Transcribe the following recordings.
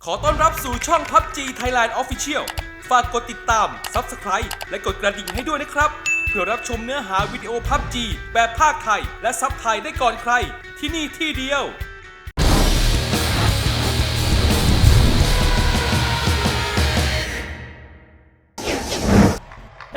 ขอต้อนรับสู่ช่อง PUBG Thailand Official ฝากกดติดตาม Subscribe และกดกระดิ่งให้ด้วยนะครับเพื่อรับชมเนื้อหาวิดีโอ PUBG แบบภาคไทยและซับไทยได้ก่อนใครที่นี่ที่เดียว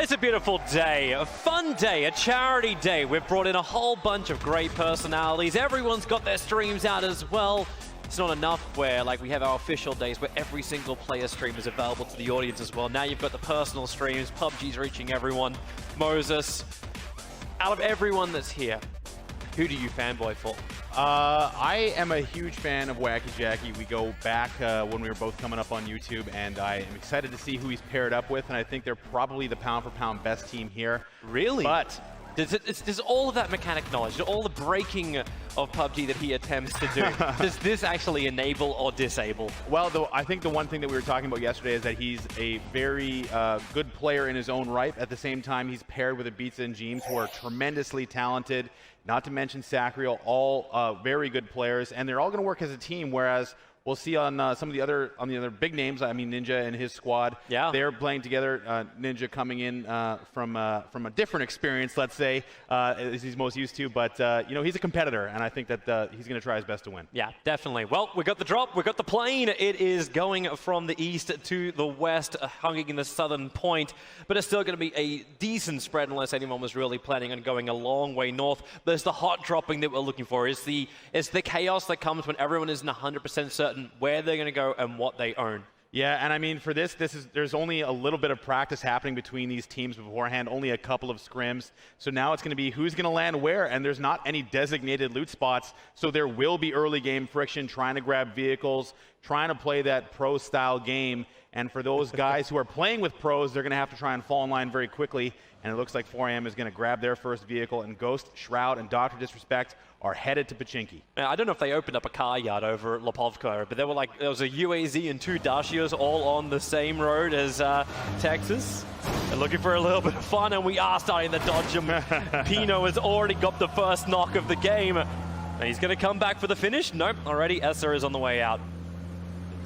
It's a beautiful day, a fun day, a charity day. We've brought in a whole bunch of great personalities. Everyone's got their streams out as well. It's not enough where we have our official days where every single player stream is available to the audience as well. Now you've got the personal streams, PUBG's reaching everyone. Moses, out of everyone that's here, who do you fanboy for? I am a huge fan of Wacky Jackie. We go back when we were both coming up on YouTube, and I am excited to see who he's paired up with, and I think they're probably the pound-for-pound best team here. Really? But does all of that mechanic knowledge, all the breaking of PUBG that he attempts to do, does this actually enable or disable? Well, I think the one thing that we were talking about yesterday is that he's a very good player in his own right. At the same time, he's paired with Ibiza and James, who are tremendously talented. Not to mention Sacriel, all very good players, and they're all going to work as a team. Whereas we'll see on some of the other big names. I mean, Ninja and his squad. Yeah, they're playing together. Ninja coming in from a different experience, let's say, as he's most used to. But he's a competitor, and I think that he's going to try his best to win. Yeah, definitely. Well, we got the drop. We got the plane. It is going from the east to the west, hanging in the southern point. But it's still going to be a decent spread unless anyone was really planning on going a long way north. But it's the hot dropping that we're looking for. It's the chaos that comes when everyone isn't 100% certain where they're going to go and what they own. Yeah, and I mean, for there's only a little bit of practice happening between these teams beforehand, only a couple of scrims. So now it's going to be who's going to land where, and there's not any designated loot spots. So there will be early game friction, trying to grab vehicles, trying to play that pro-style game. And for those guys who are playing with pros, they're going to have to try and fall in line very quickly. And it looks like 4AM is going to grab their first vehicle, and Ghost, Shroud, and Dr. Disrespect are headed to Pachinki. Now, I don't know if they opened up a car yard over at Lopovko, but there was a UAZ and two Dacias all on the same road as Texas. They're looking for a little bit of fun, and we are starting to dodge them. Pino has already got the first knock of the game. And he's going to come back for the finish? Nope, already Esser is on the way out.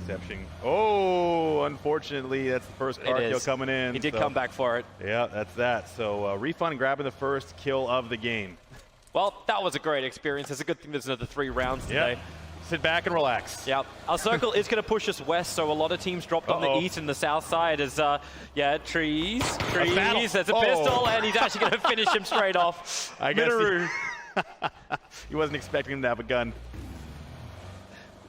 Exception. Oh, unfortunately, that's the first car kill coming in. He did come back for it. Yeah, that's that. So Refund grabbing the first kill of the game. Well, that was a great experience. It's a good thing there's another 3 rounds today. Yep. Sit back and relax. Yeah, our circle is going to push us west, so a lot of teams dropped on the east and the south side as, trees. There's a pistol, and he's actually going to finish him straight off. I guess he wasn't expecting him to have a gun.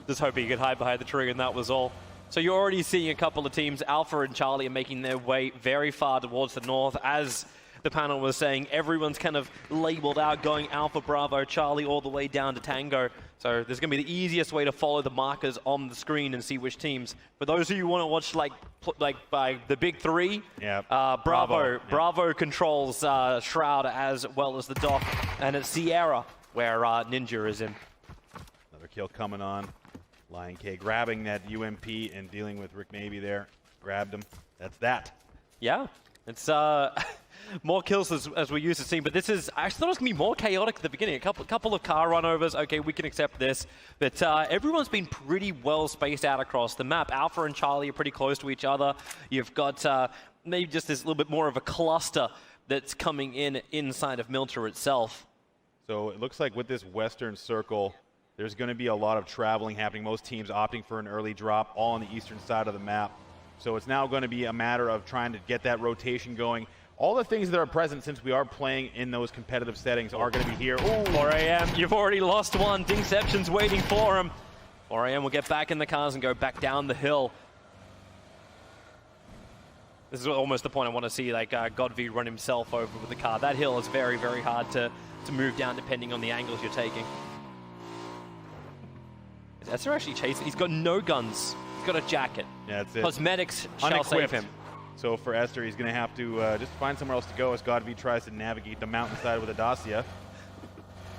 Just hoping he could hide behind the tree, and that was all. So you're already seeing a couple of teams. Alpha and Charlie are making their way very far towards the north. As the panel was saying, everyone's kind of labeled out, going Alpha, Bravo, Charlie, all the way down to Tango. So there's going to be the easiest way to follow the markers on the screen and see which teams. For those of you who want to watch like by the big 3, Bravo controls Shroud as well as the Doc, and it's Sierra where Ninja is in. Another kill coming on. Lion K grabbing that UMP and dealing with Rick Maybe there. Grabbed him. That's that. Yeah. It's more kills as we're used to seeing, but this is, I thought it was going to be more chaotic at the beginning. A couple of car runovers, okay, we can accept this. But everyone's been pretty well spaced out across the map. Alpha and Charlie are pretty close to each other. You've got maybe just this little bit more of a cluster that's coming in inside of Milter itself. So it looks like with this western circle, there's going to be a lot of traveling happening. Most teams opting for an early drop, all on the eastern side of the map. So it's now going to be a matter of trying to get that rotation going. All the things that are present, since we are playing in those competitive settings, are going to be here. Ooh, 4AM, you've already lost one. Dingception's waiting for him. 4AM will get back in the cars and go back down the hill. This is almost the point I want to see, Godv run himself over with the car. That hill is very, very hard to move down depending on the angles you're taking. Esser actually chasing. He's got no guns. He's got a jacket. Yeah, that's it. Cosmetics shall save him. So for Esther, he's going to have to just find somewhere else to go as Godv tries to navigate the mountainside with a Dacia.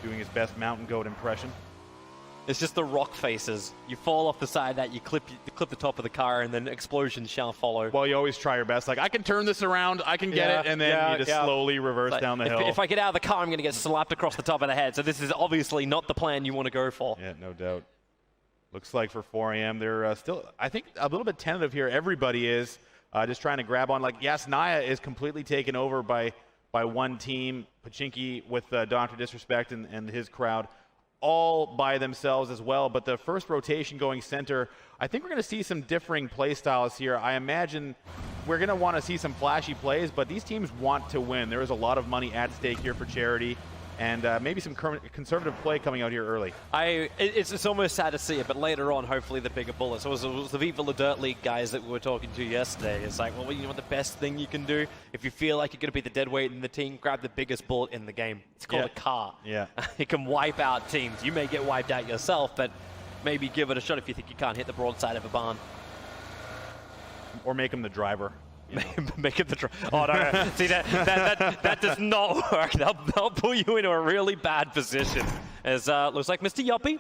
Doing his best mountain goat impression. It's just the rock faces. You fall off the side of that, you clip the top of the car, and then explosions shall follow. Well, you always try your best. I can turn this around, I can get it, and then you just slowly reverse down the hill. If I get out of the car, I'm going to get slapped across the top of the head. So this is obviously not the plan you want to go for. Yeah, no doubt. Looks like for 4 a.m. they're still, I think, a little bit tentative here. Everybody is just trying to grab on. Like, yes, Naya is completely taken over by one team. Pachinki with Dr. Disrespect and his crowd all by themselves as well. But the first rotation going center, I think we're going to see some differing play styles here. I imagine we're going to want to see some flashy plays, but these teams want to win. There is a lot of money at stake here for charity. And maybe some conservative play coming out here early. It's almost sad to see it, but later on, hopefully the bigger bullets. It was the Viva La Dirt League guys that we were talking to yesterday. It's like, well, you know what the best thing you can do? If you feel like you're going to be the dead weight in the team, grab the biggest bullet in the game. It's called a car. Yeah. It can wipe out teams. You may get wiped out yourself, but maybe give it a shot if you think you can't hit the broadside of a barn. Or make him the driver. Make it the oh no! See that does not work. They'll put you into a really bad position. As looks like Mr. Yuppie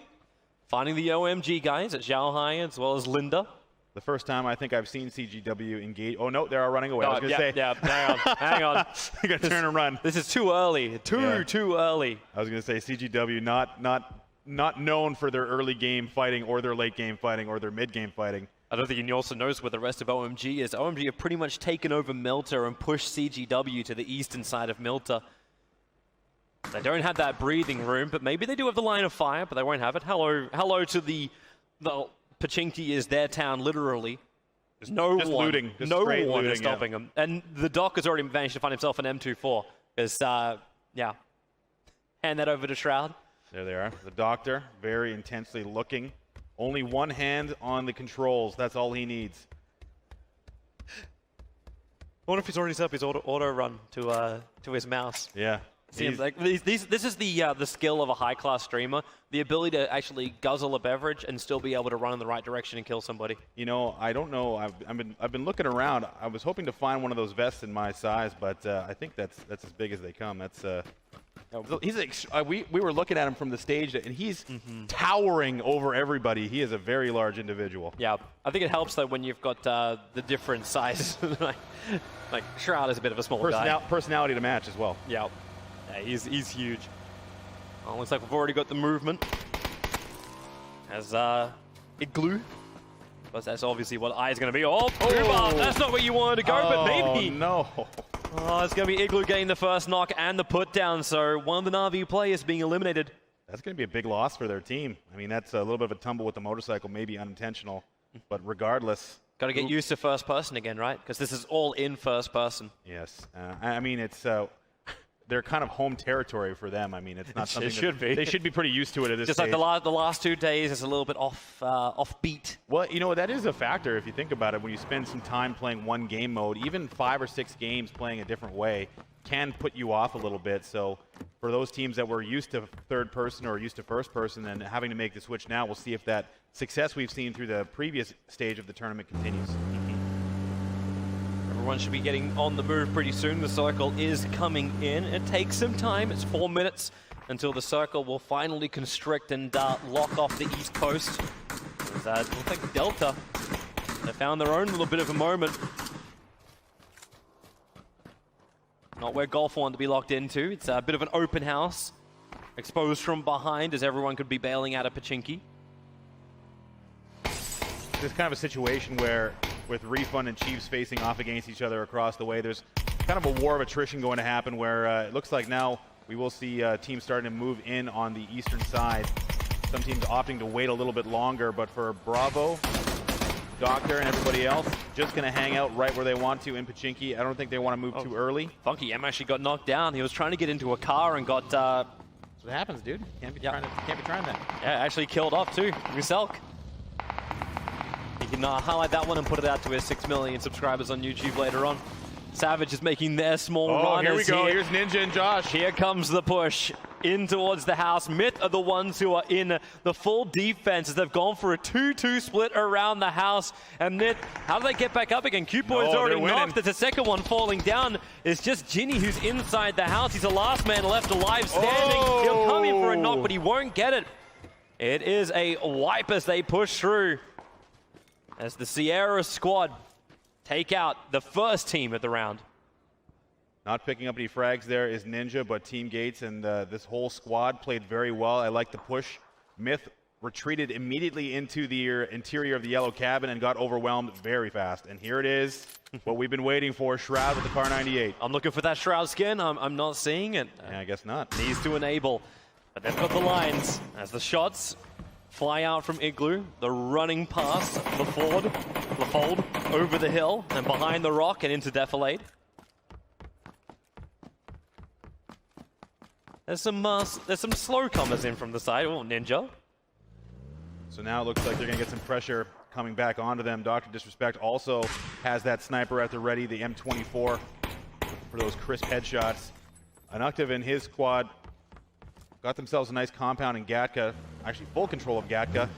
finding the OMG guys at Zhao Hai as well as Linda. The first time I think I've seen CGW engage. Oh no, they're all running away. I was gonna say. Yeah. Hang on. You gotta turn and run. This is too early. Too early. I was gonna say CGW not known for their early game fighting or their late game fighting or their mid game fighting. I don't think he also knows where the rest of OMG is. OMG have pretty much taken over Milta and pushed CGW to the eastern side of Milta. They don't have that breathing room, but maybe they do have the line of fire, but they won't have it. Hello to the Pachinki is their town, literally. There's no just one, looting. Just no straight one looting, is stopping them. And the Doc has already managed to find himself an M24. Because, hand that over to Shroud. There they are. The Doctor, very intensely looking. Only one hand on the controls. That's all he needs. I wonder if he's already set up his auto run to his mouse. Yeah. Like, this is the skill of a high-class streamer, the ability to actually guzzle a beverage and still be able to run in the right direction and kill somebody. You know, I don't know. I've been looking around. I was hoping to find one of those vests in my size, but I think that's as big as they come. That's we were looking at him from the stage, and he's towering over everybody. He is a very large individual. Yeah, I think it helps though when you've got the different sizes. like Shroud is a bit of a smaller guy. Personality to match as well. Yeah, he's huge. Oh, looks like we've already got the movement as Igloo. But that's obviously what I is going to be. Oh, that's not where you wanted to go, but maybe. No. Oh, it's going to be Igloo getting the first knock and the put down, so one of the Na'Vi players being eliminated. That's going to be a big loss for their team. I mean, that's a little bit of a tumble with the motorcycle, maybe unintentional, but regardless. Got to get used to first person again, right? Because this is all in first person. Yes. I mean, it's they're kind of home territory for them. I mean, it's not something it should be. They should be pretty used to it at this Just stage. like the last 2 days is a little bit off beat. Well, you know, that is a factor if you think about it. When you spend some time playing one game mode, even 5 or 6 games playing a different way can put you off a little bit. So for those teams that were used to third person or used to first person and having to make the switch now, we'll see if that success we've seen through the previous stage of the tournament continues. Everyone should be getting on the move pretty soon. The circle is coming in. It takes some time. It's 4 minutes until the circle will finally constrict and lock off the East Coast. It looks like Delta, they found their own little bit of a moment. Not where Golf wanted to be locked into. It's a bit of an open house. Exposed from behind as everyone could be bailing out of Pachinki. There's kind of a situation where with Refund and Chiefs facing off against each other across the way, there's kind of a war of attrition going to happen where it looks like now we will see teams starting to move in on the eastern side. Some teams opting to wait a little bit longer, but for Bravo, Doctor, and everybody else, just going to hang out right where they want to in Pachinki. I don't think they want to move too early. Funky M actually got knocked down. He was trying to get into a car and got... That's what happens, dude. Can't be trying that. Yeah, actually killed off too. Ruselk. He can highlight that one and put it out to his 6 million subscribers on YouTube later on. Savage is making their small run. Here we go. Here's Ninja and Josh. Here comes the push in towards the house. MiTH are the ones who are in the full defense as they've gone for a 2-2 split around the house. And MiTH, how do they get back up again? Cute-Boy is already knocked. There's a second one falling down. It's just Ginny who's inside the house. He's the last man left alive standing. He'll come in for a knock, but he won't get it. It is a wipe as they push through. As the Sierra squad take out the first team of the round. Not picking up any frags there is Ninja, but Team Gates and this whole squad played very well. I like the push. MiTH retreated immediately into the interior of the yellow cabin and got overwhelmed very fast. And here it is, what we've been waiting for, Shroud with the Car 98. I'm looking for that Shroud skin. I'm not seeing it. Yeah, I guess not. Needs to enable. But they've got the lines as the shots fly out from Igloo. The running past the fold over the hill and behind the rock and into Defilade. There's some slow comers in from the side. Oh, Ninja. So now it looks like they're going to get some pressure coming back onto them. Dr. Disrespect also has that sniper at the ready, the M24, for those crisp headshots. Anuktiv and his squad got themselves a nice compound in Gatka, actually full control of Gatka.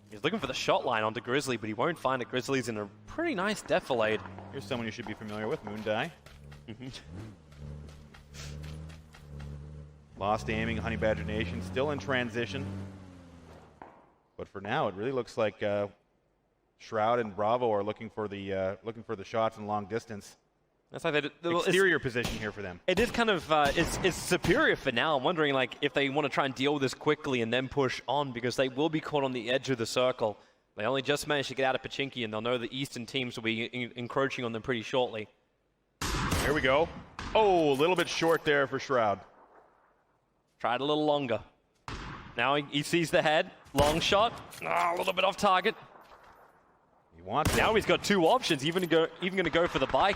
He's looking for the shot line onto Grizzly, but he won't find it. Grizzly's in a pretty nice Defilade. Here's someone you should be familiar with, Moondai. Lost aiming, Honey Badger Nation, still in transition. But for now, it really looks like Shroud and Bravo are looking for the shots in long distance. That's like exterior position here for them. It is kind of it's superior for now. I'm wondering like if they want to try and deal with this quickly and then push on, because they will be caught on the edge of the circle. They only just managed to get out of Pachinki, and they'll know the eastern teams will be encroaching on them pretty shortly. Here we go. Oh, a little bit short there for Shroud. Tried a little longer. Now he sees the head. Long shot. A little bit off target. He wants it. Now he's got two options. Even going to go for the bike.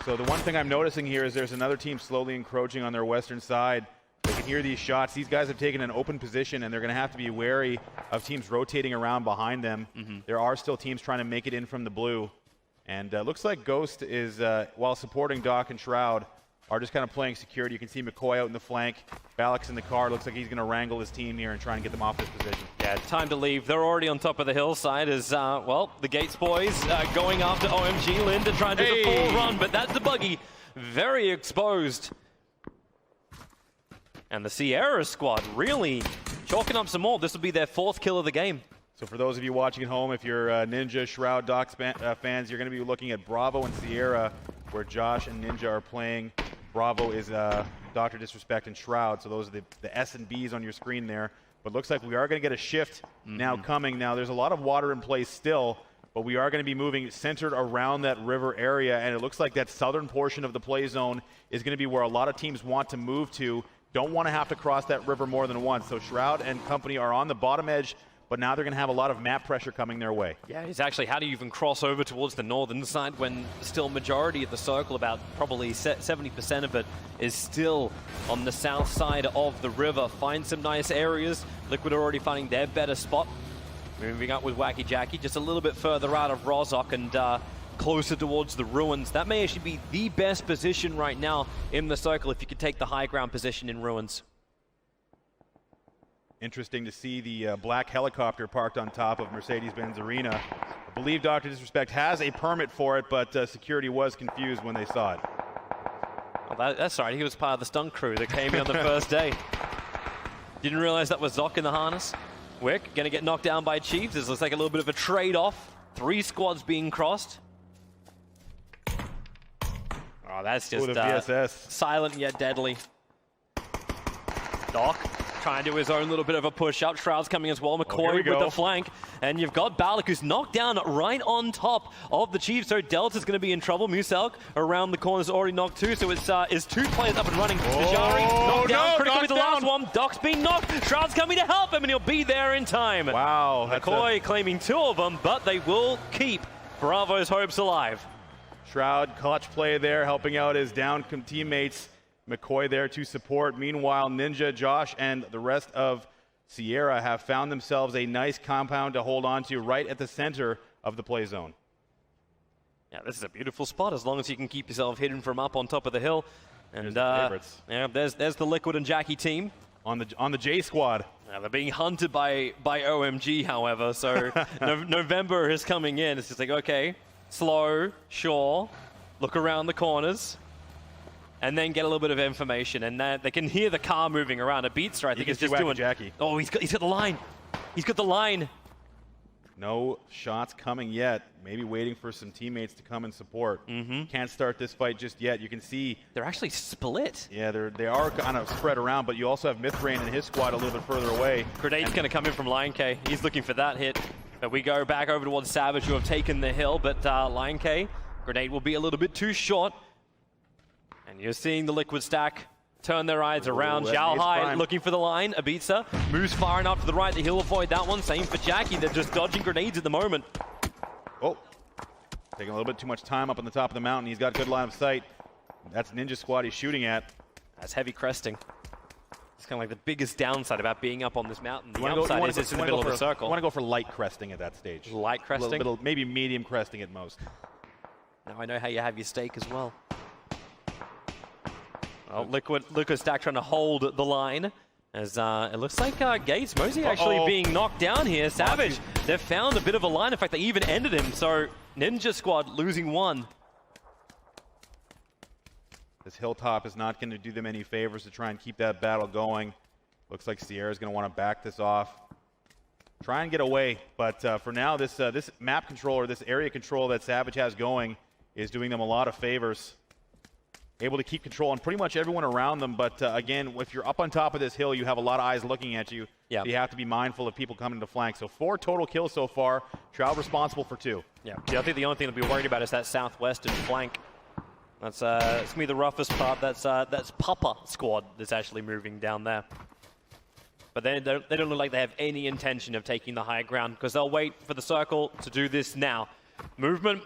So the one thing I'm noticing here is there's another team slowly encroaching on their western side. They can hear these shots. These guys have taken an open position, and they're going to have to be wary of teams rotating around behind them. There are still teams trying to make it in from the blue. And looks like Ghost is, while supporting Doc and Shroud, are just kind of playing security. You can see McCoy out in the flank. Balak's in the car. Looks like he's going to wrangle his team here and try and get them off this position. Yeah, time to leave. They're already on top of the hillside as, well, the Gates boys going after OMG. Linda trying to do the full run, but that's the buggy. Very exposed. And the Sierra squad really chalking up some more. This will be their fourth kill of the game. So for those of you watching at home, if you're Ninja, Shroud, Doc fans, you're going to be looking at Bravo and Sierra, where Josh and Ninja are playing. Bravo is Dr. Disrespect and Shroud, so those are the S and Bs on your screen there. But looks like we are going to get a shift now coming. Now, there's a lot of water in place still, but we are going to be moving centered around that river area, and it looks like that southern portion of the play zone is going to be where a lot of teams want to move to. Don't want to have to cross that river more than once. So Shroud and company are on the bottom edge, but now they're going to have a lot of map pressure coming their way. Yeah, it's actually, how do you even cross over towards the northern side when still majority of the circle, about probably 70% of it, is still on the south side of the river? Find some nice areas. Liquid are already finding their better spot. Moving up with Wacky Jackie, just a little bit further out of Rozok and closer towards the ruins. That may actually be the best position right now in the circle if you could take the high ground position in ruins. Interesting to see the black helicopter parked on top of Mercedes-Benz Arena. I believe Dr. Disrespect has a permit for it, but security was confused when they saw it. Oh, that's right, he was part of the stunt crew that came in on the first day. Didn't realize that was Zoc in the harness. Wick gonna get knocked down by Chiefs. This looks like a little bit of a trade-off. 3 squads being crossed. Oh, that's just the VSS. Silent yet deadly. Doc trying to do his own little bit of a push-up. Shroud's coming as well. McCoy with the flank. And you've got Balak, who's knocked down right on top of the Chiefs. So Delta's going to be in trouble. Muselk around the corner is already knocked too. So it's 2 players up and running. Najari knocked down. Critical with the last one. Doc's being knocked. Shroud's coming to help him, and he'll be there in time. Wow. McCoy claiming 2 of them, but they will keep Bravo's hopes alive. Shroud, clutch play there, helping out his down teammates. McCoy there to support. Meanwhile, Ninja, Josh, and the rest of Sierra have found themselves a nice compound to hold on to right at the center of the play zone. Yeah, this is a beautiful spot as long as you can keep yourself hidden from up on top of the hill. And yeah, there's the Liquid and Jackie team. On the J squad. Yeah, they're being hunted by OMG, however, so November is coming in. It's just like, okay, slow, sure, look around the corners, and then get a little bit of information, and they can hear the car moving around. A Beatster, I think, is just doing. Jackie. Oh, he's got the line. He's got the line. No shots coming yet. Maybe waiting for some teammates to come and support. Can't start this fight just yet. You can see they're actually split. Yeah, they are kind of spread around, but you also have Mythrain and his squad a little bit further away. Grenade's going to come in from Lion K. He's looking for that hit. But we go back over towards Savage, who have taken the hill, but Lion K, Grenade will be a little bit too short. And you're seeing the Liquid stack turn their eyes around. Zhao Hai looking for the line. Ibiza moves far enough to the right that he'll avoid that one. Same for Jackie. They're just dodging grenades at the moment. Oh, taking a little bit too much time up on the top of the mountain. He's got good line of sight. That's Ninja Squad he's shooting at. That's heavy cresting. It's kind of like the biggest downside about being up on this mountain. The upside is it's in the middle of the circle. I want to go for light cresting at that stage. Light cresting? Maybe medium cresting at most. Now I know how you have your steak as well. Well, Liquid stack trying to hold the line. As it looks like Gates Mosey actually being knocked down here. Savage, they've found a bit of a line. In fact, they even ended him. So Ninja Squad losing one. This hilltop is not going to do them any favors to try and keep that battle going. Looks like Sierra's going to want to back this off. Try and get away. But for now, this map control or this area control that Savage has going is doing them a lot of favors. Able to keep control on pretty much everyone around them, but again, if you're up on top of this hill, you have a lot of eyes looking at you. Yeah. So you have to be mindful of people coming to flank. So 4 total kills so far. Shroud responsible for 2. Yeah, I think the only thing to be worried about is that southwestern flank. That's it's gonna be the roughest part. That's Papa squad that's actually moving down there. But they don't look like they have any intention of taking the high ground because they'll wait for the circle to do this now. Movement.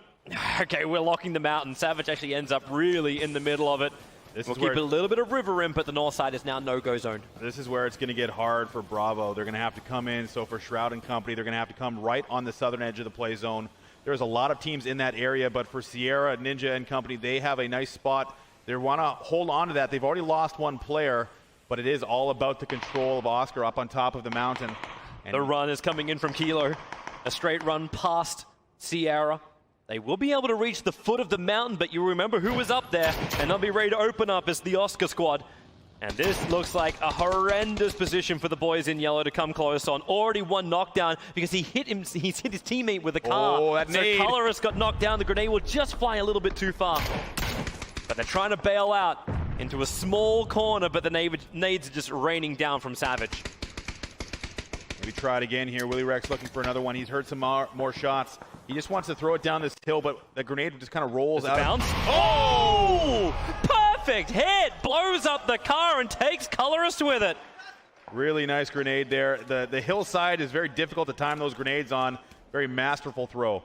Okay, we're locking them out, and Savage actually ends up really in the middle of it. We'll keep a little bit of river in, but the north side is now no-go zone. This is where it's going to get hard for Bravo. They're going to have to come in. So for Shroud and company, they're going to have to come right on the southern edge of the play zone. There's a lot of teams in that area, but for Sierra, Ninja, and company, they have a nice spot. They want to hold on to that. They've already lost one player, but it is all about the control of Oscar up on top of the mountain. And the run is coming in from Kilo. A straight run past Sierra. They will be able to reach the foot of the mountain, but you remember who was up there, and they'll be ready to open up as the Oscar squad. And this looks like a horrendous position for the boys in yellow to come close on. Already one knockdown because he's hit his teammate with a car. Oh, that nade. So Colorist got knocked down. The grenade will just fly a little bit too far. But they're trying to bail out into a small corner, but the nades are just raining down from Savage. Maybe try it again here. Willie Rex looking for another one. He's heard some more shots. He just wants to throw it down this hill, but the grenade just kind of rolls out. Bounce. Oh! Perfect hit! Blows up the car and takes Colorist with it. Really nice grenade there. The hillside is very difficult to time those grenades on. Very masterful throw.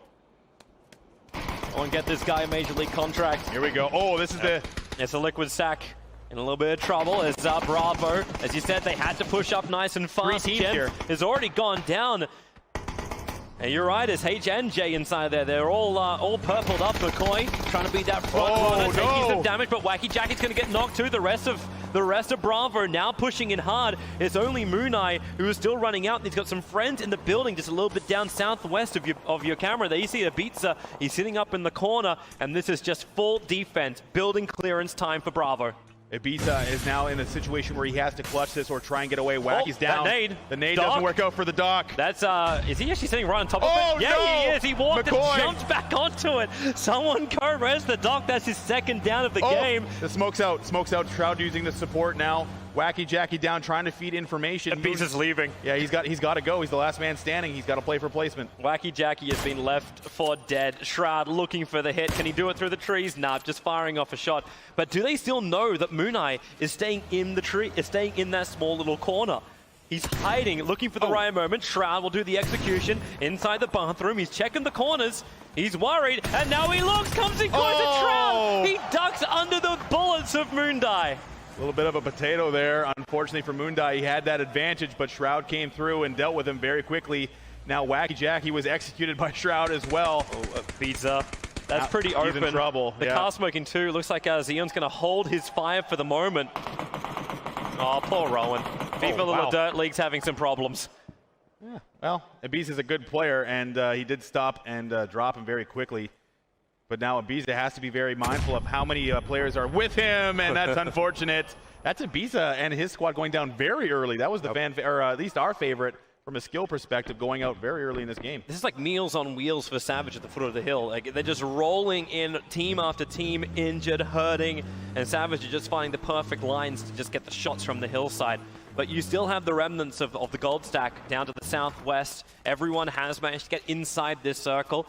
I want to get this guy a Major League contract. Here we go. Oh, this is It's a Liquid stack. In a little bit of trouble as Bravo, as you said, they had to push up nice and fast. 3 teams here. Has already gone down. And you're right, it's H and J inside there. They're all purpled up. McCoy trying to beat that front runner, taking some damage, but Wacky Jackie's going to get knocked too. The rest of Bravo now pushing in hard. It's only Mooneye who is still running out. He's got some friends in the building just a little bit down southwest of your camera. There you see Ibiza. He's sitting up in the corner, and this is just full defense, building clearance time for Bravo. Ibiza is now in a situation where he has to clutch this or try and get away. Wacky's down. The nade Doc. doesn't work out for the Doc. That's, is he actually sitting right on top of it? Yeah, no! he is. He walked McCoy. and jumped back onto it. Someone co-res the Doc. That's his second down of the game. The smoke's out. Smoke's out. Shroud using the support now. Wacky Jackie down, trying to feed information. Ibiza's leaving. Yeah, he's got to go. He's the last man standing. He's got to play for placement. Wacky Jackie has been left for dead. Shroud looking for the hit. Can he do it through the trees? Nah, just firing off a shot. But do they still know that Mooneye is staying in the tree, is staying in that small little corner? He's hiding, looking for the right moment. Shroud will do the execution inside the bathroom. He's checking the corners. He's worried, and now he looks, comes in close to Shroud. He ducks under the bullets of Moondeye. A little bit of a potato there. Unfortunately for Moondeye, he had that advantage, but Shroud came through and dealt with him very quickly. Now Wacky Jackie was executed by Shroud as well. Ibiza. That's pretty open. He's in trouble. The car smoking too. Looks like Xeon's going to hold his fire for the moment. Oh, poor Rowan. FIFA Little Dirt League's having some problems. Yeah, well, Ibiza's a good player, and he did stop and drop him very quickly. But now Ibiza has to be very mindful of how many players are with him, and that's unfortunate. That's Ibiza and his squad going down very early. That was the or at least our favorite from a skill perspective going out very early in this game. This is like meals on wheels for Savage at the foot of the hill. Like, they're just rolling in team after team, injured, hurting, and Savage are just finding the perfect lines to just get the shots from the hillside. But you still have the remnants of the gold stack down to the southwest. Everyone has managed to get inside this circle.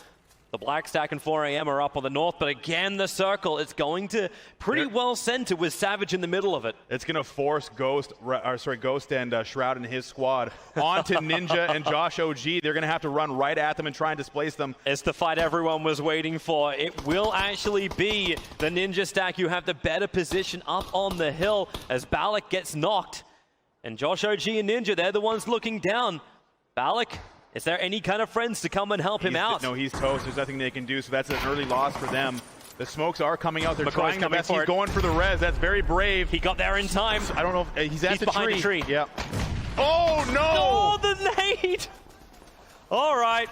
The black stack and 4 AM are up on the north, but again, the circle is going to pretty well center with Savage in the middle of it. It's going to force Ghost and Shroud and his squad onto Ninja and Josh OG. They're going to have to run right at them and try and displace them. It's the fight everyone was waiting for. It will actually be the Ninja stack. You have the better position up on the hill as Balak gets knocked. And Josh OG and Ninja, they're the ones looking down. Balak, is there any kind of friends to come and help him out? No, he's toast. There's nothing they can do, so that's an early loss for them. The smokes are coming out. They're McCoy's trying their best. He's for it. going for the res. That's very brave. He got there in time. I don't know if he's at the behind tree. the tree. Yeah. Oh, no! Oh, the nade! All right.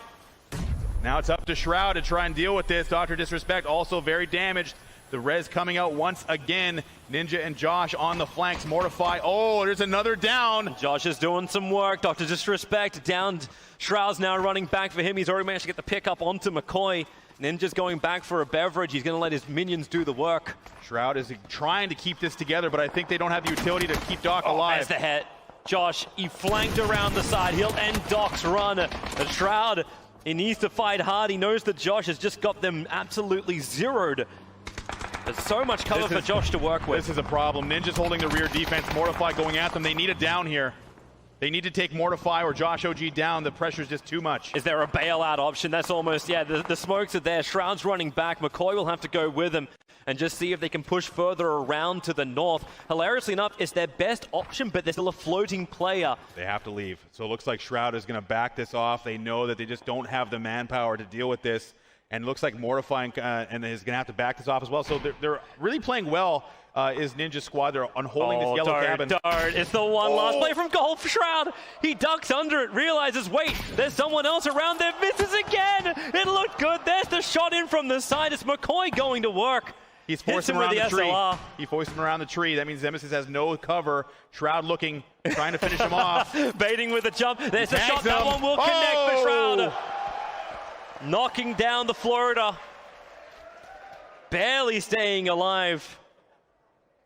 Now it's up to Shroud to try and deal with this. Dr. Disrespect also very damaged. The res coming out once again. Ninja and Josh on the flanks. Mortify. Oh, there's another down. Josh is doing some work. Dr. Disrespect downed. Shroud's now running back for him. He's already managed to get the pick up onto McCoy. Ninja's going back for a beverage. He's going to let his minions do the work. Shroud is trying to keep this together, but I think they don't have the utility to keep Doc alive. There's the hit. Josh, he flanked around the side. He'll end Doc's run. The Shroud, he needs to fight hard. He knows that Josh has just got them absolutely zeroed. There's so much cover for Josh to work with. This is a problem. Ninja's holding the rear defense. Mortify going at them. They need it down here. They need to take Mortify or Josh OG down. The pressure's just too much. Is there a bailout option? That's almost, yeah, the smokes are there. Shroud's running back. McCoy will have to go with him and just see if they can push further around to the north. Hilariously enough, it's their best option, but there's still a floating player. They have to leave. So it looks like Shroud is going to back this off. They know that they just don't have the manpower to deal with this. And it looks like Mortify and is going to have to back this off as well. So they're really playing well. Is Ninja squad. They're unholding this yellow cabin. Dart. It's the one last play from goal for Shroud. He ducks under it, realizes, wait, there's someone else around there, misses again. It looked good. There's the shot in from the side. It's McCoy going to work. He's forced him around the tree. He forced him around the tree. That means Nemesis has no cover. Shroud looking, trying to finish him off. Baiting with a jump. There's the shot. That one will connect for Shroud. Knocking down the Florida. Barely staying alive.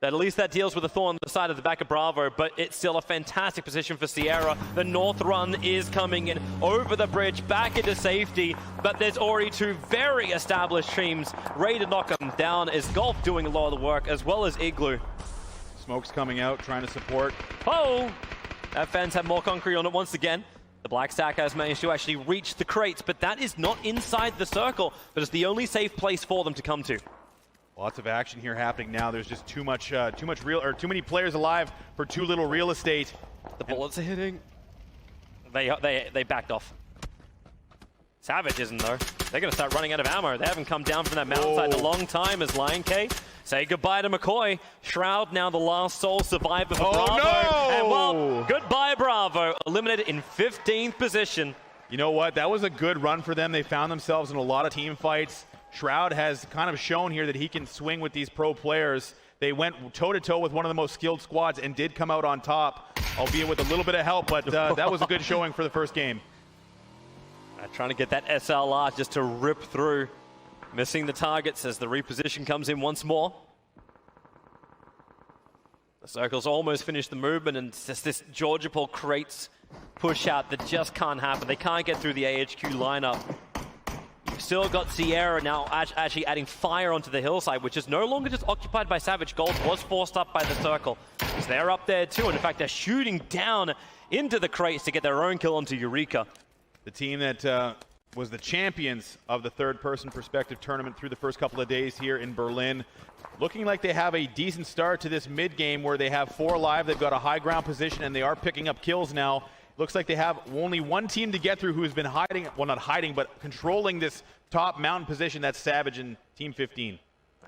At least that deals with a thorn on the side of the back of Bravo, but it's still a fantastic position for Sierra. The north run is coming in over the bridge, back into safety, but there's already two very established teams ready to knock them down. Is Golf doing a lot of the work, as well as Igloo. Smoke's coming out, trying to support. Oh! That fence had more concrete on it once again. The Black Stack has managed to actually reach the crates, but that is not inside the circle, but it's the only safe place for them to come to. Lots of action here happening now. There's just too many players alive for too little real estate. The bullets are hitting. They backed off. Savage isn't though. They're going to start running out of ammo. They haven't come down from that mountainside in a long time as Lion K say goodbye to McCoy. Shroud now the last sole survivor for Bravo. No! And well, goodbye Bravo. Eliminated in 15th position. You know what? That was a good run for them. They found themselves in a lot of team fights. Shroud has kind of shown here that he can swing with these pro players. They went toe-to-toe with one of the most skilled squads and did come out on top, albeit with a little bit of help, but that was a good showing for the first game. Trying to get that SLR just to rip through. Missing the targets as the reposition comes in once more. The circle's almost finished the movement, and it's just this Georgia Paul crates push out that just can't happen. They can't get through the AHQ lineup. You've still got Sierra now actually adding fire onto the hillside, which is no longer just occupied by Savage. Gold was forced up by the circle. So they're up there too, and in fact they're shooting down into the crates to get their own kill onto Eureka. The team that was the champions of the third-person perspective tournament through the first couple of days here in Berlin. Looking like they have a decent start to this mid-game where they have 4 alive. They've got a high ground position, and they are picking up kills now. Looks like they have only one team to get through who has been hiding, well, not hiding, but controlling this top mountain position. That's Savage and Team 15.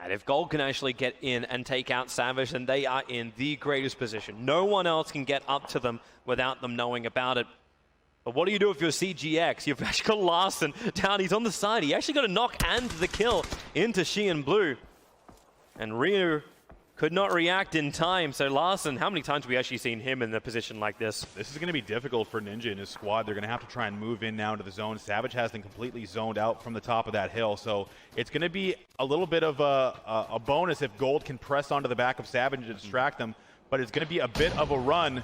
And if Gold can actually get in and take out Savage, then they are in the greatest position. No one else can get up to them without them knowing about it. But what do you do if you're CGX? You've actually got Larson down. He's on the side. He actually got a knock and the kill into Sheehan Blue. And Ryu could not react in time. So Larson, how many times have we actually seen him in a position like this? This is going to be difficult for Ninja and his squad. They're going to have to try and move in now into the zone. Savage has them completely zoned out from the top of that hill. So it's going to be a little bit of a bonus if Gold can press onto the back of Savage to distract them. But it's going to be a bit of a run.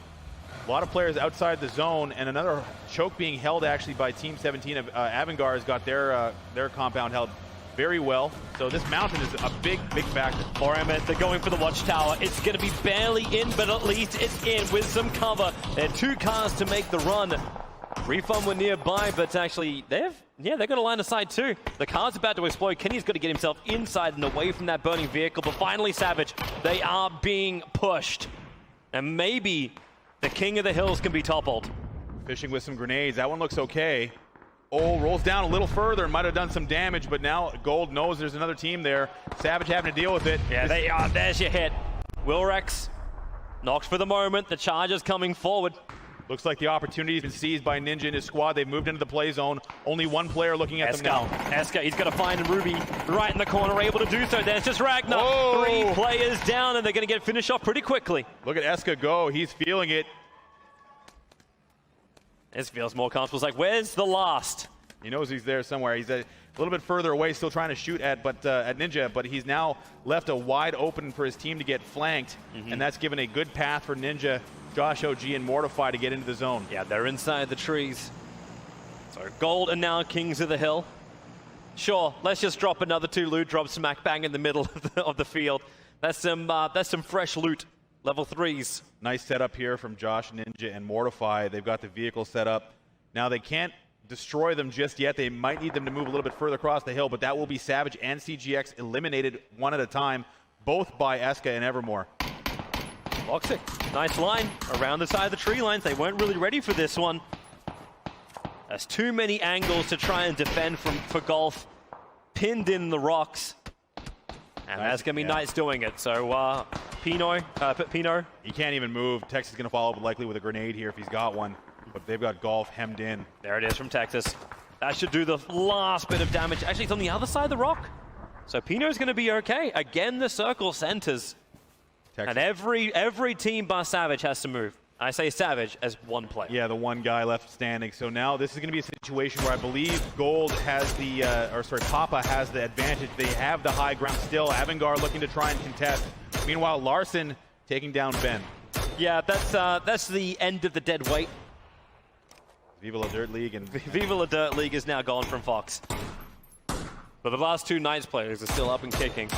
A lot of players outside the zone, and another choke being held actually by Team 17 of Avangar has got their compound held very well. So this mountain is a big factor. For Emmett, they're going for the watchtower. It's going to be barely in, but at least it's in with some cover. There are 2 cars to make the run. Refund were nearby, but actually they've got a line of sight too. The car's about to explode. Kenny's got to get himself inside and away from that burning vehicle, but finally Savage, they are being pushed. And maybe the king of the hills can be toppled. Fishing with some grenades. That one looks okay. Oh, rolls down a little further and might have done some damage, but now Gold knows there's another team there. Savage having to deal with it. Yeah, they are. There's your hit. Wilrex knocked for the moment. The Chargers coming forward. Looks like the opportunity has been seized by Ninja and his squad. They've moved into the play zone. Only one player looking at them now. Eska, he's got to find Ruby right in the corner, able to do so. There's just Ragnar. Oh. 3 players down, and they're going to get finished off pretty quickly. Look at Eska go. He's feeling it. This feels more comfortable. It's like, where's the last? He knows he's there somewhere. He's a little bit further away, still trying to shoot at Ninja, but he's now left a wide open for his team to get flanked, and that's given a good path for Ninja, Josh OG, and Mortify to get into the zone. Yeah, they're inside the trees. So Gold are now kings of the hill. Sure, let's just drop another 2 loot drops smack bang in the middle of the field. That's some fresh loot. Level 3s. Nice setup here from Josh, Ninja, and Mortify. They've got the vehicle set up. Now they can't destroy them just yet. They might need them to move a little bit further across the hill, but that will be Savage and CGX eliminated one at a time, both by Eska and Evermore. Boxic, nice line around the side of the tree lines. They weren't really ready for this one. There's too many angles to try and defend for Golf. Pinned in the rocks. And that's going to be Knights doing it. So Pino. He can't even move. Texas is going to follow up likely with a grenade here if he's got one. But they've got Golf hemmed in. There it is from Texas. That should do the last bit of damage. Actually, it's on the other side of the rock. So Pino's going to be okay. Again, the circle centers. Texas. And every team bar Savage has to move. I say Savage as one player. Yeah, the one guy left standing. So now this is going to be a situation where I believe Gold has Papa has the advantage. They have the high ground still. Avangar looking to try and contest. Meanwhile, Larson taking down Ben. Yeah, that's the end of the dead weight. Viva La Dirt League and Viva La Dirt League is now gone from Fox. But the last 2 Knights players are still up and kicking.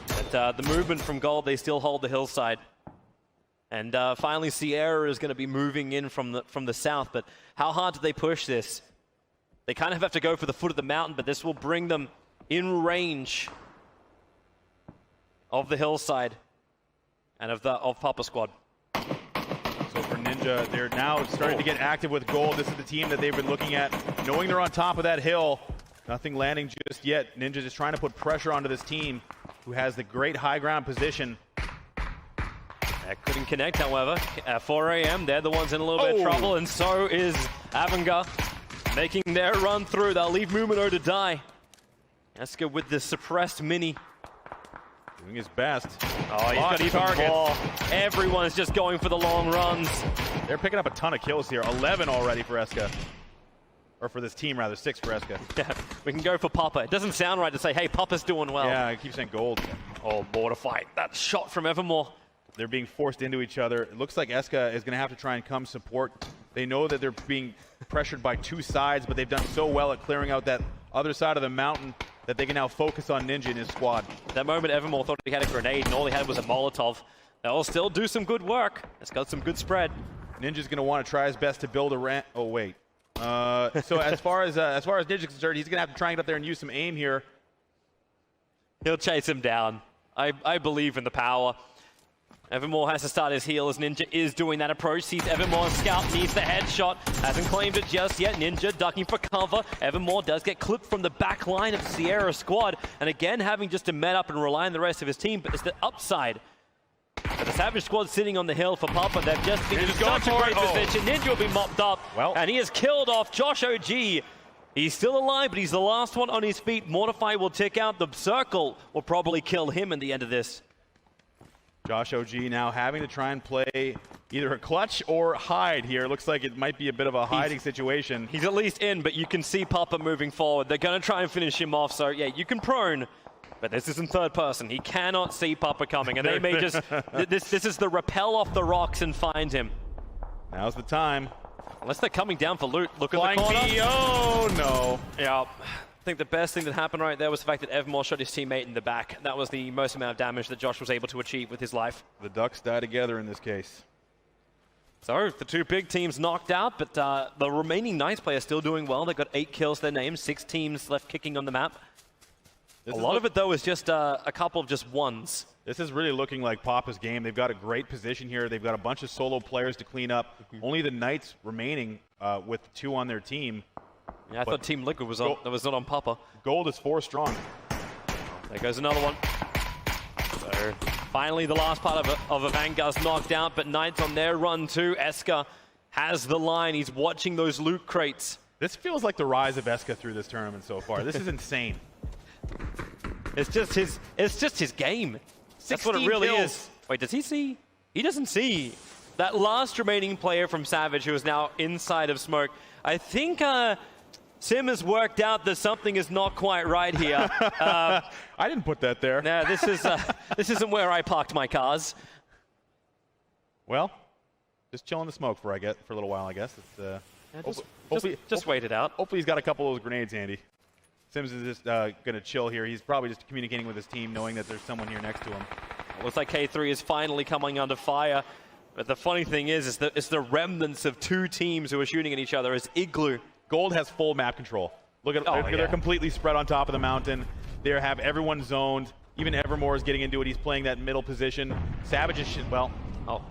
But the movement from Gold, they still hold the hillside. And finally, Sierra is going to be moving in from the south. But how hard do they push this? They kind of have to go for the foot of the mountain, but this will bring them in range of the hillside and of Papa Squad. So for Ninja, they're now starting to get active with Gold. This is the team that they've been looking at, knowing they're on top of that hill. Nothing landing just yet. Ninja just trying to put pressure onto this team, who has the great high ground position. That couldn't connect, however. At 4 a.m., they're the ones in a little bit of trouble, and so is Avangar making their run through. They'll leave MinORu to die. Eska with the suppressed mini. Doing his best. Oh, he's got even more. Everyone's just going for the long runs. They're picking up a ton of kills here. 11 already for Eska. Or for this team, rather. 6 for Eska. Yeah, we can go for Papa. It doesn't sound right to say, hey, Papa's doing well. Yeah, I keep saying Gold. Oh, Mortify. That shot from Evermore. They're being forced into each other. It looks like Eska is going to have to try and come support. They know that they're being pressured by 2 sides, but they've done so well at clearing out that other side of the mountain that they can now focus on Ninja and his squad. At that moment, Evermore thought he had a grenade, and all he had was a Molotov. They'll still do some good work. It's got some good spread. Ninja's going to want to try his best to build a ramp. Oh, wait. So as far as Ninja's concerned, he's going to have to try and get up there and use some aim here. He'll chase him down. I believe in the power. Evermore has to start his heal as Ninja is doing that approach. Sees Evermore, Scout needs the headshot. Hasn't claimed it just yet. Ninja ducking for cover. Evermore does get clipped from the back line of Sierra squad. And again, having just to met up and rely on the rest of his team, but it's the upside. But the Savage squad sitting on the hill for Papa. They've just been in such a great position. Ninja will be mopped up. Well. And he has killed off Josh OG. He's still alive, but he's the last one on his feet. Mortify will tick out. The circle will probably kill him in the end of this. Josh OG now having to try and play either a clutch or hide here. Looks like it might be a bit of a hiding situation. He's at least in, but you can see Papa moving forward. They're going to try and finish him off. So, yeah, you can prone, but this is in third person. He cannot see Papa coming, and they may just... this is the rappel off the rocks and find him. Now's the time. Unless they're coming down for loot. Look at Flying the corner. B. Oh, no. Yeah. I think the best thing that happened right there was the fact that Evmore shot his teammate in the back. That was the most amount of damage that Josh was able to achieve with his life. The Ducks die together in this case. So, the two big teams knocked out, but the remaining Knights players still doing well. They've got 8 kills to their names, 6 teams left kicking on the map. A lot of it, though, is just a couple of just ones. This is really looking like Papa's game. They've got a great position here. They've got a bunch of solo players to clean up. Only the Knights remaining with 2 on their team. Yeah, I thought Team Liquid was on. That was not on Papa. Gold is 4 strong. There goes another one. So finally, the last part of a Vanguard's knocked out, but Knights on their run too. Eska has the line. He's watching those loot crates. This feels like the rise of Eska through this tournament so far. This is insane. It's just his game. That's what it really is. Wait, does he see? He doesn't see. That last remaining player from Savage, who is now inside of smoke. I think Sim has worked out that something is not quite right here. I didn't put that there. Nah, this isn't where I parked my cars. Well, just chill in the smoke for a little while, I guess. It's, just wait it out. Hopefully he's got a couple of those grenades handy. Sims is just going to chill here. He's probably just communicating with his team, knowing that there's someone here next to him. Looks like K3 is finally coming under fire. But the funny thing is that it's the remnants of 2 teams who are shooting at each other as Igloo. Gold has full map control. Look at they're completely spread on top of the mountain. They have everyone zoned. Even Evermore is getting into it. He's playing that middle position. Savage is,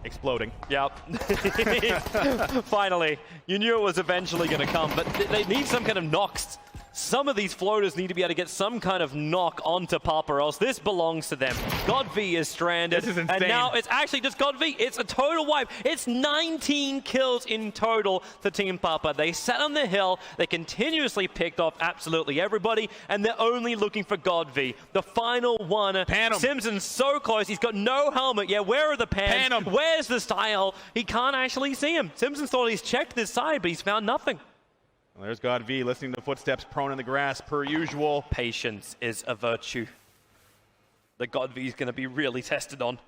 exploding. Yep. Finally. You knew it was eventually going to come, but they need some kind of knocks. Some of these floaters need to be able to get some kind of knock onto Papa, or else this belongs to them. God-V is stranded. This is insane. And now it's actually just God-V. It's a total wipe. It's 19 kills in total for Team Papa. They sat on the hill. They continuously picked off absolutely everybody, and they're only looking for God-V. The final one. Pan him. Simpson's so close. He's got no helmet. Yeah, where are the pans? Pan him. Where's the style? He can't actually see him. Simpson thought he's checked this side, but he's found nothing. Well, there's God-V listening to footsteps prone in the grass per usual. Patience is a virtue. The God-V is going to be really tested on.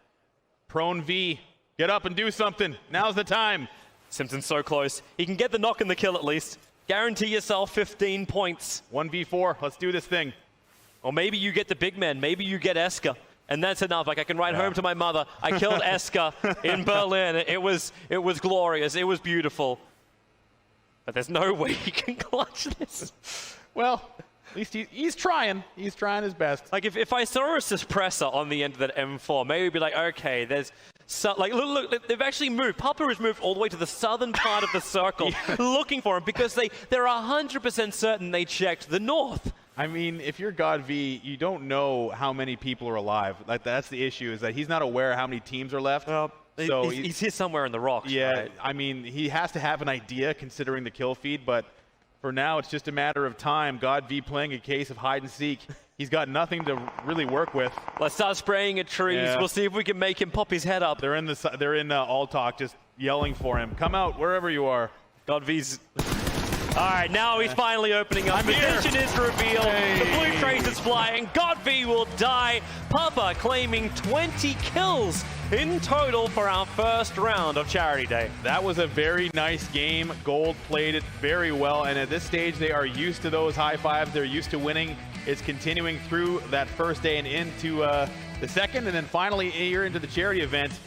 Prone V, get up and do something. Now's the time. Simpson's so close. He can get the knock and the kill at least. Guarantee yourself 15 points. 1v4, let's do this thing. Or maybe you get the big man. Maybe you get Eska. And that's enough. Like, I can write home to my mother. I killed Eska in Berlin. It was glorious. It was beautiful. But there's no way he can clutch this. Well, at least he's trying. He's trying his best. Like, if I saw a suppressor on the end of that M4, maybe it'd be like, okay, there's... So, like, look, they've actually moved. Papa has moved all the way to the southern part of the circle looking for him because they're 100% certain they checked the north. I mean, if you're God-V, you don't know how many people are alive. Like, that's the issue, is that he's not aware how many teams are left. So he's here somewhere in the rocks. Yeah, right? I mean, he has to have an idea considering the kill feed, but for now, it's just a matter of time. God-V playing a case of hide and seek. He's got nothing to really work with. Let's start spraying at trees. Yeah. We'll see if we can make him pop his head up. They're in all talk, just yelling for him. Come out wherever you are. God-V's. All right, now he's finally opening up. Position is revealed. Hey. The blue trace is flying. God-V will die. Papa claiming 20 kills in total for our first round of Charity Day. That was a very nice game. Gold played it very well, and at this stage, they are used to those high fives. They're used to winning. It's continuing through that first day and into the second, and then finally here into the charity event.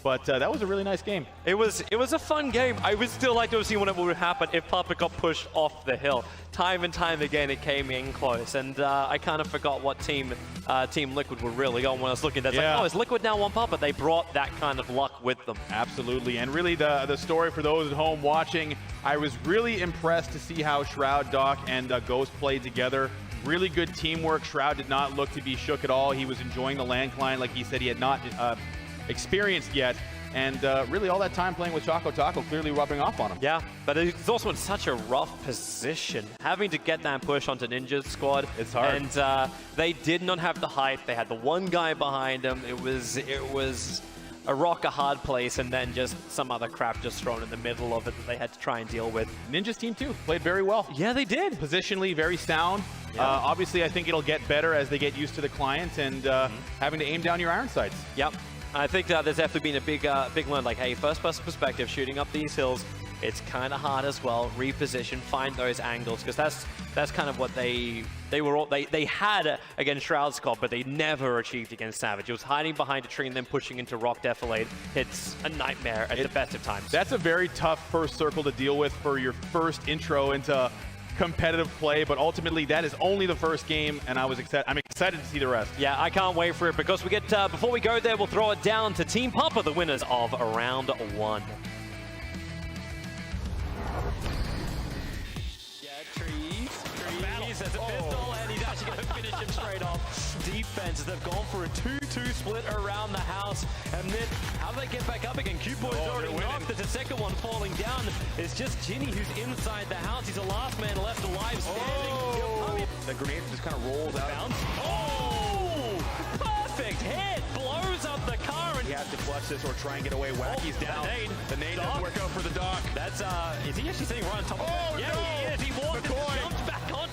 But that was a really nice game. It was a fun game. I would still like to have seen what would happen if Papa got pushed off the hill. Time and time again, it came in close. And I kind of forgot what team Liquid were really on when I was looking at it. It's like, oh, is Liquid now on Papa? They brought that kind of luck with them. Absolutely. And really the story for those at home watching, I was really impressed to see how Shroud, Doc, and Ghost played together. Really good teamwork. Shroud did not look to be shook at all. He was enjoying the land climb like he said he had not experienced yet. and really all that time playing with Choco Taco clearly rubbing off on him. Yeah, but he's also in such a rough position. Having to get that push onto Ninja's squad. It's hard. And they did not have the height. They had the one guy behind them. It was a rock, a hard place, and then just some other crap just thrown in the middle of it that they had to try and deal with. Ninja's team too played very well. Yeah, they did. Positionally very sound. Yeah. Obviously, I think it'll get better as they get used to the client and having to aim down your iron sights. Yep. I think there's definitely been a big one, like, hey, first-person perspective, shooting up these hills, it's kind of hard as well. Reposition, find those angles, because that's kind of what they had against Shroud's squad, but they never achieved against Savage. It was hiding behind a tree and then pushing into Rock Defilade. It's a nightmare at the best of times. That's a very tough first circle to deal with for your first intro into competitive play, but ultimately that is only the first game, and I'm excited to see the rest. Yeah, I can't wait for it, because we get before we go there, we'll throw it down to Team Papa, the winners of round 1. Yeah, trees, there's a pistol, and he's actually going to finish him straight off. Defense, they've gone for a 2-2 split around the house, and then how do they get back up again? Q-Boy's already knocked. There's a second one falling down. It's just Ginny who's inside the house. He's the last man left alive standing. The grenade just kind of rolls out. Bounce. Oh! Perfect hit! Blows up the car, and He has to clutch this or try and get away. Wacky's down. The nade doesn't work out for the Doc. That's, is he actually sitting right on top of it? Yeah, he is. He walked and jumped back on.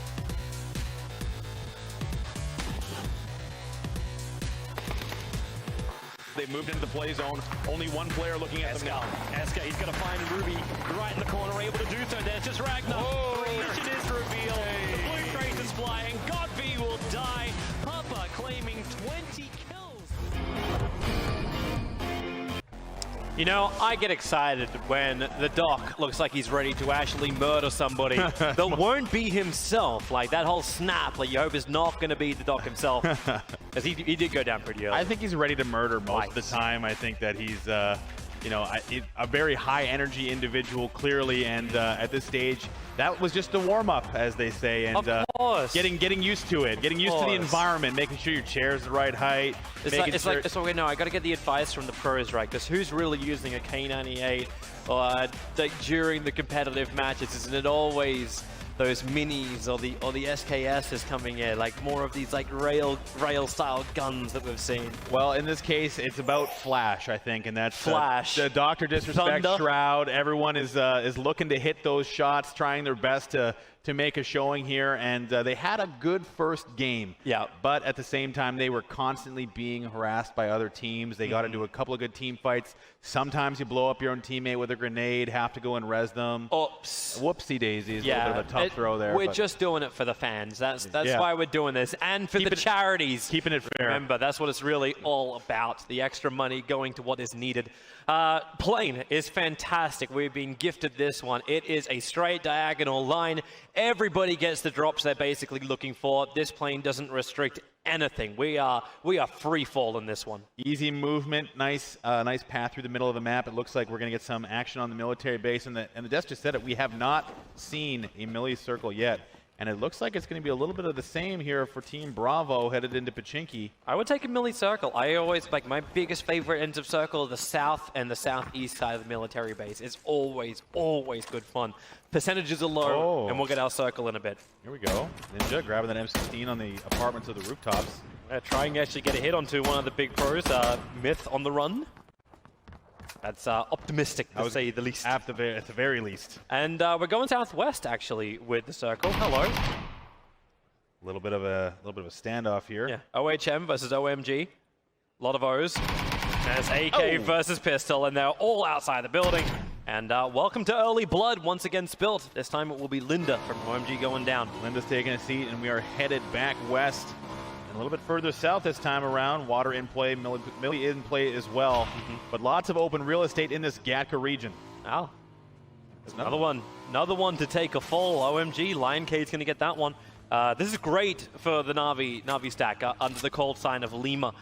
They moved into the play zone. Only one player looking at them now. Eska, he's going to find Ruby right in the corner, able to do so. There's just Ragnar. Mission is revealed. The blue trace is flying. God V will die. Papa claiming 20 kills. You know, I get excited when the Doc looks like he's ready to actually murder somebody that won't be himself. Like that whole snap, like you hope is not going to be the Doc himself. Because he did go down pretty early. I think he's ready to murder most of the time. I think that he's, you know, a very high energy individual, clearly. And at this stage, that was just a warm up, as they say. And of course. Getting used to it, getting used to the environment, making sure your chair's the right height. It's like so. No, I got to get the advice from the pros, right? Because who's really using a K98 like during the competitive matches? Isn't it always those minis or the SKSs coming in, like more of these like rail style guns that we've seen? Well, in this case, it's about Flash, I think, and that's Flash. The Doctor disrespect Thunder. Shroud. Everyone is looking to hit those shots, trying their best to make a showing here, and they had a good first game. Yeah. But at the same time, they were constantly being harassed by other teams. They got into a couple of good team fights. Sometimes you blow up your own teammate with a grenade, have to go and res them. Oops. Whoopsie daisies. Yeah, a little bit of a tough throw there. We're just doing it for the fans. That's why we're doing this, and for the charities. Keeping it fair. Remember, that's what it's really all about. The extra money going to what is needed. Plane is fantastic. We've been gifted this one. It is a straight diagonal line. Everybody gets the drops they're basically looking for. This plane doesn't restrict anything. We are free fall in this one. Easy movement, nice path through the middle of the map. It looks like we're going to get some action on the military base, and the desk just said it. We have not seen a milli circle yet, and it looks like it's going to be a little bit of the same here for Team Bravo headed into Pachinki. I would take a milli circle. I always like my biggest favorite ends of circle are the south and the southeast side of the military base. It's always good fun. Percentages are low, and we'll get our circle in a bit. Here we go. Ninja grabbing that M16 on the apartments of the rooftops. Trying to actually get a hit onto one of the big pros, Myth on the run. That's optimistic, to say the least. At the very least. And we're going southwest, actually, with the circle. Hello. A little bit of a standoff here. Yeah. OHM versus OMG. A lot of O's. There's AK versus pistol, and they're all outside the building. And welcome to Early Blood, once again spilt. This time it will be Linda from OMG going down. Linda's taking a seat, and we are headed back west. And a little bit further south this time around. Water in play, Millie in play as well. But lots of open real estate in this Gatka region. Oh. Another one to take a fall. OMG, Lion Cade's going to get that one. This is great for the Na'Vi stack under the call sign of Lima.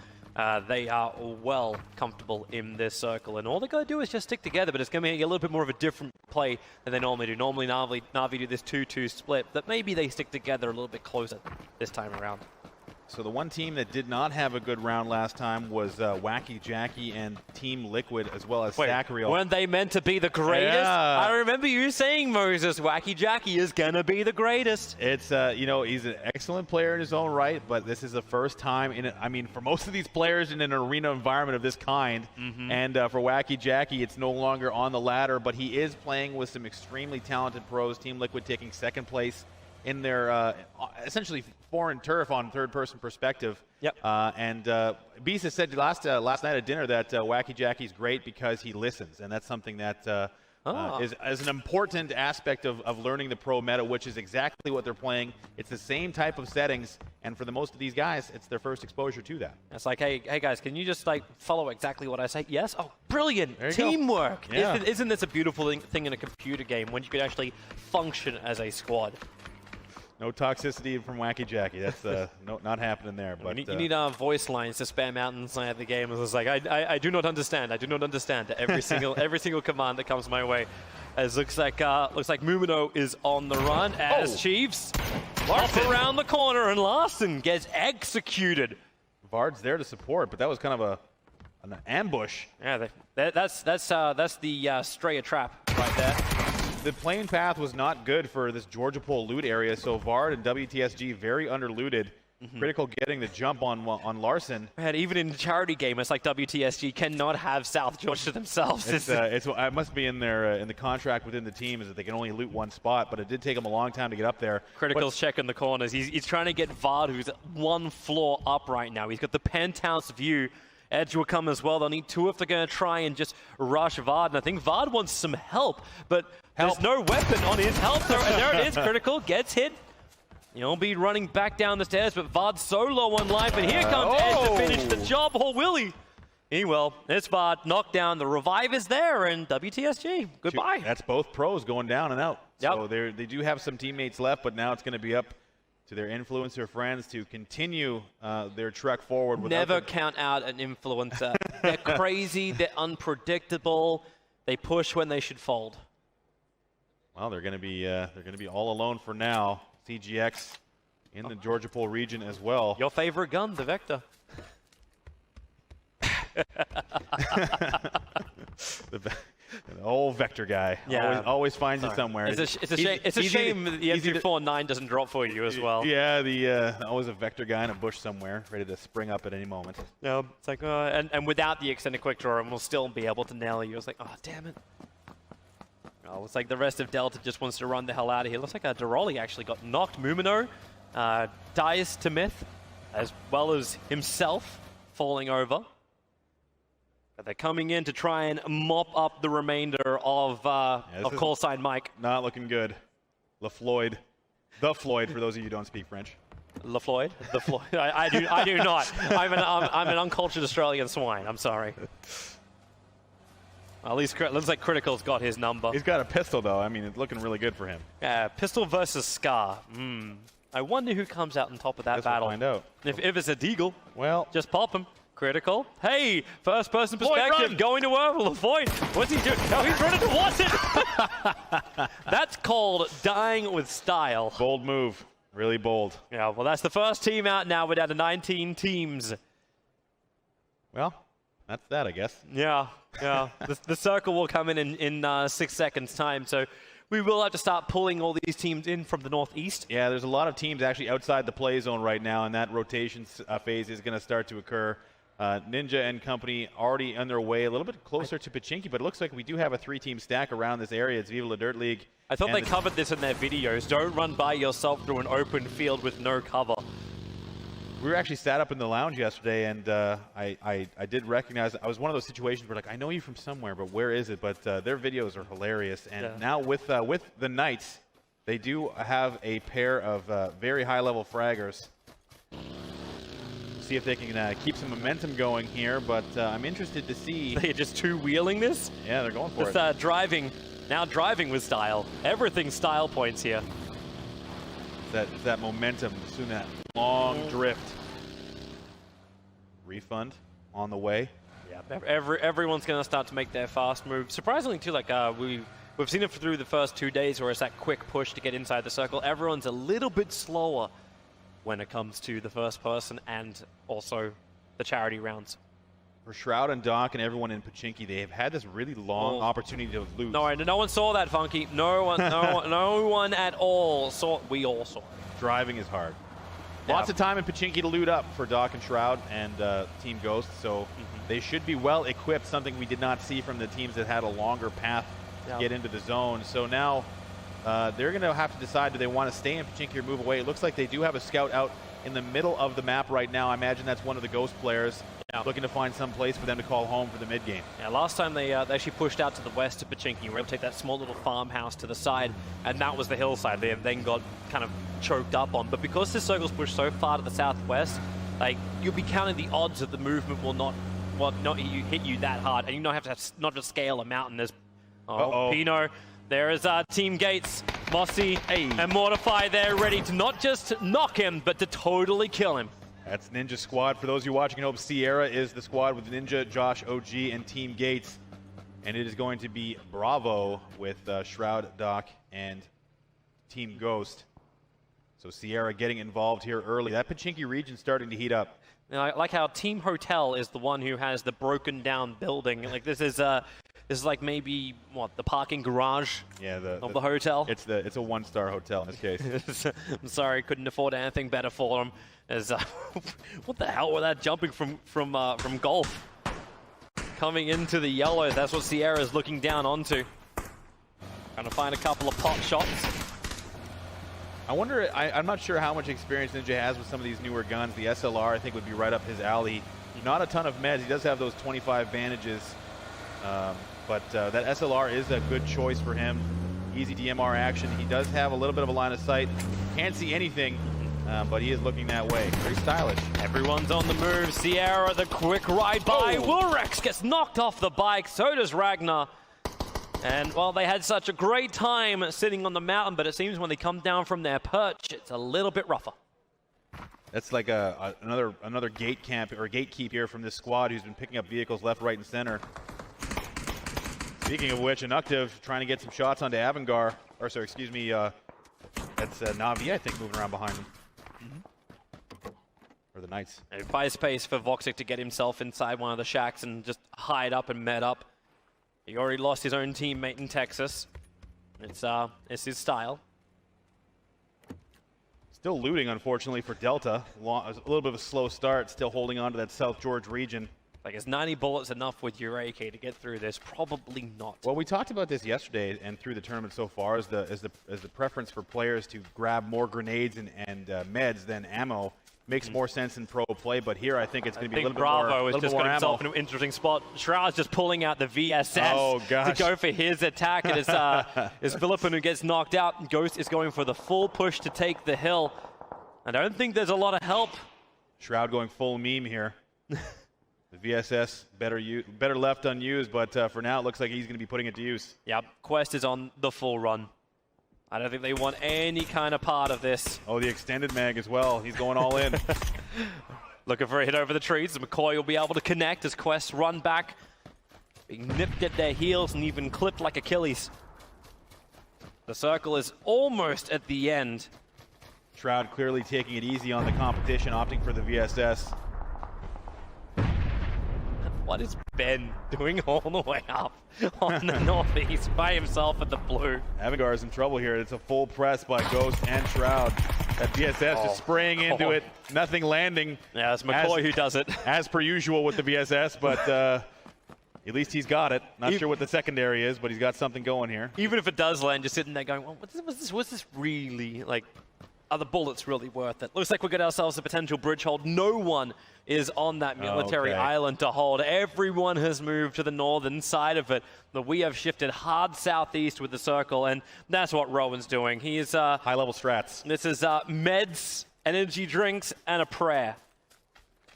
They are well comfortable in this circle, and all they got to do is just stick together, but it's going to be a little bit more of a different play than they normally do. Normally, Na'Vi do this 2-2 split, that maybe they stick together a little bit closer this time around. So the one team that did not have a good round last time was Wacky Jackie and Team Liquid, as well as Sacriel. Weren't they meant to be the greatest? Yeah. I remember you saying, Moses, Wacky Jackie is gonna be the greatest. It's you know, he's an excellent player in his own right, but this is the first time in I mean, for most of these players in an arena environment of this kind, and for Wacky Jackie, it's no longer on the ladder, but he is playing with some extremely talented pros. Team Liquid taking second place in their essentially foreign turf on third-person perspective. Yep. And Bisa said last night at dinner that Wacky Jackie's great because he listens, and that's something that is an important aspect of learning the pro meta, which is exactly what they're playing. It's the same type of settings, and for the most of these guys, it's their first exposure to that. It's like, hey guys, can you just like follow exactly what I say? Yes? Oh, brilliant. Teamwork. Yeah. Isn't this a beautiful thing in a computer game when you could actually function as a squad? No toxicity from Wacky Jackie. That's not happening there. But you need voice lines to spam out inside the game. It's like I do not understand. I do not understand every single command that comes my way. As looks like Mumino is on the run as Chiefs off around the corner and Larson gets executed. Vard's there to support, but that was kind of an ambush. Yeah, that's the Straya trap right there. The plane path was not good for this Georgia Pole loot area, so Vard and WTSG very underlooted. Critical getting the jump on Larson. And even in charity game, it's like WTSG cannot have South Georgia themselves. It must be in their in the contract within the team is that they can only loot one spot, but it did take them a long time to get up there. Critical's checking the corners. He's trying to get Vard, who's one floor up right now. He's got the penthouse view. Edge will come as well. They'll need two if they're going to try and just rush Vard. And I think Vard wants some help, but there's no weapon on his health. And there it is. Critical gets hit. He'll be running back down the stairs, but Vard's so low on life. And here comes Edge to finish the job. Or will he? He will. It's Vard. Knocked down. The revive is there. And WTSG, goodbye. That's both pros going down and out. Yep. So they do have some teammates left, but now it's going to be up to their influencer friends to continue their trek forward. Never count out an influencer. They're crazy. They're unpredictable. They push when they should fold. Well, they're going to be all alone for now. CGX in the Georgia Pole region as well. Your favorite gun, the Vector. The old Vector guy. Yeah. Always finds you somewhere. It's a shame the M249 doesn't drop for you as well. Yeah, always a Vector guy in a bush somewhere, ready to spring up at any moment. Yeah, it's like, and without the extended quick draw, we'll still be able to nail you. It's like, oh, damn it. Oh, it's like the rest of Delta just wants to run the hell out of here. Looks like Deroli actually got knocked. Mumino dies to myth, as well as himself falling over. But they're coming in to try and mop up the remainder of call sign Mike. Not looking good. LaFloyd. The Floyd, for those of you who don't speak French. LaFloyd? The Floyd. I do not. I'm an uncultured Australian swine. I'm sorry. At least it looks like Critical's got his number. He's got a pistol, though. I mean, it's looking really good for him. Yeah, pistol versus Scar. I wonder who comes out on top of that battle. We'll find out. If it's a Deagle, well, just pop him. Critical. Hey, first person perspective, going to work. LaFloyd, what's he doing? No, he's running towards it. That's called dying with style. Bold move. Really bold. Yeah, well, that's the first team out now. We're down to 19 teams. Well, that's that, I guess. Yeah. The circle will come in 6 seconds' time, so we will have to start pulling all these teams in from the northeast. Yeah, there's a lot of teams actually outside the play zone right now, and that rotation phase is going to start to occur. Ninja and company already on their way, a little bit closer to Pachinki, but it looks like we do have a 3-team stack around this area. It's Viva La Dirt League. I thought they covered this in their videos. Don't run by yourself through an open field with no cover. We were actually sat up in the lounge yesterday, and I did recognize, I was one of those situations where like, I know you from somewhere, but where is it? But their videos are hilarious. And now with the Knights, they do have a pair of very high-level fraggers. See if they can keep some momentum going here, but I'm interested to see. They're just two-wheeling this? Yeah, they're going for it. Driving with style. Everything's style points here. That momentum, soon that long drift. Refund on the way. Yeah, everyone's going to start to make their fast move. Surprisingly, too, like we've seen it through the first 2 days where it's that quick push to get inside the circle. Everyone's a little bit slower when it comes to the first person and also the charity rounds. For Shroud and Doc and everyone in Pachinki, they have had this really long opportunity to lose. No one saw that, Funky. No one at all saw. We all saw it. Driving is hard. Yeah. Lots of time in Pachinki to loot up for Doc and Shroud and Team Ghost, so they should be well equipped, something we did not see from the teams that had a longer path to get into the zone. So now they're going to have to decide, do they want to stay in Pachinki or move away? It looks like they do have a scout out in the middle of the map right now. I imagine that's one of the Ghost players looking to find some place for them to call home for the mid game. Yeah, last time they actually pushed out to the west of Pachinki. We were able to take that small little farmhouse to the side, and that was the hillside they then got kind of choked up on. But because this circle's pushed so far to the southwest, like, you'll be counting the odds that the movement will not hit you that hard, and you don't have to not just scale a mountain. There's Pino. There is Team Gates, Mossy, and Mortify there ready to not just knock him, but to totally kill him. That's Ninja Squad. For those of you watching at home, Sierra is the squad with Ninja, Josh, OG, and Team Gates. And it is going to be Bravo with Shroud, Doc, and Team Ghost. So Sierra getting involved here early. That Pachinki region starting to heat up. You know, I like how Team Hotel is the one who has the broken down building. Like, this is like maybe the parking garage of the hotel. It's a one-star hotel in this case. I'm sorry, couldn't afford anything better for them. As what the hell was that jumping from golf? Coming into the yellow, that's what Sierra's looking down onto. Trying to find a couple of pot shots. I wonder, I'm not sure how much experience Ninja has with some of these newer guns. The SLR, I think, would be right up his alley. Not a ton of meds. He does have those 25 bandages. But that SLR is a good choice for him. Easy DMR action. He does have a little bit of a line of sight. Can't see anything, but he is looking that way. Very stylish. Everyone's on the move. Sierra, the quick ride by. Wilrex gets knocked off the bike. So does Ragnar. And, well, they had such a great time sitting on the mountain, but it seems when they come down from their perch, it's a little bit rougher. That's like another gate camp or gatekeep here from this squad who's been picking up vehicles left, right, and center. Speaking of which, Inactive trying to get some shots onto Avangar. Or, sorry, excuse me, that's Navi, I think, moving around behind him. Or the Knights. And buy space for Voxic to get himself inside one of the shacks and just hide up and med up. He already lost his own teammate in Texas. It's his style. Still looting, unfortunately, for Delta. A little bit of a slow start, still holding on to that South George region. Like, is 90 bullets enough with your AK to get through this? Probably not. Well, we talked about this yesterday and through the tournament so far as the preference for players to grab more grenades and meds than ammo makes more sense in pro play. But here, I think it's going to be a little Bravo bit more. Has just got himself in an interesting spot. Shroud's just pulling out the VSS to go for his attack. It is Philippin who gets knocked out. Ghost is going for the full push to take the hill. I don't think there's a lot of help. Shroud going full meme here. The VSS better left unused, but for now it looks like he's going to be putting it to use. Yep, Quest is on the full run. I don't think they want any kind of part of this. Oh, the extended mag as well. He's going all in. Looking for a hit over the trees. McCoy will be able to connect as Quest run back. Being nipped at their heels and even clipped like Achilles. The circle is almost at the end. Shroud clearly taking it easy on the competition, opting for the VSS. What is Ben doing all the way up on the northeast by himself at the blue? Avangar is in trouble here. It's a full press by Ghost and Shroud. That VSS just spraying into it, nothing landing. Yeah, it's McCoy who does it. As per usual with the VSS, but at least he's got it. Not sure what the secondary is, but he's got something going here. Even if it does land, just sitting there going, well, what's this really, like, are the bullets really worth it? Looks like we got ourselves a potential bridge hold. No one is on that military island to hold. Everyone has moved to the northern side of it. But we have shifted hard southeast with the circle, and that's what Rowan's doing. He is high-level strats. This is meds, energy drinks, and a prayer.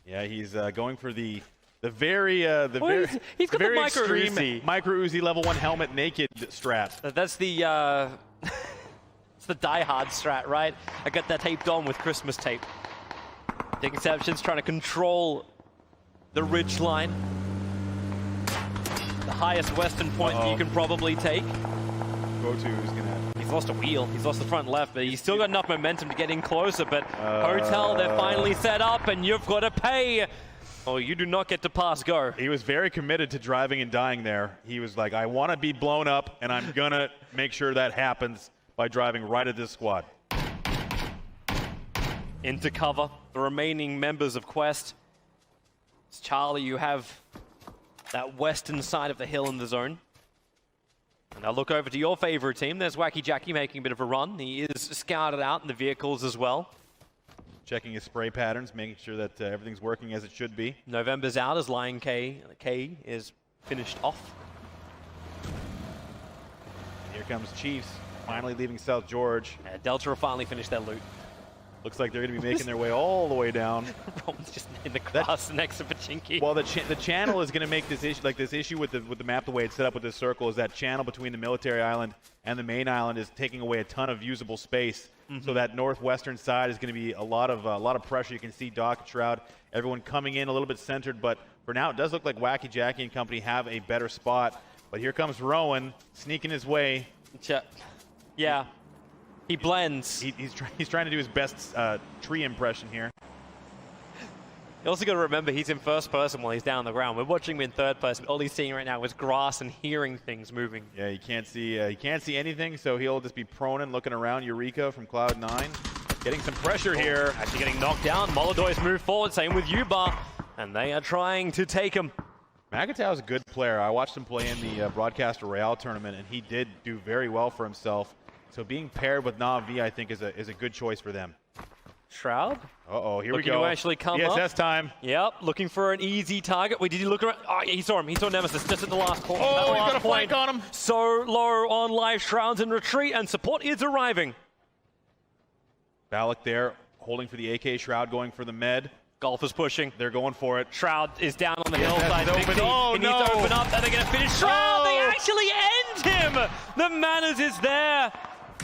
Yeah, he's going for the very he's got the micro Uzi. Micro Uzi level 1 helmet naked strat. That's the it's the Die Hard strat, right? I got that taped on with Christmas tape. Dick Inception's trying to control the ridge line. The highest western point that you can probably take. Go-to is he's He's lost a wheel. He's lost the front left, but he's still got enough momentum to get in closer. But Hotel, they're finally set up, and you've got to pay. Oh, you do not get to pass go. He was very committed to driving and dying there. He was like, I want to be blown up, and I'm going to make sure that happens by driving right at this squad. Into cover, the remaining members of Quest. It's Charlie, you have that western side of the hill in the zone. And I'll look over to your favorite team. There's Wacky Jackie making a bit of a run. He is scouted out in the vehicles as well. Checking his spray patterns, making sure that everything's working as it should be. November's out as Lion K is finished off. Here comes Chiefs, finally leaving South George. Delta will finally finish their loot. Looks like they're going to be making their way all the way down. Roman's just in the grass next to Pachinki. Well, the channel is going to make this issue, like this issue with the map, the way it's set up with this circle, is that channel between the military island and the main island is taking away a ton of usable space. So that northwestern side is going to be a lot of pressure. You can see Doc and Shroud, everyone coming in a little bit centered, but for now it does look like Wacky Jackie and company have a better spot. But here comes Rowan sneaking his way. Yeah. He blends. He's trying to do his best tree impression here. You also got to remember he's in first person while he's down on the ground. We're watching him in third person. All he's seeing right now is grass and hearing things moving. Yeah, he can't see anything, so he'll just be prone and looking around. Eureka from Cloud9, getting some pressure here. Actually getting knocked down. Molodoy's moved forward. Same with Ubar, and they are trying to take him. Magatau is a good player. I watched him play in the Broadcaster Royale tournament, and he did do very well for himself. So being paired with Na'Vi, I think, is a good choice for them. Shroud? Uh-oh, here looking we go. To actually come up. ESS time. Yep, looking for an easy target. Wait, did he look around? Oh, yeah, he saw him. He saw Nemesis just at the last point. Oh, he's got a flank on him. So low on life. Shroud's in retreat, and support is arriving. Balak there, holding for the AK. Shroud going for the med. Golf is pushing. They're going for it. Shroud is down on the hillside. Oh, he needs to open up, and they're going to finish. Shroud, they actually end him! The manners is there.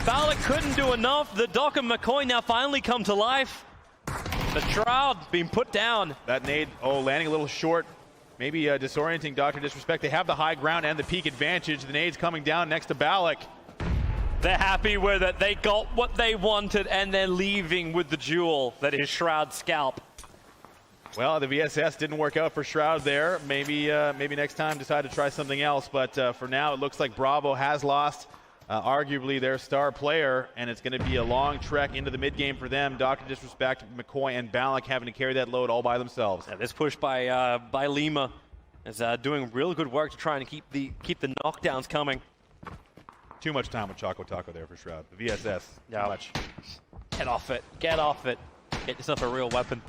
Balak couldn't do enough. The Doc and McCoy now finally come to life. The Shroud being put down. That nade, landing a little short. Maybe disorienting Dr. Disrespect. They have the high ground and the peak advantage. The nade's coming down next to Balak. They're happy with it. They got what they wanted, and they're leaving with the jewel that is Shroud's scalp. Well, the VSS didn't work out for Shroud there. Maybe next time decide to try something else. But for now, it looks like Bravo has lost. Arguably their star player, and it's going to be a long trek into the mid-game for them. Dr. Disrespect, McCoy, and Balak having to carry that load all by themselves. Yeah, this push by Lima is doing real good work to try and keep the knockdowns coming. Too much time with Choco Taco there for Shroud. The VSS, yeah. Too much. Get off it. Get off it. Get yourself a real weapon.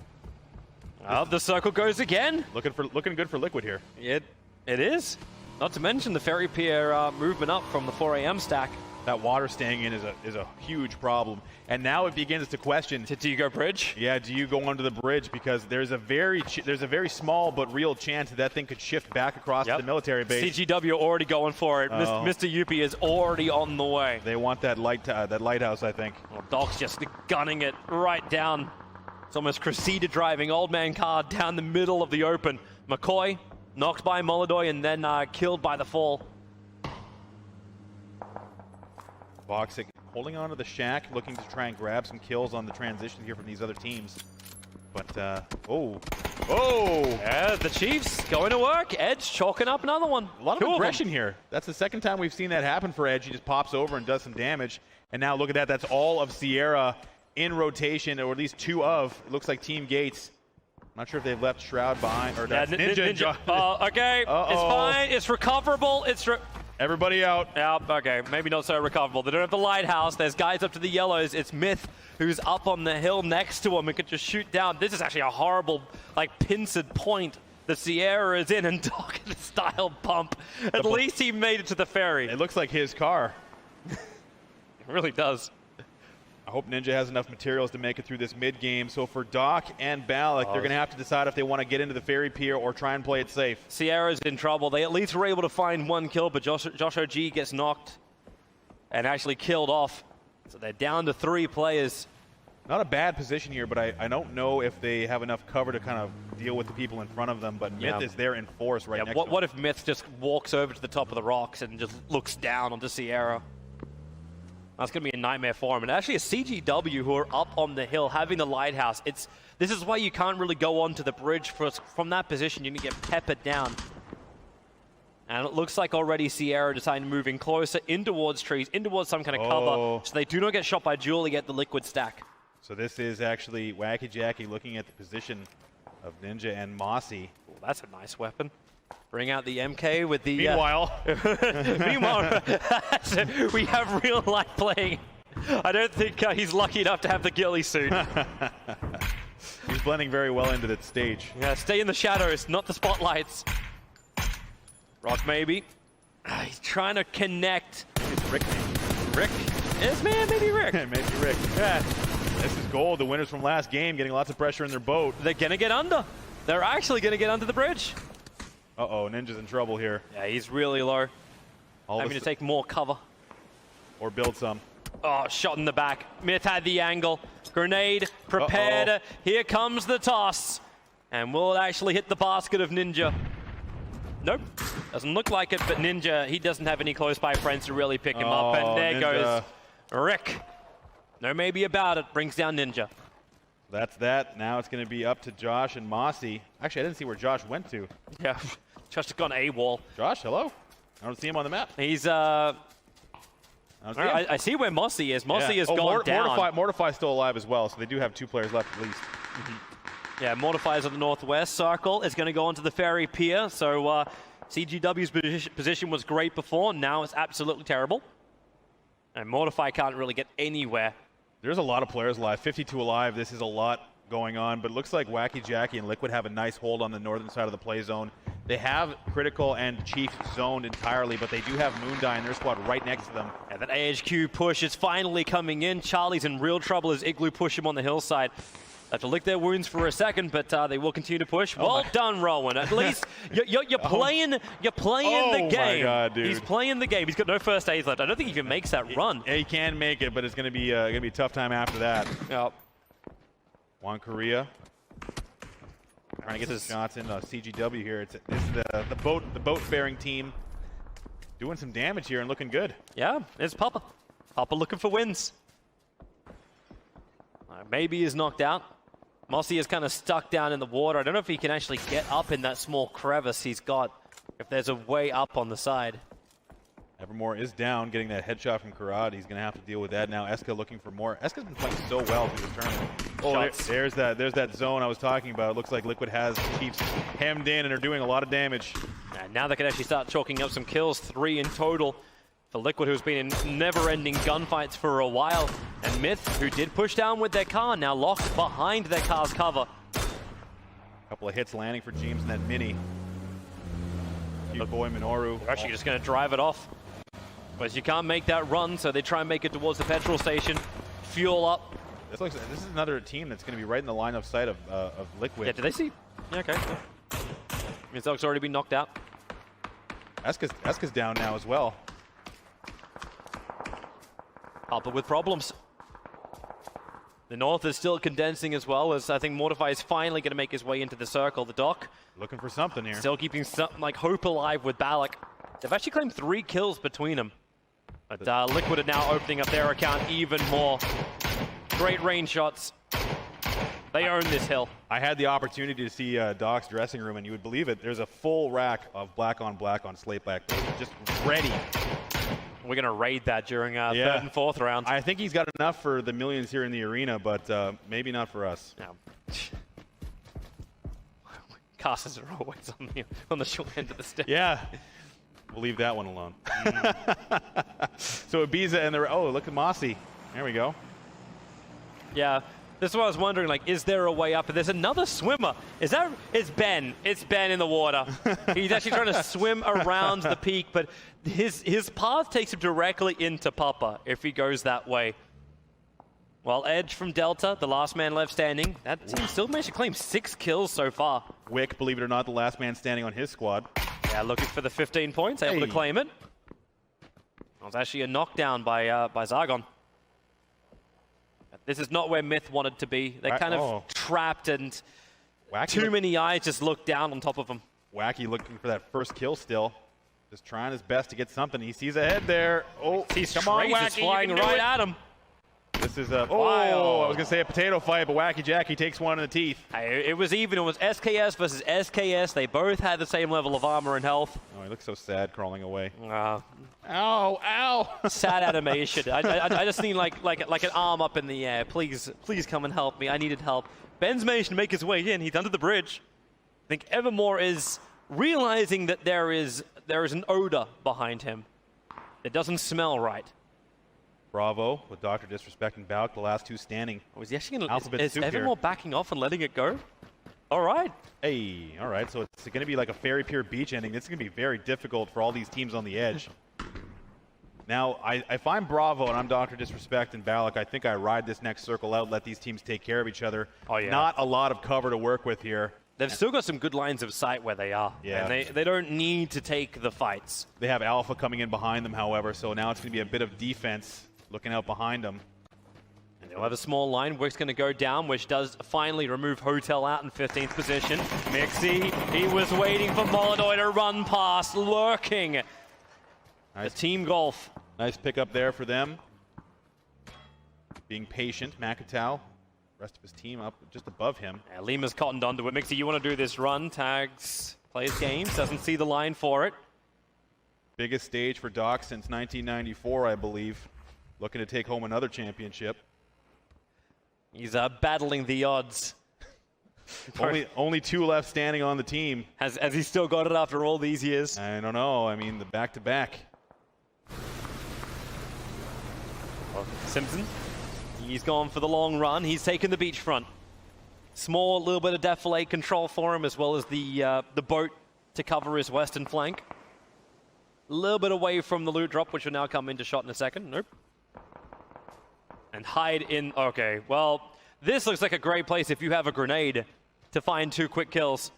The circle goes again. Looking good for Liquid here. It is. Not to mention the ferry pier movement up from the 4 a.m. stack. That water staying in is a huge problem. And now it begins to question. Do you go bridge? Yeah, do you go under the bridge? Because there's a very small but real chance that thing could shift back across the military base. CGW already going for it. Mr. Yuppie is already on the way. They want that lighthouse, I think. Well, Doc's just gunning it right down. It's almost Cressida driving Old Man Card down the middle of the open. McCoy knocked by Molodoy and then killed by the fall. Voxic holding on to the shack, looking to try and grab some kills on the transition here from these other teams. But, Yeah, the Chiefs going to work. Edge chalking up another one. A lot of aggression here. That's the second time we've seen that happen for Edge. He just pops over and does some damage. And now look at that. That's all of Sierra in rotation, or at least two of. It looks like Team Gates. Not sure if they've left Shroud behind. Or that's Ninja. Okay, it's fine. It's recoverable. Everybody out. Yeah, okay, maybe not so recoverable. They don't have the lighthouse. There's guys up to the yellows. It's Myth who's up on the hill next to him and could just shoot down. This is actually a horrible, pincered point that Sierra is in, and Doc in a style bump. At least he made it to the ferry. It looks like his car. It really does. I hope Ninja has enough materials to make it through this mid-game. So for Doc and Balak, they're going to have to decide if they want to get into the ferry pier or try and play it safe. Sierra's in trouble. They at least were able to find one kill, but Josh OG gets knocked and actually killed off. So they're down to 3 players. Not a bad position here, but I don't know if they have enough cover to kind of deal with the people in front of them. But Myth is there in force right next to him. What if Myth just walks over to the top of the rocks and just looks down onto Sierra? That's going to be a nightmare for him. And actually a CGW who are up on the hill having the lighthouse. This is why you can't really go onto the bridge from that position. You need to get peppered down. And it looks like already Sierra decided to move in closer in towards trees, in towards some kind of cover, so they do not get shot by Julie at the liquid stack. So this is actually Wacky Jackie looking at the position of Ninja and Mossy. Ooh, that's a nice weapon. Bring out the MK with the... Meanwhile... Meanwhile, we have real life playing. I don't think he's lucky enough to have the ghillie suit. He's blending very well into that stage. Yeah, stay in the shadows, not the spotlights. Rock maybe. He's trying to connect. It's Rick. Rick? It's maybe Rick. Maybe Rick. Yeah. This is gold. The winners from last game getting lots of pressure in their boat. They're going to get under. They're actually going to get under the bridge. Uh-oh, Ninja's in trouble here. Yeah, he's really low. Having to take more cover. Or build some. Oh, shot in the back. MiTH had the angle. Grenade prepared. Here comes the toss. And will it actually hit the basket of Ninja? Nope. Doesn't look like it, but Ninja, he doesn't have any close by friends to really pick him up. And there Ninja. goes Rick. No maybe about it. Brings down Ninja. That's that. Now it's going to be up to Josh and Mossy. Actually, I didn't see where Josh went to. Yeah, just gone AWOL. Josh, hello? I don't see him on the map. He's, I see where Mossy is. Mossy has gone down. Mortify's still alive as well, so they do have 2 players left at least. Yeah, Mortify's on the northwest circle. Is going to go onto the ferry pier. So CGW's position was great before. Now it's absolutely terrible. And Mortify can't really get anywhere. There's a lot of players alive. 52 alive. This is a lot going on. But it looks like Wacky Jackie and Liquid have a nice hold on the northern side of the play zone. They have Critical and Chief zoned entirely, but they do have Moondie in their squad right next to them. And that AHQ push is finally coming in. Charlie's in real trouble as Igloo push him on the hillside. They have to lick their wounds for a second, but they will continue to push. Well done, Rowan. At least you're playing the game. My God, dude. He's playing the game. He's got no first aids left. I don't think he even makes that run. He can make it, but it's going to be a tough time after that. Yep. Juan Korea trying to get some shots in CGW here. This is the boat-faring team doing some damage here and looking good. Yeah, it's Papa. Papa looking for wins. Maybe he's knocked out. Mossy is kind of stuck down in the water. I don't know if he can actually get up in that small crevice he's got, if there's a way up on the side. Evermore is down, getting that headshot from Karad. He's going to have to deal with that now. Eska looking for more. Eska's been playing so well through the tournament. Oh, there's that zone I was talking about. It looks like Liquid has the Chiefs hemmed in and are doing a lot of damage. And now they can actually start chalking up some kills, 3 in total. For Liquid, who's been in never-ending gunfights for a while. And MiTH, who did push down with their car, now locked behind their car's cover. A couple of hits landing for James in that mini. Cute boy MinORu. They're actually just going to drive it off. But you can't make that run, so they try and make it towards the petrol station. Fuel up. This is another team that's going to be right in the line of sight of Liquid. Yeah, did they see? Yeah, okay. Mizog's already been knocked out. Eska's down now as well. Papa with problems. The north is still condensing as well, as I think Mortify is finally going to make his way into the circle. The Doc looking for something here. Still keeping something like hope alive with Balak. They've actually claimed 3 kills between them. But Liquid are now opening up their account even more. Great range shots. They own this hill. I had the opportunity to see Doc's dressing room, and you would believe it. There's a full rack of black on slate black, just ready. We're going to raid that during 3rd and 4th round. I think he's got enough for the millions here in the arena, but maybe not for us. No. Casters are always on the short end of the stick. Yeah. We'll leave that one alone. So Ibiza and look at Mossy. There we go. Yeah. This is what I was wondering, like, is there a way up? There's another swimmer. It's Ben. It's Ben in the water. He's actually trying to swim around the peak, but his path takes him directly into Papa if he goes that way. Well, Edge from Delta, the last man left standing. That team still managed to claim 6 kills so far. Wick, believe it or not, the last man standing on his squad. Yeah, looking for the 15 points, able to claim it. That was actually a knockdown by Zargon. This is not where MiTH wanted to be. They're kind of trapped, and Wacky too many eyes just look down on top of them. Wacky looking for that first kill still. Just trying his best to get something. He sees ahead there. Oh, He's come on, Wacky, flying right at him. This is a, oh, I was going to say a potato fight, but Wacky Jackie takes one in the teeth. Hey, it was even. It was SKS versus SKS. They both had the same level of armor and health. Oh, he looks so sad crawling away. Ow, ow. Sad animation. I just need like an arm up in the air. Please come and help me. I needed help. Ben's managed to make his way in. He's under the bridge. I think Evermore is realizing that there is an odor behind him. It doesn't smell right. Bravo with Dr. Disrespecting Balk, the last two standing. Oh, is he actually going Alphabet to? Is soup Evermore here. backing off and letting it go? All right. Hey, all right. So it's going to be like a Fairy Pier Beach ending. This is going to be very difficult for all these teams on the edge. Now, if I'm Bravo and I'm Dr. Disrespect and Balak, I think I ride this next circle out, let these teams take care of each other. Oh, yeah. Not a lot of cover to work with here. They've still got some good lines of sight where they are. Yeah. And they don't need to take the fights. They have Alpha coming in behind them, however, so now it's going to be a bit of defense looking out behind them. And they'll have a small line. Wick's going to go down, which does finally remove Hotel out in 15th position. Mixie, he was waiting for Molodoi to run past, lurking. Nice. The team golf. Nice pickup there for them. Being patient, Makatow. Rest of his team up just above him. Yeah, Lima's cottoned onto it. Mixie, you want to do this run. Tags, plays games, doesn't see the line for it. Biggest stage for Doc since 1994, I believe. Looking to take home another championship. He's battling the odds. Only two left standing on the team. Has he still got it after all these years? I don't know. I mean, the back-to-back. Simpson, he's gone for the long run. He's taken the beachfront. Small little bit of defilade control for him, as well as the boat to cover his western flank. A little bit away from the loot drop, which will now come into shot in a second. Nope. And hide in. Okay, well, this looks like a great place if you have a grenade to find 2 quick kills.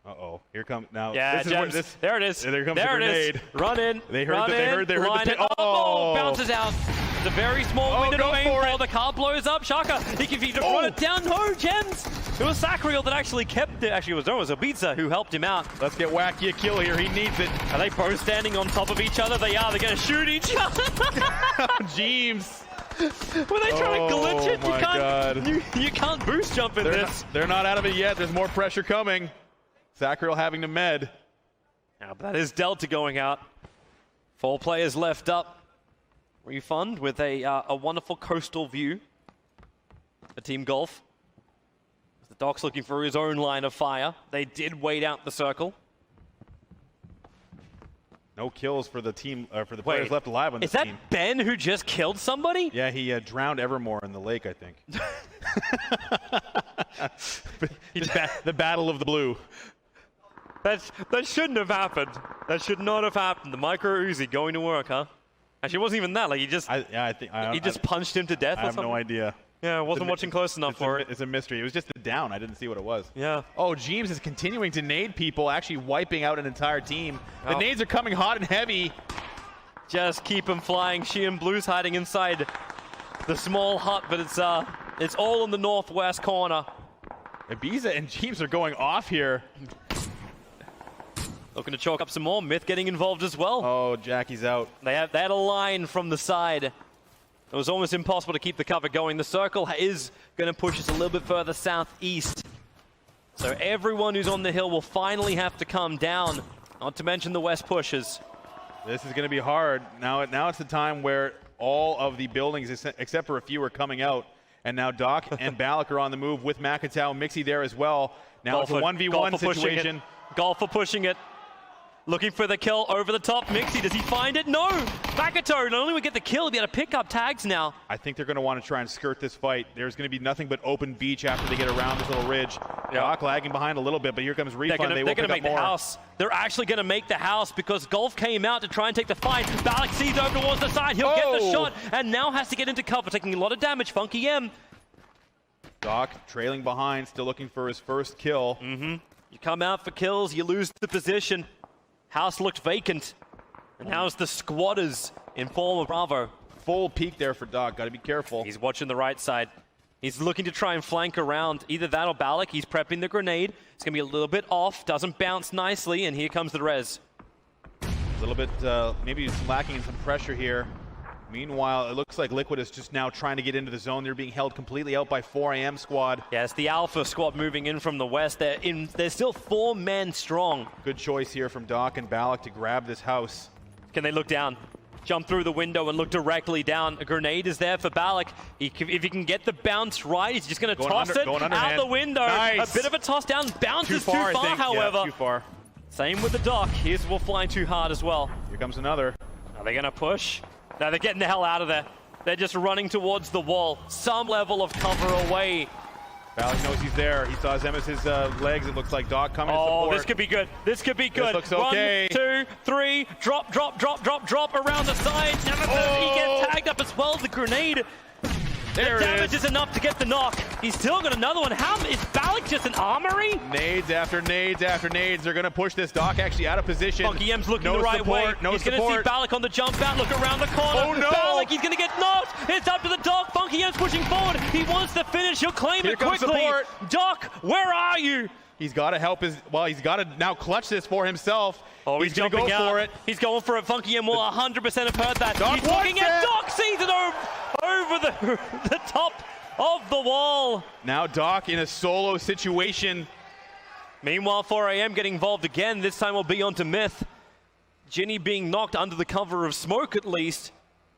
Uh-oh. Here comes now. Yeah, this there it is. There comes there the grenade. It is. Run in. They heard run the, in, they heard line the it. pin. Oh, bounces out. It's a very small window go to aim for for. it. The car blows up. Shaka, he can run it down. No, Gems. It was Sacriel that actually kept it. Actually, it was Ibiza who helped him out. Let's get Wacky a kill here. He needs it. Are they both standing on top of each other? They are. They're going to shoot each other. Jeems. Were they trying to glitch it? my God. You can't boost jump in this. They're not out of it yet. There's more pressure coming. Sacriel having to med. Now, that is Delta going out. 4 players left up. Refund with a wonderful coastal view for Team Golf. The Doc's looking for his own line of fire. They did wait out the circle. No kills for the team, for the players left alive on this team. Is team. that Ben who just killed somebody? Yeah, he drowned Evermore in the lake, I think. The Battle of the Blue. That shouldn't have happened. That should not have happened. The micro Uzi going to work, huh? Actually, it wasn't even that. Like he just punched him to death. I have no idea. Yeah, I wasn't watching close enough for it. It's a mystery. It was just a down. I didn't see what it was. Yeah. Oh, Jeems is continuing to nade people, actually wiping out an entire team. The nades are coming hot and heavy. Just keep him flying. She and Blue's hiding inside the small hut, but it's all in the northwest corner. Ibiza and Jeems are going off here. Looking to chalk up some more. Myth getting involved as well. Oh, Jackie's out. They had a line from the side. It was almost impossible to keep the cover going. The circle is going to push us a little bit further southeast. So everyone who's on the hill will finally have to come down, not to mention the west pushes. This is going to be hard. Now it's the time where all of the buildings, except for a few, are coming out. And now Doc and Balak are on the move with Makatow and Mixie there as well. Now it's a 1v1 situation. Golfer pushing it. Looking for the kill over the top. Mixie, does he find it? No! Makatow, not only we get the kill, we got to pick up tags now. I think they're going to want to try and skirt this fight. There's going to be nothing but open beach after they get around this little ridge. Yeah. Doc lagging behind a little bit, but here comes Refund. They're going to make the house. They're actually going to make the house because Golf came out to try and take the fight. Balak sees over towards the side. He'll get the shot and now has to get into cover, taking a lot of damage. Funky M. Doc trailing behind, still looking for his first kill. You come out for kills, you lose the position. House looked vacant. And now's the squatters in form of Bravo. Full peek there for Doc. Got to be careful. He's watching the right side. He's looking to try and flank around either that or Balak. He's prepping the grenade. It's going to be a little bit off, doesn't bounce nicely, and here comes the res. A little bit, maybe lacking in some pressure here. Meanwhile, it looks like Liquid is just now trying to get into the zone. They're being held completely out by 4AM squad. Yes, the Alpha squad moving in from the west. They're still 4 men strong. Good choice here from Doc and Balak to grab this house. Can they look down? Jump through the window and look directly down. A grenade is there for Balak. If he can get the bounce right, he's just going to toss it out the window. Nice. A bit of a toss down. Bounces too far, however. Yeah, too far. Same with the Doc. Here's will flying too hard as well. Here comes another. Are they going to push? No, they're getting the hell out of there. They're just running towards the wall. Some level of cover away. Balak knows he's there. He saw Zemis's legs. It looks like Doc coming to support. Oh, this could be good. This could be good. This looks okay. 1, 2, 3. Drop around the side. Nemesis, he gets tagged up as well. The grenade. There the it damage is enough to get the knock. He's still got another one. How is Balak just an armory? Nades after nades after nades. They're going to push this. Doc actually out of position. Funky M's looking no the right support, way. No he's going to see Balak on the jump out. Look around the corner. Oh no! Balak, he's going to get knocked. It's up to the Doc. Funky M's pushing forward. He wants the finish. He'll claim Here it quickly. support. Doc, where are you? He's got to help his. Well, he's got to now clutch this for himself. Oh, he's going to go out. for it. He's going for it. Funky M will 100% have heard that. Doc he's looking at it. Doc, sees it over the top of the wall. Now Doc in a solo situation. Meanwhile, 4AM getting involved again. This time will be onto MiTH. Ginny being knocked under the cover of smoke at least.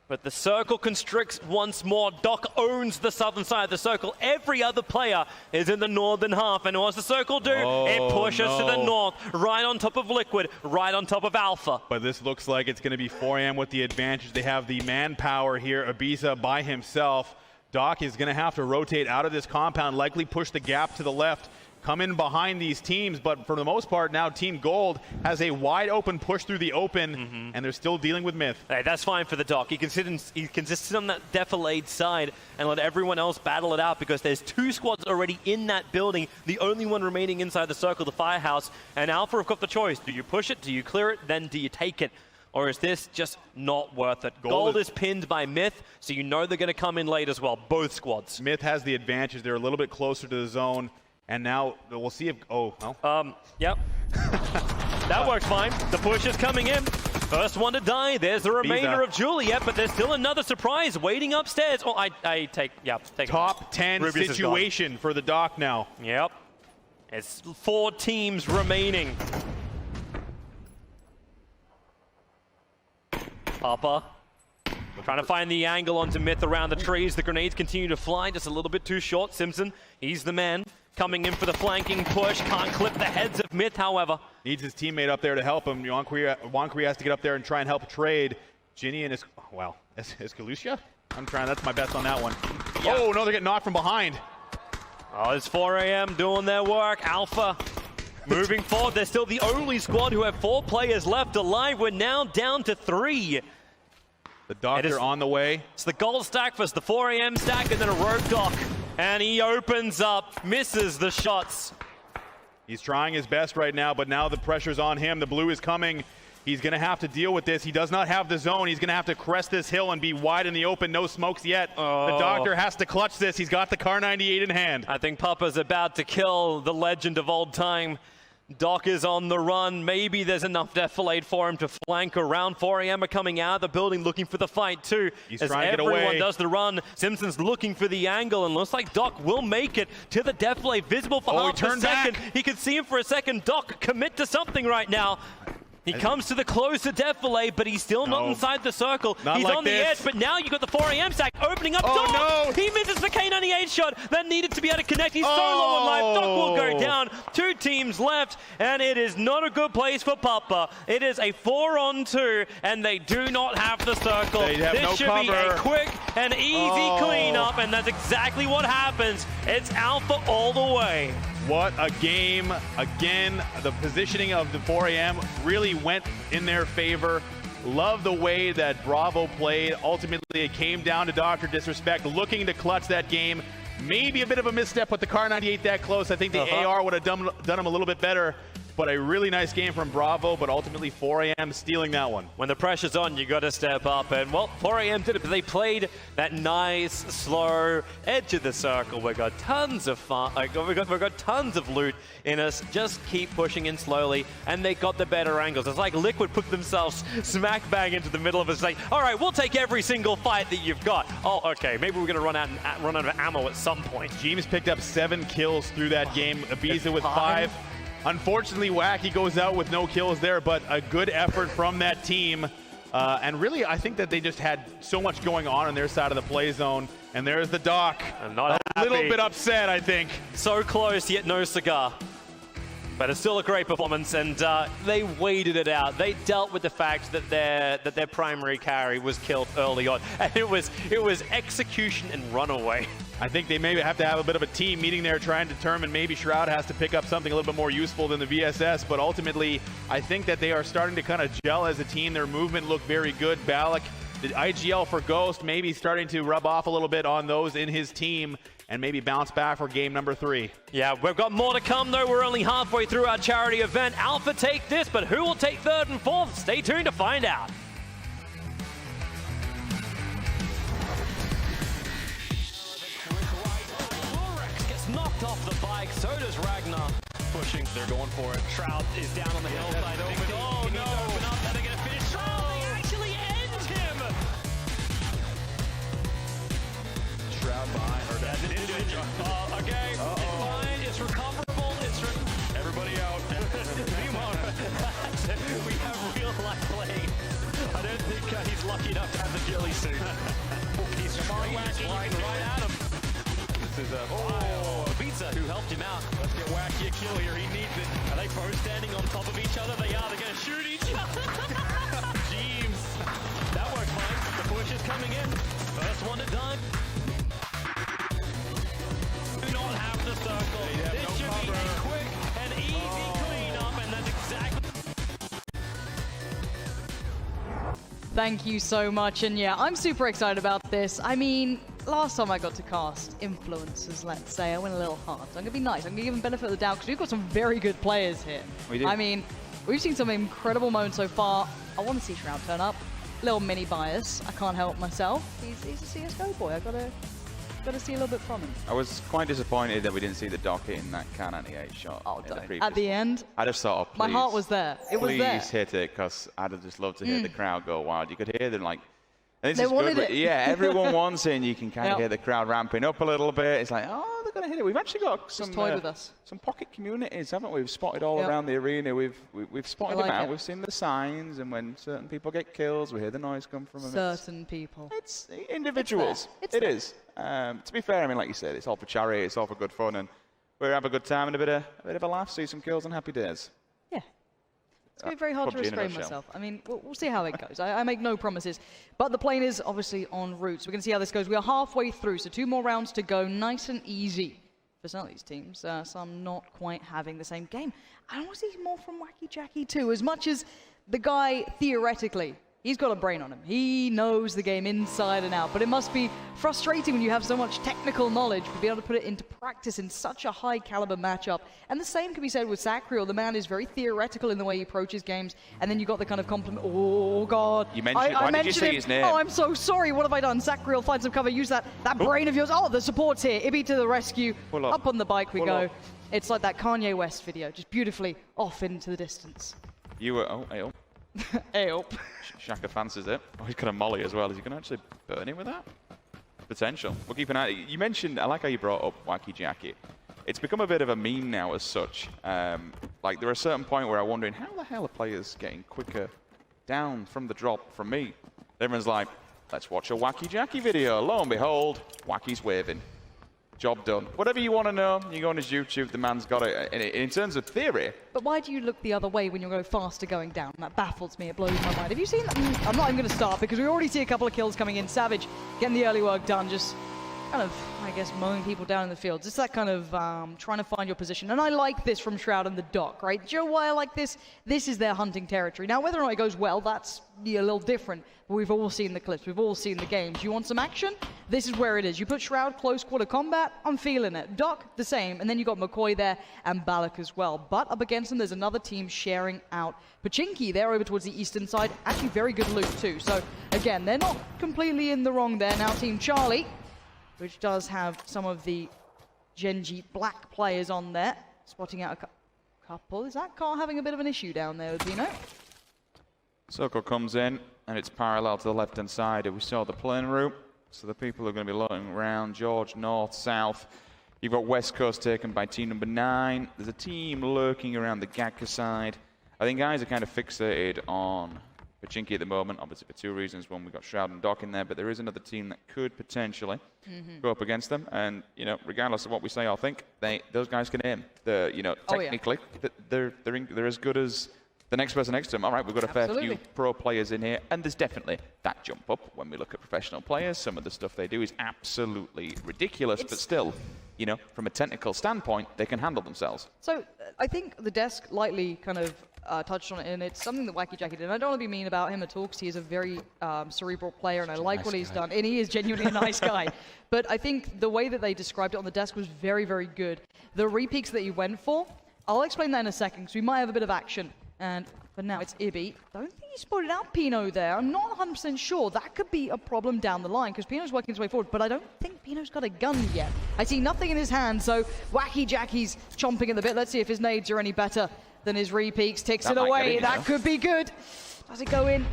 But the circle constricts once more. Doc owns the southern side of the circle. Every other player is in the northern half. And what's the circle do? It pushes to the north, right on top of Liquid, right on top of Alpha. But this looks like it's going to be 4AM with the advantage. They have the manpower here. Ibiza by himself. Doc is going to have to rotate out of this compound, likely push the gap to the left, come in behind these teams, but for the most part now Team Gold has a wide open push through the open, and they're still dealing with MiTH. Hey, that's fine for the Doc. He can sit on that defilade side and let everyone else battle it out because there's 2 squads already in that building, the only one remaining inside the circle, the Firehouse, and Alpha have got the choice. Do you push it? Do you clear it? Then do you take it? Or is this just not worth it? Gold is pinned by MiTH, so you know they're going to come in late as well, both squads. MiTH has the advantage. They're a little bit closer to the zone. And now we'll see if, Yep. That works fine. The push is coming in. First one to die. There's the remainder of Juliet, but there's still another surprise waiting upstairs. Oh, I take top 10 Rubius situation for the Doc now. Yep. It's 4 teams remaining. Papa. Trying to find the angle onto MiTH around the trees. The grenades continue to fly, just a little bit too short. Simpson, he's the man. Coming in for the flanking push. Can't clip the heads of MiTH, however. Needs his teammate up there to help him. Wankri has to get up there and try and help trade. Ginny and Escalucia? That's my best on that one. Yep. Oh, no, they're getting knocked from behind. Oh, it's 4AM doing their work. Alpha moving forward. They're still the only squad who have 4 players left alive. We're now down to 3. The Doctor on the way. It's the gold stack versus the 4AM stack and then a rogue Doc. And he opens up, misses the shots. He's trying his best right now, but now the pressure's on him. The blue is coming. He's going to have to deal with this. He does not have the zone. He's going to have to crest this hill and be wide in the open. No smokes yet. Oh. The Doctor has to clutch this. He's got the Car 98 in hand. I think Papa's about to kill the legend of old time. Doc is on the run. Maybe there's enough defilade for him to flank around. 4AM are coming out of the building looking for the fight too. He's as trying to get everyone away. does the run. Simpson's looking for the angle and looks like Doc will make it to the defilade. Visible for half a second. He can see him for a second. Doc, commit to something right now. He comes to the closer defilade, but he's still not inside the circle. He's on the edge, but now you've got the 4AM stack opening up. Doc! No! He misses the K98 shot that needed to be able to connect. He's so low on life. Doc will go down. 2 teams left, and it is not a good place for Papa. It is a 4-on-2, and they do not have the circle. This should be a quick and easy cleanup, and that's exactly what happens. It's Alpha all the way. What a game. Again, the positioning of the 4AM really went in their favor. Love the way that Bravo played. Ultimately, it came down to Dr. Disrespect looking to clutch that game. Maybe a bit of a misstep with the Car 98 that close. I think the AR would have done him a little bit better. but a really nice game from Bravo, but ultimately 4AM stealing that one. When the pressure's on, you got to step up, and well, 4AM did it, but they played that nice, slow edge of the circle. We got tons of fun, we got tons of loot in us. Just keep pushing in slowly, and they got the better angles. It's like Liquid put themselves smack bang into the middle of us, like, all right, we'll take every single fight that you've got. Oh, okay, maybe we're gonna run out of ammo at some point. James picked up 7 kills through that game. Ibiza with 5. Unfortunately, Wacky goes out with no kills there, but a good effort from that team. And really, I think that they just had so much going on their side of the play zone. And there's the Doc. I'm not a little bit upset, I think. So close, yet no cigar. But it's still a great performance, and they waited it out. They dealt with the fact that their primary carry was killed early on, and it was execution and runaway. I think they maybe have to have a bit of a team meeting there, trying to determine maybe Shroud has to pick up something a little bit more useful than the VSS. But ultimately, I think that they are starting to kind of gel as a team. Their movement looked very good. Balak, the IGL for Ghost, maybe starting to rub off a little bit on those in his team, and maybe bounce back for game number 3. Yeah, we've got more to come, though. We're only halfway through our charity event. Alpha take this, but who will take 3rd and 4th? Stay tuned to find out. Gets knocked off the bike, so does Ragnar. Pushing, they're going for it. Shroud is down on the hillside. Oh, no. Open up, they're going to finish. Shroud, they actually end him. Shroud behind her. Okay, it's fine, it's recoverable, everybody out. We have real life playing. I don't think he's lucky enough to have the jelly suit. He's right at him. This is Pizza who helped him out. Let's get Wacky a kill here, he needs it. Are they both standing on top of each other? They are, they're going to shoot each other. Jeeves. That worked fine. The push is coming in. First one to die. Have the circle. This should be a quick and easy cleanup, and that's exactly. Thank you so much, and yeah, I'm super excited about this. I mean, last time I got to cast influencers, let's say, I went a little hard. So I'm gonna be nice. I'm gonna give them benefit of the doubt because we've got some very good players here. We do. I mean, we've seen some incredible moments so far. I want to see Shroud turn up. Little mini bias. I can't help myself. He's a CS:GO boy. I gotta see a little bit from him. I was quite disappointed that we didn't see the Doc hitting that Can 98 shot. Oh, in the don't. previous. At the end, I just thought, oh, my heart was there. It was there. Please hit it, because I'd have just loved to hear the crowd go wild. You could hear them like. This They is wanted good, it. yeah, everyone wants it, and you can kind of Yep. hear the crowd ramping up a little bit. It's like, oh, they're going to hit it. We've actually got some toyed with us. some pocket communities, haven't we? We've spotted all Yep. around the arena. We've spotted like them out. it. We've seen the signs, and when certain people get kills, we hear the noise come from them. Certain people. It's individuals. It's It there. is. To be fair, I mean, like you said, it's all for charity. It's all for good fun, and we have a good time and a bit of a laugh, see some kills and happy days. Yeah. It's going to be very hard to PUBG in a restrain nutshell. myself. I mean, we'll see how it goes. I make no promises. But the plane is obviously en route, so we're going to see how this goes. We are halfway through, so 2 more rounds to go. Nice and easy for some of these teams. Some not quite having the same game. I want to see more from Wacky Jackie too. As much as the guy, theoretically, he's got a brain on him. He knows the game inside and out. But it must be frustrating when you have so much technical knowledge to be able to put it into practice in such a high caliber matchup. And the same can be said with Sacriel. The man is very theoretical in the way he approaches games. And then you got the kind of compliment. Oh, God. You mentioned why did you say his name? Oh, I'm so sorry. What have I done? Sacriel, find some cover. Use that brain of yours. Oh, the support's here. Ibby to the rescue. Pull up. Up on the bike we Pull go. up. It's like that Kanye West video. Just beautifully off into the distance. You were, oh, hey, Ayo. Shaka fancies it. Oh, he's got a molly as well. Is he going to actually burn him with that? Potential. We'll keep an eye. You mentioned, I like how you brought up Wacky Jackie. It's become a bit of a meme now as such. Like, there are a certain point where I'm wondering, how the hell are players getting quicker down from the drop from me? Everyone's like, let's watch a Wacky Jackie video. Lo and behold, Wacky's waving. Job done. Whatever you want to know, you go on his YouTube, the man's got it. In terms of theory. But why do you look the other way when you're going faster going down? That baffles me. It blows my mind. Have you seen that? I'm not even going to start because we already see a couple of kills coming in. Savage getting the early work done. Just kind of, I guess, mowing people down in the fields. It's that kind of trying to find your position. And I like this from Shroud and the Doc, right? Do you know why I like this? This is their hunting territory. Now, whether or not it goes well, that's a little different. But we've all seen the clips. We've all seen the games. You want some action? This is where it is. You put Shroud close quarter combat, I'm feeling it. Doc, the same. And then you got McCoy there and Balak as well. But up against them, there's another team sharing out Pachinki. They're over towards the eastern side. Actually, very good loot too. So, again, they're not completely in the wrong there. Now, Team Charlie, which does have some of the Genji black players on there. Spotting out a couple. Is that car having a bit of an issue down there with Pino? Circle comes in, and it's parallel to the left-hand side. We saw the plane route, so the people are going to be looking around. George, north, south. You've got West Coast taken by team number 9. There's a team lurking around the Gatka side. I think guys are kind of fixated on Pachinki at the moment, obviously for 2 reasons. One, we've got Shroud and Doc in there, but there is another team that could potentially go up against them. And, you know, regardless of what we say or think, those guys can aim. Technically, they're as good as the next person next to them. All right, we've got a fair few pro players in here, and there's definitely that jump up when we look at professional players. Some of the stuff they do is absolutely ridiculous, but still, you know, from a technical standpoint, they can handle themselves. So I think the desk lightly kind of touched on it, and it's something that Wacky Jackie did. And I don't want to be mean about him at all, because he is a very cerebral player, and I like what he's done. And he is genuinely a nice guy. But I think the way that they described it on the desk was very, very good. The repeaks that he went for, I'll explain that in a second, because we might have a bit of action. And for now, it's Ibby. Don't think he spotted out Pino there. I'm not 100% sure. That could be a problem down the line, because Pino's working his way forward, but I don't think Pino's got a gun yet. I see nothing in his hand, so Wacky Jackie's chomping at the bit. Let's see if his nades are any better than his repeaks. Takes it away. That could be good. Does it go in?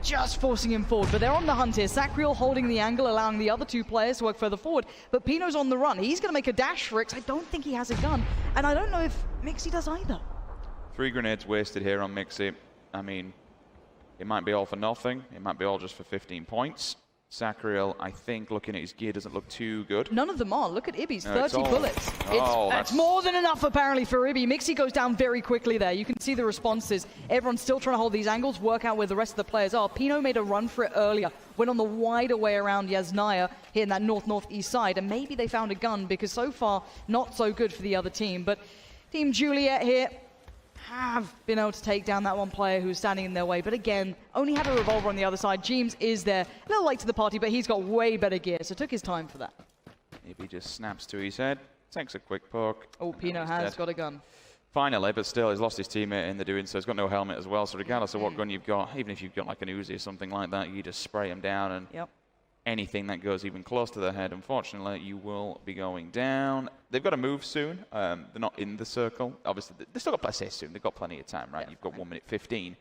Just forcing him forward, but they're on the hunt here. Sacriel holding the angle, allowing the other 2 players to work further forward, but Pino's on the run. He's going to make a dash for it, 'cause I don't think he has a gun, and I don't know if Mixie does either. 3 grenades wasted here on Mixie. I mean, it might be all for nothing. It might be all just for 15 points. Sacriel, I think, looking at his gear, doesn't look too good. None of them are. Look at Ibby's 30 bullets. That's more than enough, apparently, for Ibby. Mixie goes down very quickly there. You can see the responses. Everyone's still trying to hold these angles, work out where the rest of the players are. Pino made a run for it earlier, went on the wider way around Yasnaya here in that north-northeast side, and maybe they found a gun, because so far, not so good for the other team. But Team Juliet here have been able to take down that one player who's standing in their way, but again, only had a revolver on the other side. James is there, a little late to the party, but he's got way better gear, so took his time for that. Maybe just snaps to his head, takes a quick poke. Oh, Pino has got a gun. Finally, but still, he's lost his teammate in the doing so. He's got no helmet as well, so regardless of what gun you've got, even if you've got like an Uzi or something like that, you just spray him down, and anything that goes even close to the head, unfortunately, you will be going down. They've got to move soon. They're not in the circle. Obviously, they've still got to say soon. They've got plenty of time, right? You've got 1 minute 15.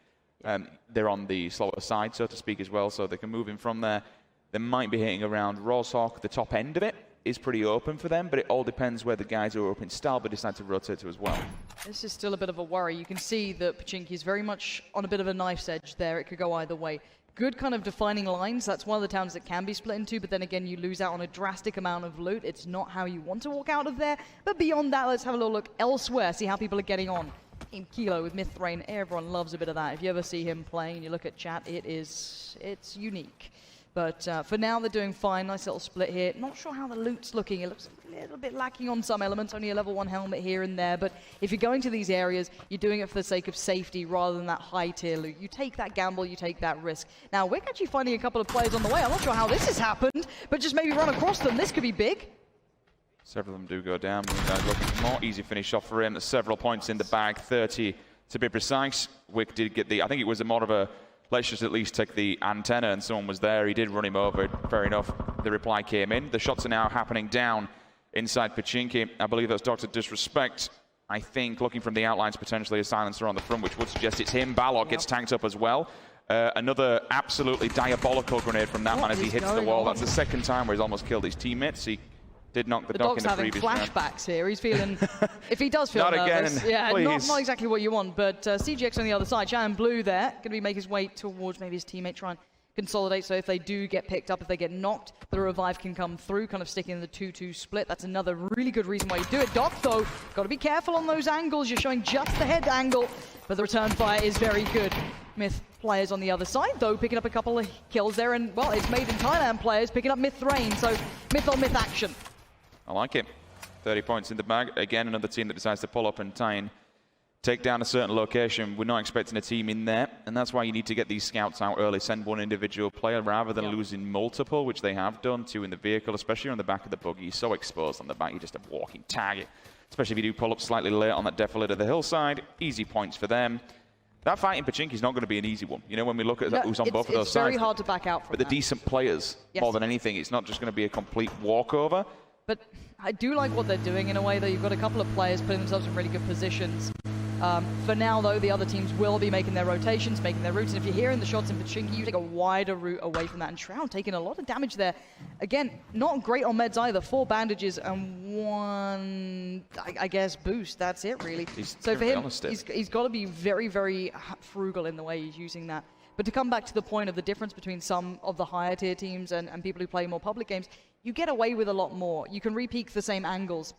They're on the slower side, so to speak, as well, so they can move in from there. They might be hitting around Rorschach. The top end of it is pretty open for them, but it all depends where the guys who are up in style but decide to rotate to as well. This is still a bit of a worry. You can see that Pachinki is very much on a bit of a knife's edge there. It could go either way. Good kind of defining lines. That's one of the towns that can be split into, but then again, you lose out on a drastic amount of loot. It's not how you want to walk out of there. But beyond that, let's have a little look elsewhere, see how people are getting on. Team Kilo with Mythrain, everyone loves a bit of that. If you ever see him playing and you look at chat, it's unique. But for now, they're doing fine. Nice little split here. Not sure how the loot's looking. It looks a little bit lacking on some elements. Only a level 1 helmet here and there. But if you're going to these areas, you're doing it for the sake of safety rather than that high-tier loot. You take that gamble, you take that risk. Now, we're actually finding a couple of players on the way. I'm not sure how this has happened, but just maybe run across them. This could be big. Several of them do go down. Looking more easy finish off for him. There's several points in the bag, 30 to be precise. Wick did get I think it was more of a, let's just at least take the antenna, and someone was there. He did run him over. Fair enough. The reply came in. The shots are now happening down inside Pachinki. I believe that's Dr. Disrespect. I think, looking from the outlines, potentially a silencer on the front, which would suggest it's him. Balog gets tanked up as well. Another absolutely diabolical grenade from that man as he hits the wall. That's the second time where he's almost killed his teammates. He did knock the Doc in the previous round. The Doc's having flashbacks here. He's feeling, if he does feel not nervous. Again, yeah, please. not exactly what you want, but CGX on the other side. Shannon Blue there, going to be make his way towards maybe his teammate, try and consolidate, so if they do get picked up, if they get knocked, the revive can come through, kind of sticking in the 2-2 split. That's another really good reason why you do it. Doc, though, got to be careful on those angles. You're showing just the head angle, but the return fire is very good. MiTH players on the other side, though, picking up a couple of kills there. And, well, it's Made in Thailand players picking up MiTH Rain. So, MiTH on MiTH action. I like it. 30 points in the bag. Again, another team that decides to pull up and try and take down a certain location. We're not expecting a team in there, and that's why you need to get these scouts out early. Send one individual player rather than losing multiple, which they have done, two in the vehicle, especially on the back of the buggy. You're so exposed on the back, you're just a walking target. Especially if you do pull up slightly late on that defilade of the hillside. Easy points for them. That fight in Pachinki is not going to be an easy one. You know, when we look at who's on both of those sides. It's very hard to back out from But the decent players, more than anything, it's not just going to be a complete walkover. But I do like what they're doing in a way that you've got a couple of players putting themselves in really good positions. For now, though, the other teams will be making their rotations, making their routes. And if you're hearing the shots in Pachinki, you take a wider route away from that. And Shroud taking a lot of damage there. Again, not great on meds either. 4 bandages and 1, I guess, boost. That's it, really. So for him, he's got to be very, very frugal in the way he's using that. But to come back to the point of the difference between some of the higher tier teams and people who play more public games, you get away with a lot more. You can re-peek the same angles.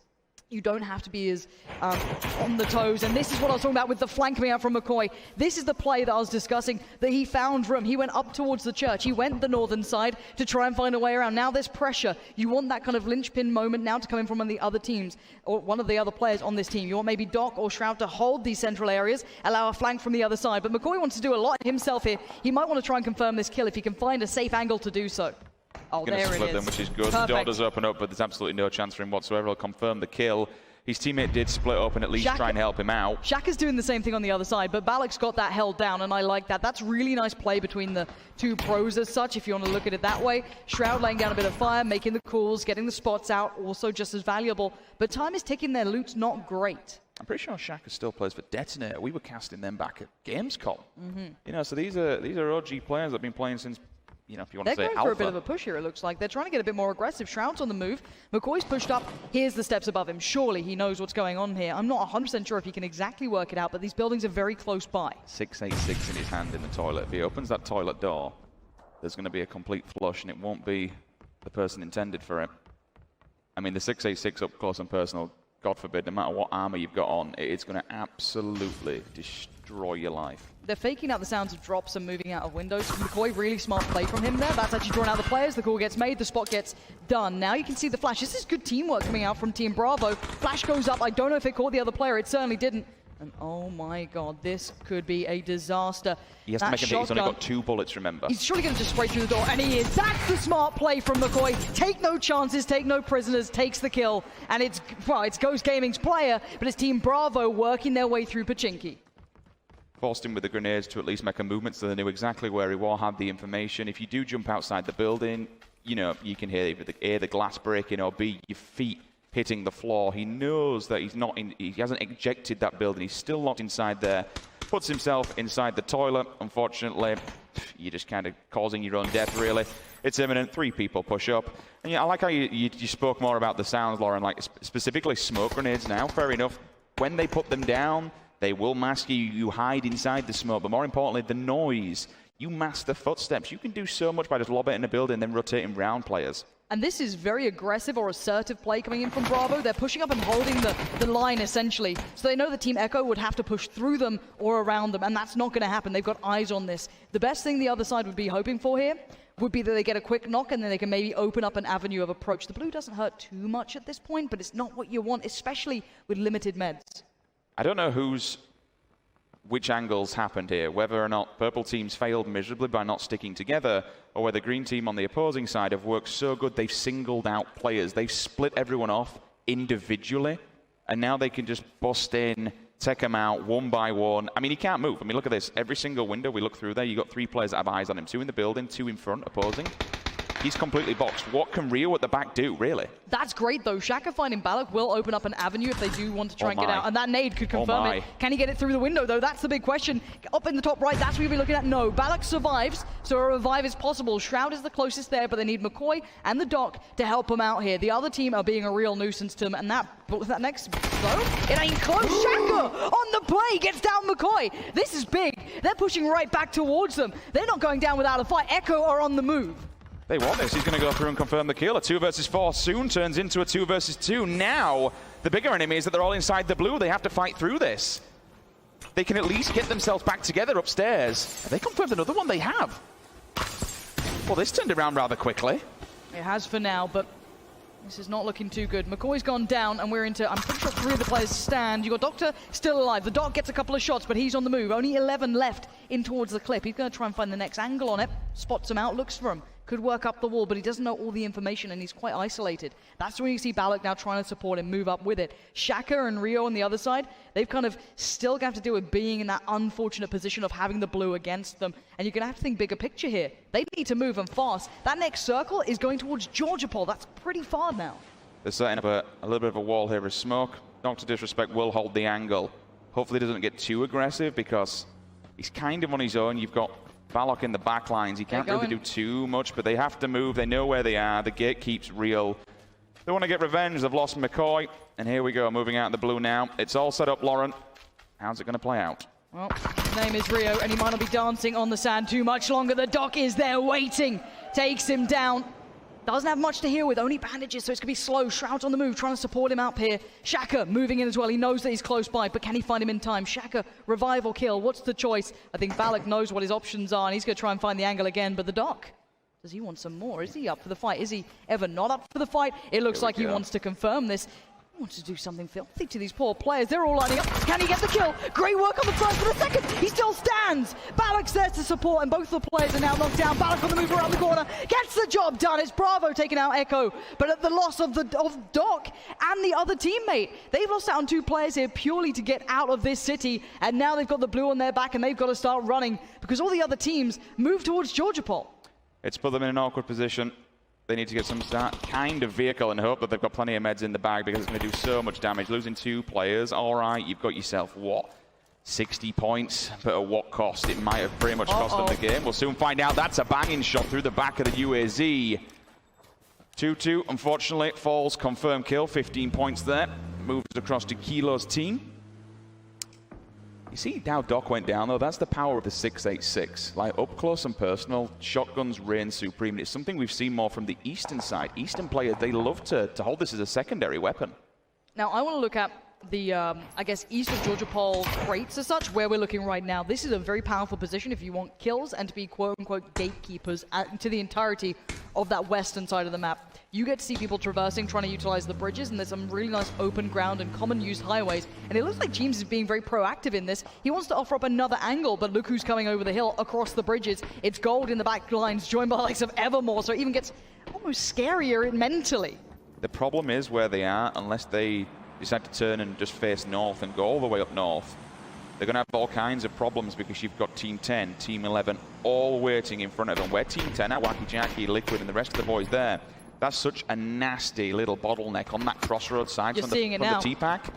You don't have to be as on the toes. And this is what I was talking about with the flank coming out from McCoy. This is the play that I was discussing, that he found room. He went up towards the church. He went the northern side to try and find a way around. Now there's pressure. You want that kind of linchpin moment now to come in from one of the other teams, or one of the other players on this team. You want maybe Doc or Shroud to hold these central areas, allow a flank from the other side. But McCoy wants to do a lot himself here. He might want to try and confirm this kill if he can find a safe angle to do so. Oh, there it is. Them, which is good. The door does open up, but there's absolutely no chance for him whatsoever. He'll confirm the kill. His teammate did split up and at least try and help him out. Shaka's doing the same thing on the other side, but Balak's got that held down, and I like that. That's really nice play between the two pros as such, if you want to look at it that way. Shroud laying down a bit of fire, making the calls, getting the spots out, also just as valuable. But time is ticking, their loot's not great. I'm pretty sure Shaka still plays for Detonator. We were casting them back at Gamescom. You know, so these are OG players that have been playing since, you know, if you want to say alpha. They're going for a bit of a push here, it looks like. They're trying to get a bit more aggressive. Shroud's on the move. McCoy's pushed up. Here's the steps above him. Surely he knows what's going on here. I'm not 100% sure if he can exactly work it out, but these buildings are very close by. 686 in his hand in the toilet. If he opens that toilet door, there's going to be a complete flush, and it won't be the person intended for it. I mean, the 686 up close and personal, God forbid, no matter what armor you've got on, it's going to absolutely destroy your life. They're faking out the sounds of drops and moving out of windows. McCoy, really smart play from him there. That's actually drawn out the players. The call gets made. The spot gets done. Now you can see the flash. This is good teamwork coming out from Team Bravo. Flash goes up. I don't know if it caught the other player. It certainly didn't. And oh my God, this could be a disaster. He has to make a hit. He's only got 2 bullets, remember. He's surely going to just spray through the door, and he is. That's the smart play from McCoy. Take no chances, take no prisoners, takes the kill. And it's Ghost Gaming's player, but it's Team Bravo working their way through Pachinki. Forced him with the grenades to at least make a movement so they knew exactly where he was, had the information. If you do jump outside the building, you know, you can hear either A, the glass breaking, or B, your feet hitting the floor. He knows that he hasn't ejected that building. He's still locked inside there. Puts himself inside the toilet. Unfortunately, you're just kind of causing your own death, really. It's imminent. 3 people push up. And yeah, I like how you spoke more about the sounds, Lauren, like specifically smoke grenades now. Fair enough. When they put them down, they will mask you. You hide inside the smoke. But more importantly, the noise. You mask the footsteps. You can do so much by just lobbing it in a building and then rotating round players. And this is very aggressive or assertive play coming in from Bravo. They're pushing up and holding the line, essentially. So they know that Team Echo would have to push through them or around them, and that's not going to happen. They've got eyes on this. The best thing the other side would be hoping for here would be that they get a quick knock and then they can maybe open up an avenue of approach. The blue doesn't hurt too much at this point, but it's not what you want, especially with limited meds. I don't know which angles happened here, whether or not purple teams failed miserably by not sticking together, or whether green team on the opposing side have worked so good they've singled out players. They've split everyone off individually, and now they can just bust in, take them out one by one. I mean, he can't move. I mean, look at this. Every single window we look through there, you've got 3 players that have eyes on him. 2 in the building, 2 in front, opposing. He's completely boxed. What can Rio at the back do, really? That's great, though. Shaka finding Balak will open up an avenue if they do want to try and get out. And that nade could confirm it. Can he get it through the window, though? That's the big question. Up in the top right, that's what you'll be looking at. No, Balak survives, so a revive is possible. Shroud is the closest there, but they need McCoy and the Doc to help him out here. The other team are being a real nuisance to them, and that next blow, it ain't close. Shaka on the play gets down McCoy. This is big. They're pushing right back towards them. They're not going down without a fight. Echo are on the move. They want this. He's going to go through and confirm the kill. A 2 versus 4 soon turns into a 2 versus 2. Now, the bigger enemy is that they're all inside the blue. They have to fight through this. they can at least get themselves back together upstairs. Have they confirmed another one? They have. Well, this turned around rather quickly. It has for now, but this is not looking too good. McCoy's gone down, and we're into, I'm pretty sure 3 of the players stand. You've got Doctor still alive. The Doc gets a couple of shots, but he's on the move. Only 11 left in towards the clip. He's going to try and find the next angle on it. Spots him out, looks for him. Could work up the wall, but he doesn't know all the information, and he's quite isolated. That's when you see Balak now trying to support him, move up with it. Shaka and Rio on the other side, they've kind of still got to deal with being in that unfortunate position of having the blue against them. And you're going to have to think bigger picture here. They need to move and fast. That next circle is going towards Georgopol. That's pretty far now. They're setting up a little bit of a wall here with smoke. Dr. Disrespect will hold the angle. Hopefully he doesn't get too aggressive because he's kind of on his own. You've got Balok in the back lines. He can't really do too much, but they have to move. They know where they are. The gate keeps real. They want to get revenge. They've lost McCoy. And here we go, moving out in the blue now. It's all set up, Lauren. How's it going to play out? Well, his name is Rio, and he might not be dancing on the sand too much longer. The Doc is there waiting. Takes him down. Doesn't have much to heal with, only bandages, so it's going to be slow. Shroud's on the move, trying to support him up here. Shaka moving in as well. He knows that he's close by, but can he find him in time? Shaka, revive or kill. What's the choice? I think Balak knows what his options are, and he's going to try and find the angle again. But the Doc, does he want some more? Is he up for the fight? Is he ever not up for the fight? It looks like he wants to confirm this. He wants to do something filthy to these poor players. They're all lining up. Can he get the kill? Great work on the first, but the second, he still stands. Balak's there to support, and both of the players are now knocked down. Balak on the move around the corner, gets the job done. It's Bravo taking out Echo, but at the loss of Doc and the other teammate. They've lost out on 2 players here purely to get out of this city, and now they've got the blue on their back, and they've got to start running because all the other teams move towards Georgopol. It's put them in an awkward position. They need to get some kind of vehicle and hope that they've got plenty of meds in the bag because it's going to do so much damage. Losing 2 players, all right, you've got yourself, what, 60 points? But at what cost? It might have pretty much cost them the game. We'll soon find out. That's a banging shot through the back of the UAZ. 2-2, unfortunately, falls, confirmed kill, 15 points there. Moves across to Kilo's team. You see how Doc went down, though? That's the power of the 686. Like, up close and personal, shotguns reign supreme. It's something we've seen more from the Eastern side. Eastern players, they love to hold this as a secondary weapon. Now, I want to look at the, I guess, east of Georgopol crates as such, where we're looking right now. This is a very powerful position if you want kills and to be quote-unquote gatekeepers to the entirety of that western side of the map. You get to see people traversing, trying to utilize the bridges, and there's some really nice open ground and common use highways. And it looks like James is being very proactive in this. He wants to offer up another angle, but look who's coming over the hill across the bridges. It's Gold in the back lines, joined by the likes of Evermore, so it even gets almost scarier mentally. The problem is where they are, unless they decide to turn and just face north and go all the way up north, they're going to have all kinds of problems because you've got Team 10, Team 11, all waiting in front of them. Where Team 10 are, Wacky Jackie, Liquid, and the rest of the boys there. That's such a nasty little bottleneck on that crossroads side from the T-Pack.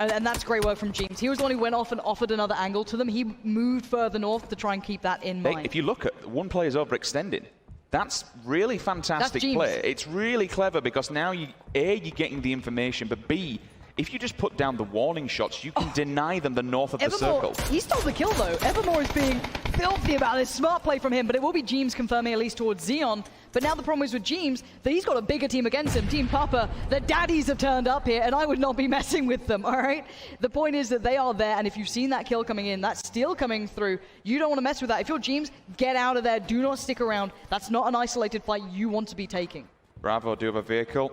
And that's great work from James. He was the one who went off and offered another angle to them. He moved further north to try and keep that in mind. If you look at one player's overextended, that's really fantastic play. It's really clever because now A, you're getting the information, but B, if you just put down the warning shots, you can deny them the north of the circle. He stole the kill, though. Evermore is being filthy about this. Smart play from him, but it will be James confirming at least towards Xeon. But now the problem is with James that he's got a bigger team against him. Team Papa, the daddies have turned up here, and I would not be messing with them, all right? The point is that they are there, and if you've seen that kill coming in, that steal coming through, you don't want to mess with that. If you're James, get out of there. Do not stick around. That's not an isolated fight you want to be taking. Bravo do have a vehicle.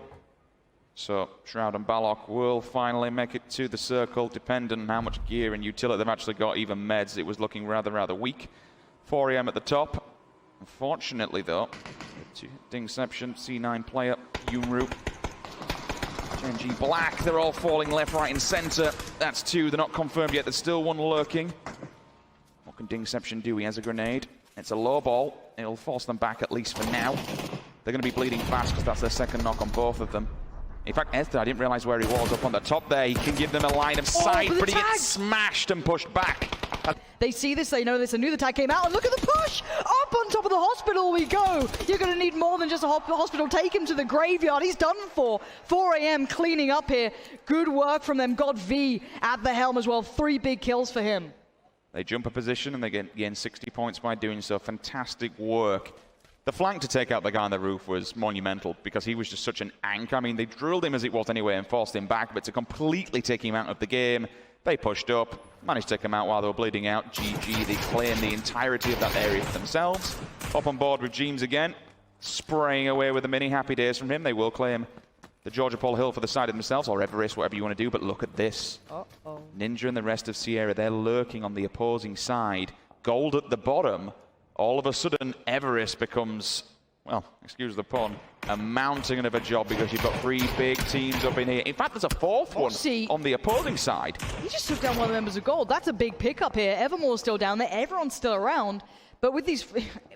So Shroud and Balok will finally make it to the circle, depending on how much gear and utility they've actually got, even meds. It was looking rather weak. 4 AM at the top. Unfortunately, though, Dingception, C9 player, Yumru, Genji Black, they're all falling left, right, and center. That's 2. They're not confirmed yet. There's still 1 lurking. What can Dingception do? He has a grenade. It's a low ball. It'll force them back, at least for now. They're going to be bleeding fast because that's their second knock on both of them. In fact, Esther, I didn't realize where he was up on the top there. He can give them a line of sight, but he gets smashed and pushed back. They see this, they know this, they knew the tag came out, and look at the push! Up on top of the hospital we go! You're going to need more than just a hospital. Take him to the graveyard. He's done for. 4 AM cleaning up here. Good work from them. Got V at the helm as well. 3 big kills for him. They jump a position, and they gain 60 points by doing so. Fantastic work. The flank to take out the guy on the roof was monumental because he was just such an anchor. I mean, they drilled him as it was anyway and forced him back, but to completely take him out of the game, they pushed up. managed to take them out while they were bleeding out. GG, they claim the entirety of that area for themselves. Up on board with Jeems again, spraying away with the mini happy days from him. They will claim the Georgia Paul Hill for the side of themselves, or Everest, whatever you want to do, but look at this. Ninja and the rest of Sierra, they're lurking on the opposing side. Gold at the bottom. All of a sudden, Everest becomes, well, excuse the pun, a mountain of a job because you've got 3 big teams up in here. In fact, there's a 4th one on the opposing side. He just took down one of the members of Gold. That's a big pickup here. Evermore's still down there. Everyone's still around. But with these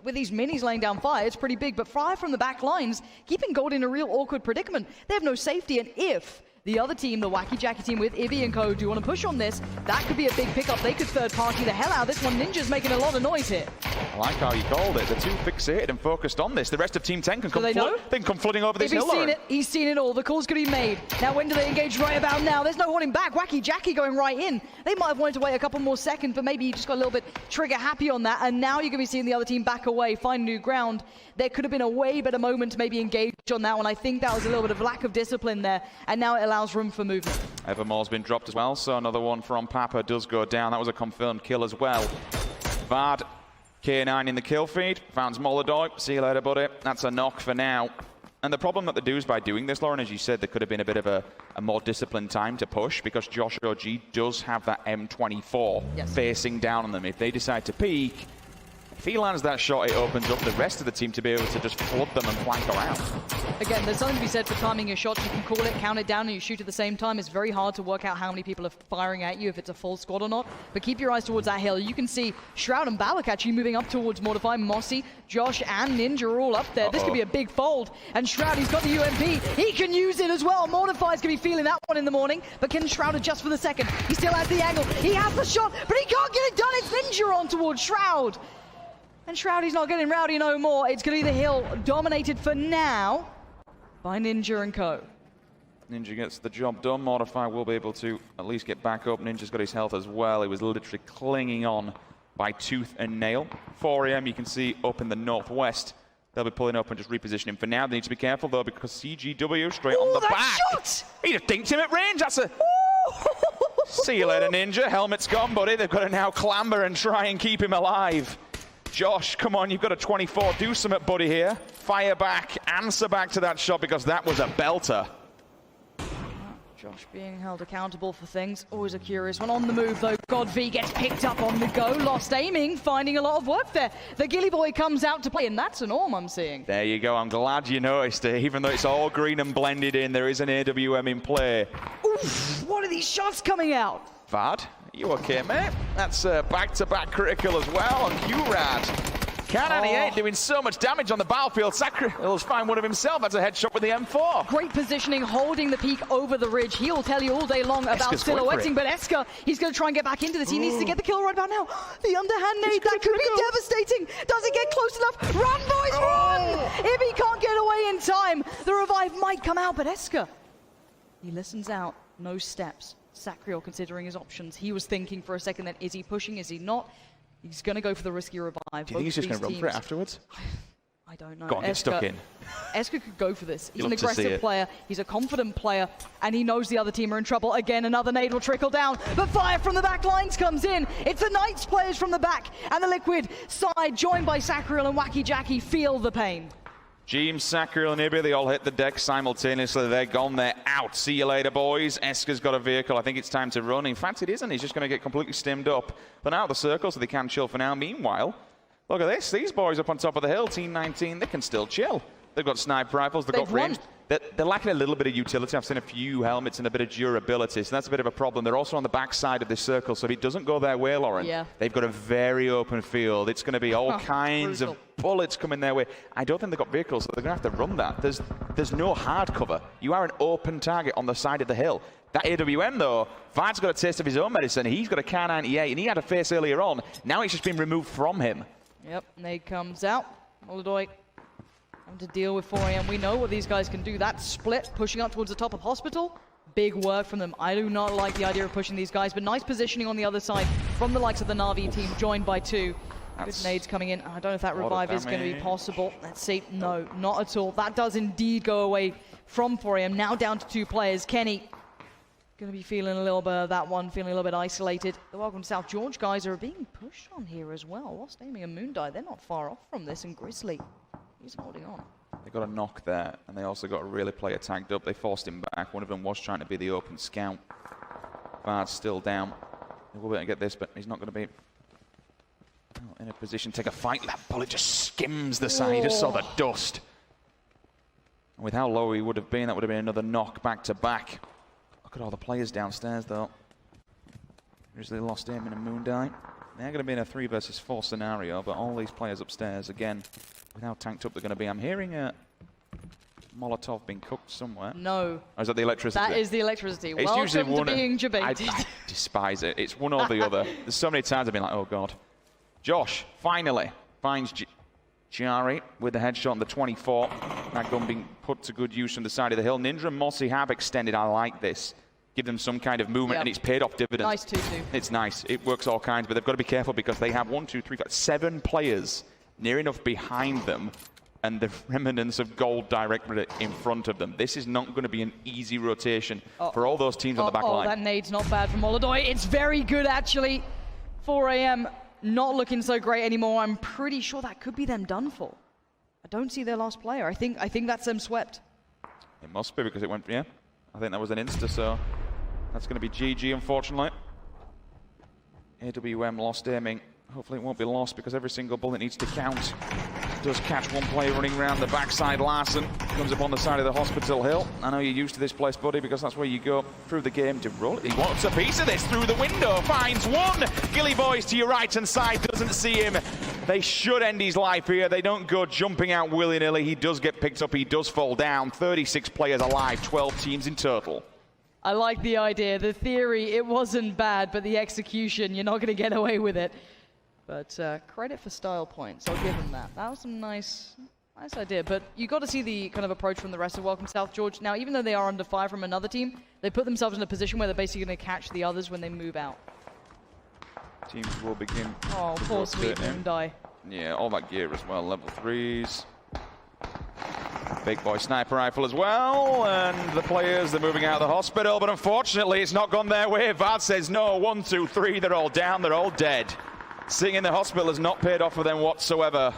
minis laying down fire, it's pretty big. But fire from the back lines, keeping Gold in a real awkward predicament. They have no safety, and if the other team, the Wacky Jacky team with Ibby and co, do want to push on this, that could be a big pickup. They could third party the hell out of this one. Ninja's making a lot of noise here. I like how you called it. They're too fixated and focused on this. The rest of Team 10 can come, they can come flooding over this hill. He's seen it all. The call's going to be made. Now, when do they engage? Right about now. There's no holding back. Wacky Jacky going right in. They might have wanted to wait a couple more seconds, but maybe he just got a little bit trigger happy on that. And now you're going to be seeing the other team back away, find new ground. There could have been a way better moment to maybe engage on that one. I think that was a little bit of lack of discipline there. And now it allows room for movement. Evermore's been dropped as well, so another one from Papa does go down. That was a confirmed kill as well. Vard, K9 in the kill feed. Found Molodoy. See you later, buddy. That's a knock for now. And the problem that they do is by doing this, Lauren, as you said, there could have been a bit of a more disciplined time to push because Josh OG does have that M24 facing down on them. If they decide to peek, if he lands that shot, it opens up the rest of the team to be able to just flood them and flank around. Again, there's something to be said for timing your shots. You can call it, count it down, and you shoot at the same time. It's very hard to work out how many people are firing at you, if it's a full squad or not. But keep your eyes towards that hill. You can see Shroud and Balak actually moving up towards Mortify. Mossy, Josh, and Ninja are all up there. This could be a big fold. And Shroud, he's got the UMP. He can use it as well. Mortify's going to be feeling that one in the morning. But can Shroud adjust for the second? He still has the angle. He has the shot, but he can't get it done. It's Ninja on towards Shroud. And Shroud, he's not getting rowdy no more. It's going to be the hill dominated for now by Ninja and co. Ninja gets the job done. Mortify will be able to at least get back up. Ninja's got his health as well. He was literally clinging on by tooth and nail. 4 AM, you can see up in the northwest. They'll be pulling up and just repositioning for now. They need to be careful, though, because CGW straight on the back. Shot! He just dinked him at range. That's a... See you later, Ninja. Helmet's gone, buddy. They've got to now clamber and try and keep him alive. Josh, come on, you've got a 24. Do something, buddy, here. Fire back, answer back to that shot because that was a belter. Josh being held accountable for things. Always a curious one. On the move, though. Godv gets picked up on the go. Lost aiming, finding a lot of work there. The Gilly Boy comes out to play, and that's an orm I'm seeing. There you go. I'm glad you noticed it. Even though it's all green and blended in, there is an AWM in play. Oof, what are these shots coming out? Vad, you okay, mate? That's back-to-back critical as well on QRAD. Can98 doing so much damage on the battlefield. Sacriel's find one of himself. That's a headshot with the M4. Great positioning, holding the peak over the ridge. He'll tell you all day long about silhouetting, but Esker, he's going to try and get back into this. He needs to get the kill right about now. The underhand nade, that could be devastating. Does it get close enough? Run, boys, run! If he can't get away in time, the revive might come out, but Esker, he listens out. No steps. Sacriel considering his options. He was thinking for a second then, is he pushing, is he not? He's going to go for the risky revive. Do you think he's just going to run for it afterwards? I don't know. Go on, get stuck in. Esker could go for this. He's an aggressive player. He's a confident player. And he knows the other team are in trouble. Again, another nade will trickle down. But fire from the back lines comes in. It's the Knights players from the back. And the Liquid side, joined by Sacriel and Wacky Jacky, feel the pain. Jeems, Sacriel, and Ibby, they all hit the deck simultaneously. They're gone, they're out. See you later, boys. Esker's got a vehicle. I think it's time to run. In fact, it isn't. He's just going to get completely stimmed up. But out of the circle, so they can chill for now. Meanwhile, look at this. These boys up on top of the hill, Team 19, they can still chill. They've got sniper rifles, they've got range. They're lacking a little bit of utility. I've seen a few helmets and a bit of durability, so that's a bit of a problem. They're also on the back side of this circle, so if it doesn't go their way, Lauren, they've got a very open field. It's going to be all kinds of bullets coming their way. I don't think they've got vehicles, so they're going to have to run that. There's no hard cover. You are an open target on the side of the hill. That AWM, though, Vard's got a taste of his own medicine. He's got a Kar98, and he had a face earlier on. Now it's just been removed from him. Yep, nade comes out. Molodoy to deal with 4 AM. We know what these guys can do. That split, pushing up towards the top of Hospital. Big work from them. I do not like the idea of pushing these guys, but nice positioning on the other side from the likes of the Na'Vi team, joined by 2. Good nades coming in. I don't know if that revive is going to be possible. Let's see. No, not at all. That does indeed go away from 4 AM. Now down to 2 players. Kenny Going to be feeling a little bit of that one, feeling a little bit isolated. The Welcome South George guys are being pushed on here as well. Lost Aiming and Moondie, they're not far off from this, and Grizzly, he's holding on. They got a knock there, and they also got a really player tagged up. They forced him back. One of them was trying to be the open scout. Bard's still down. He will be able to get this, but he's not going to be in a position to take a fight. That bullet just skims the side. You just saw the dust. And with how low he would have been, that would have been another knock back to back. Look at all the players downstairs, though. Grizzly Lost Aiming and Moondie. They're going to be in a 3 versus 4 scenario, but all these players upstairs, again, with how tanked up they're going to be. I'm hearing a Molotov being cooked somewhere. No. Or is that the electricity? That is the electricity. It's Welcome to being debated. I despise it. It's one or the other. There's so many times I've been like, oh, God. Josh finally finds Jari with the headshot on the 24. That gun being put to good use from the side of the hill. Ninja and Mossy have extended. I like this. Give them some kind of movement, and it's paid off dividends. Nice 2-2. It's nice. It works all kinds, but they've got to be careful because they have 1, 2, 3, 4, 7 players near enough behind them and the remnants of gold directly in front of them. This is not going to be an easy rotation for all those teams on the back line. That nade's not bad from Oladoy. It's very good, actually. 4 AM, not looking so great anymore. I'm pretty sure that could be them done for. I don't see their last player. I think that's them swept. It must be because it went, yeah. I think that was an insta, so that's going to be GG, unfortunately. AWM Lost Aiming. Hopefully it won't be lost because every single bullet needs to count. Does catch one player running around the backside. Larson comes up on the side of the hospital hill. I know you're used to this place, buddy, because that's where you go through the game to roll it. He wants a piece of this through the window. Finds one. Gilly Boys to your right-hand side. Doesn't see him. They should end his life here. They don't go jumping out willy-nilly. He does get picked up. He does fall down. 36 players alive. 12 teams in total. I like the idea. The theory, it wasn't bad, but the execution, you're not going to get away with it. But credit for style points. I'll give him that. That was some nice idea. But you got to see the kind of approach from the rest of Welcome South George. Now, even though they are under fire from another team, they put themselves in a position where they're basically going to catch the others when they move out. Teams will begin. Oh, poor sweet Moondie. Yeah, all that gear as well. Level 3s. Big boy sniper rifle as well. And the players, they're moving out of the hospital. But unfortunately, it's not gone their way. Vad says no. 1, 2, 3. They're all down. They're all dead. Sitting in the hospital has not paid off for them whatsoever.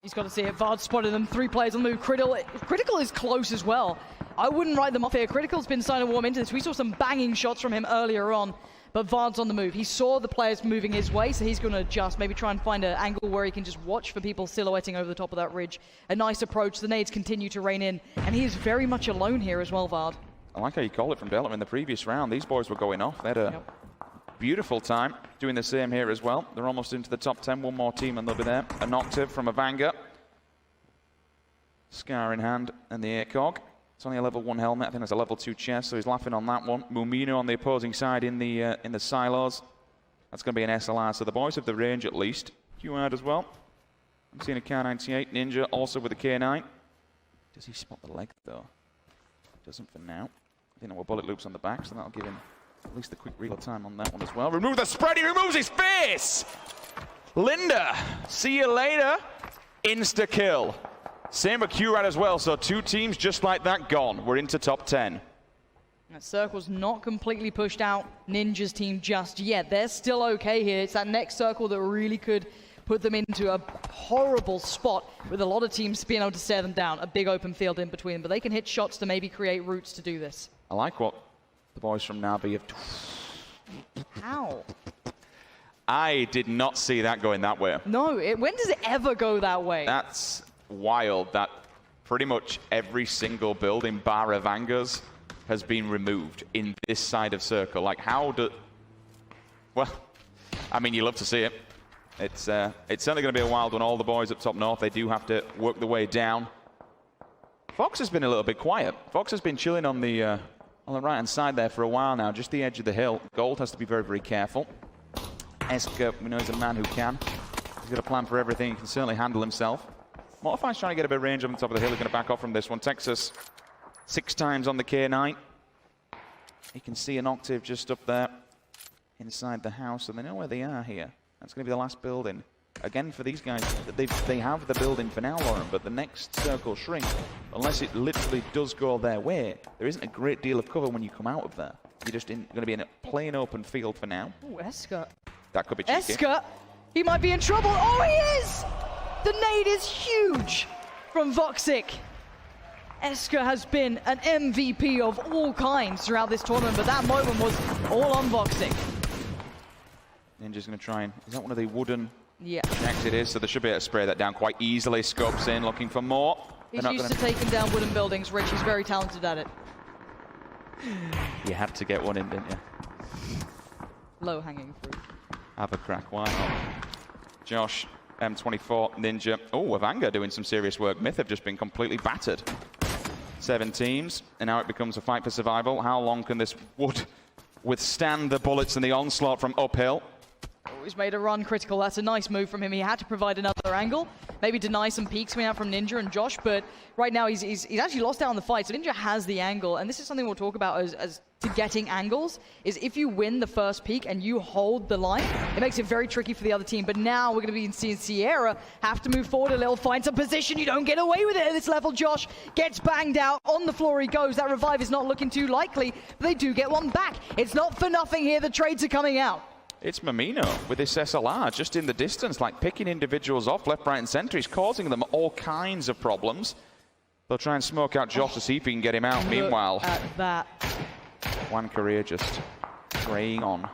He's got to see it. Vard spotted them. 3 players on the move. Critical is close as well. I wouldn't write them off here. Critical's been starting to warm into this. We saw some banging shots from him earlier on, but Vard's on the move. He saw the players moving his way, so he's going to adjust, maybe try and find an angle where he can just watch for people silhouetting over the top of that ridge. A nice approach. The nades continue to rain in, and he is very much alone here as well, Vard. I like how you called it from Delta in the previous round. These boys were going off. They had a beautiful time doing the same here as well. They're almost into the top 10. One more team and they'll be there. A Noctive from a Vanga. Scar in hand and the ACOG. It's only a level 1 helmet. I think there's a level 2 chest, so he's laughing on that one. Mumino on the opposing side in the silos. That's going to be an SLR, so the boys have the range at least. QR'd as well. I'm seeing a K98. Ninja also with a K9. Does he spot the leg though? Doesn't for now. I think there were bullet loops on the back, so that'll give him at least a quick reload time on that one as well. Remove the spread, he removes his face! Linda, see you later. Insta-kill. Same with QRAD as well, so 2 teams just like that gone. We're into top 10. That circle's not completely pushed out Ninja's team just yet. They're still okay here. It's that next circle that really could put them into a horrible spot with a lot of teams being able to stare them down. A big open field in between, but they can hit shots to maybe create routes to do this. I like what the boys from Navi have... How? I did not see that going that way. No, when does it ever go that way? That's wild that pretty much every single building bar Vangas has been removed in this side of circle. Like how do... Well, I mean, you love to see it. It's certainly going to be a wild one. All the boys up top north, they do have to work their way down. Fox has been a little bit quiet. Fox has been chilling on the right-hand side there for a while now, just the edge of the hill. Gold has to be very, very careful. Esker, we know, is a man who can. He's got a plan for everything. He can certainly handle himself. Mortify's trying to get a bit of range on the top of the hill. He's going to back off from this one. Texas, 6 times on the K9. You can see an Octave just up there inside the house, and they know where they are here. That's going to be the last building again, for these guys, they have the building for now, Lauren, but the next circle shrink, unless it literally does go their way, there isn't a great deal of cover when you come out of there. You're just going to be in a plain open field for now. Oh, Esker. That could be cheeky. Esker, he might be in trouble. Oh, he is! The nade is huge from Voxic. Esker has been an MVP of all kinds throughout this tournament, but that moment was all on Voxic. Ninja's going to try and... Is that one of the wooden... Yeah. Jacks it is, so they should be able to spray that down quite easily. Scopes in, looking for more. He's used to taking down wooden buildings, Rich. He's very talented at it. You had to get one in, didn't you? Low-hanging fruit. Have a crack, why not? Josh, M24, Ninja. Oh, Avanga doing some serious work. Myth have just been completely battered. 7 teams, and now it becomes a fight for survival. How long can this wood withstand the bullets and the onslaught from uphill? Oh, he's made a run critical. That's a nice move from him. He had to provide another angle, maybe deny some peeks coming out from Ninja and Josh, but right now he's actually lost out on the fight, so Ninja has the angle, and this is something we'll talk about as to getting angles, is if you win the first peak and you hold the line, it makes it very tricky for the other team. But now we're going to be seeing Sierra have to move forward a little, find some position. You don't get away with it at this level. Josh gets banged out. On the floor he goes. That revive is not looking too likely, but they do get one back. It's not for nothing here. The trades are coming out. It's Mamino with this SLR just in the distance, like picking individuals off left, right, and center. He's causing them all kinds of problems. They'll try and smoke out Josh to see if he can get him out. Meanwhile, at that. One career just preying on,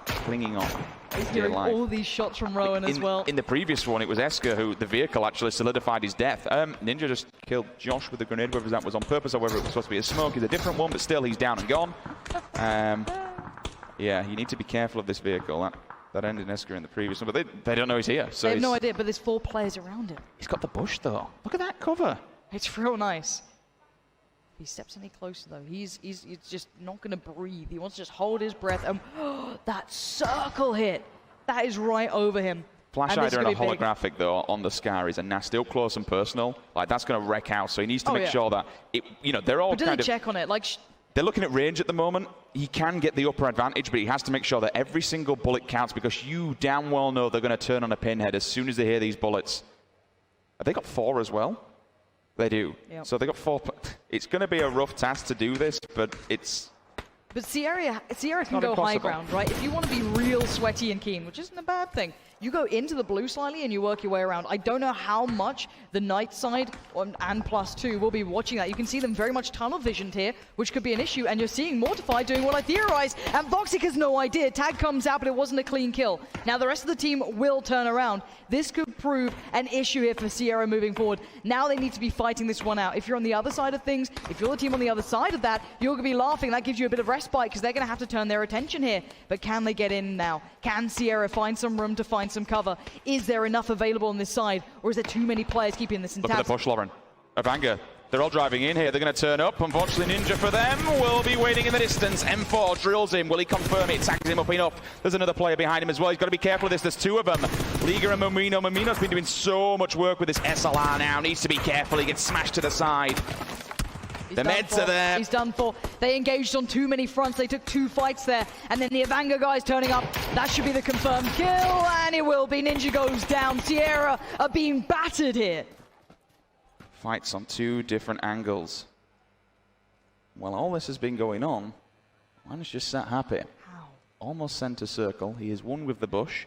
clinging on. He's hearing all these shots from Rowan as well. In the previous one, it was Esker who, the vehicle actually solidified his death. Ninja just killed Josh with a grenade, whether that was on purpose or whether it was supposed to be a smoke is a different one, but still he's down and gone. Yeah, you need to be careful of this vehicle. That ended in Esker in the previous one, but they don't know he's here. So they have no idea, but there's 4 players around him. He's got the bush though. Look at that cover. It's real nice. If he steps any closer though, he's just not going to breathe. He wants to just hold his breath. And that circle hit, that is right over him. Flash Hider and a holographic though on the Scar is a nasty, up close and personal. Like that's going to wreck house. So he needs to make sure that they're all kind of check on it. Like they're looking at range at the moment. He can get the upper advantage, but he has to make sure that every single bullet counts because you damn well know they're going to turn on a pinhead as soon as they hear these bullets. Have they got 4 as well? They do. Yep. So they got 4. It's going to be a rough task to do this, but it's... But Sierra can go high ground, right? If you want to be real sweaty and keen, which isn't a bad thing, you go into the blue slightly and you work your way around. I don't know how much the night side and +2 will be watching that. You can see them very much tunnel visioned here, which could be an issue. And you're seeing Mortify doing what I theorized, and Voxic has no idea. Tag comes out, but it wasn't a clean kill. Now the rest of the team will turn around. This could prove an issue here for Sierra moving forward. Now they need to be fighting this one out. If you're on the other side of things, if you're the team on the other side of that, you're going to be laughing. That gives you a bit of respite because they're going to have to turn their attention here. But can they get in now? Can Sierra find some room to find some cover? Is there enough available on this side, or is there too many players keeping this intact? Look at the push, Lauren. Avanga, they're all driving in here. They're going to turn up. Unfortunately, Ninja for them will be waiting in the distance. M4 drills him. Will he confirm it? Tags him up enough. There's another player behind him as well. He's got to be careful of this. There's 2 of them. Liga and Mamino. Mamino's been doing so much work with this SLR now. Needs to be careful. He gets smashed to the side. The meds are there. He's done for. They engaged on too many fronts. They took 2 fights there. And then the Avanga guys turning up. That should be the confirmed kill. And it will be. Ninja goes down. Sierra are being battered here. Fights on 2 different angles. While all this has been going on, Juan's just sat happy. How? Almost center circle. He is one with the bush.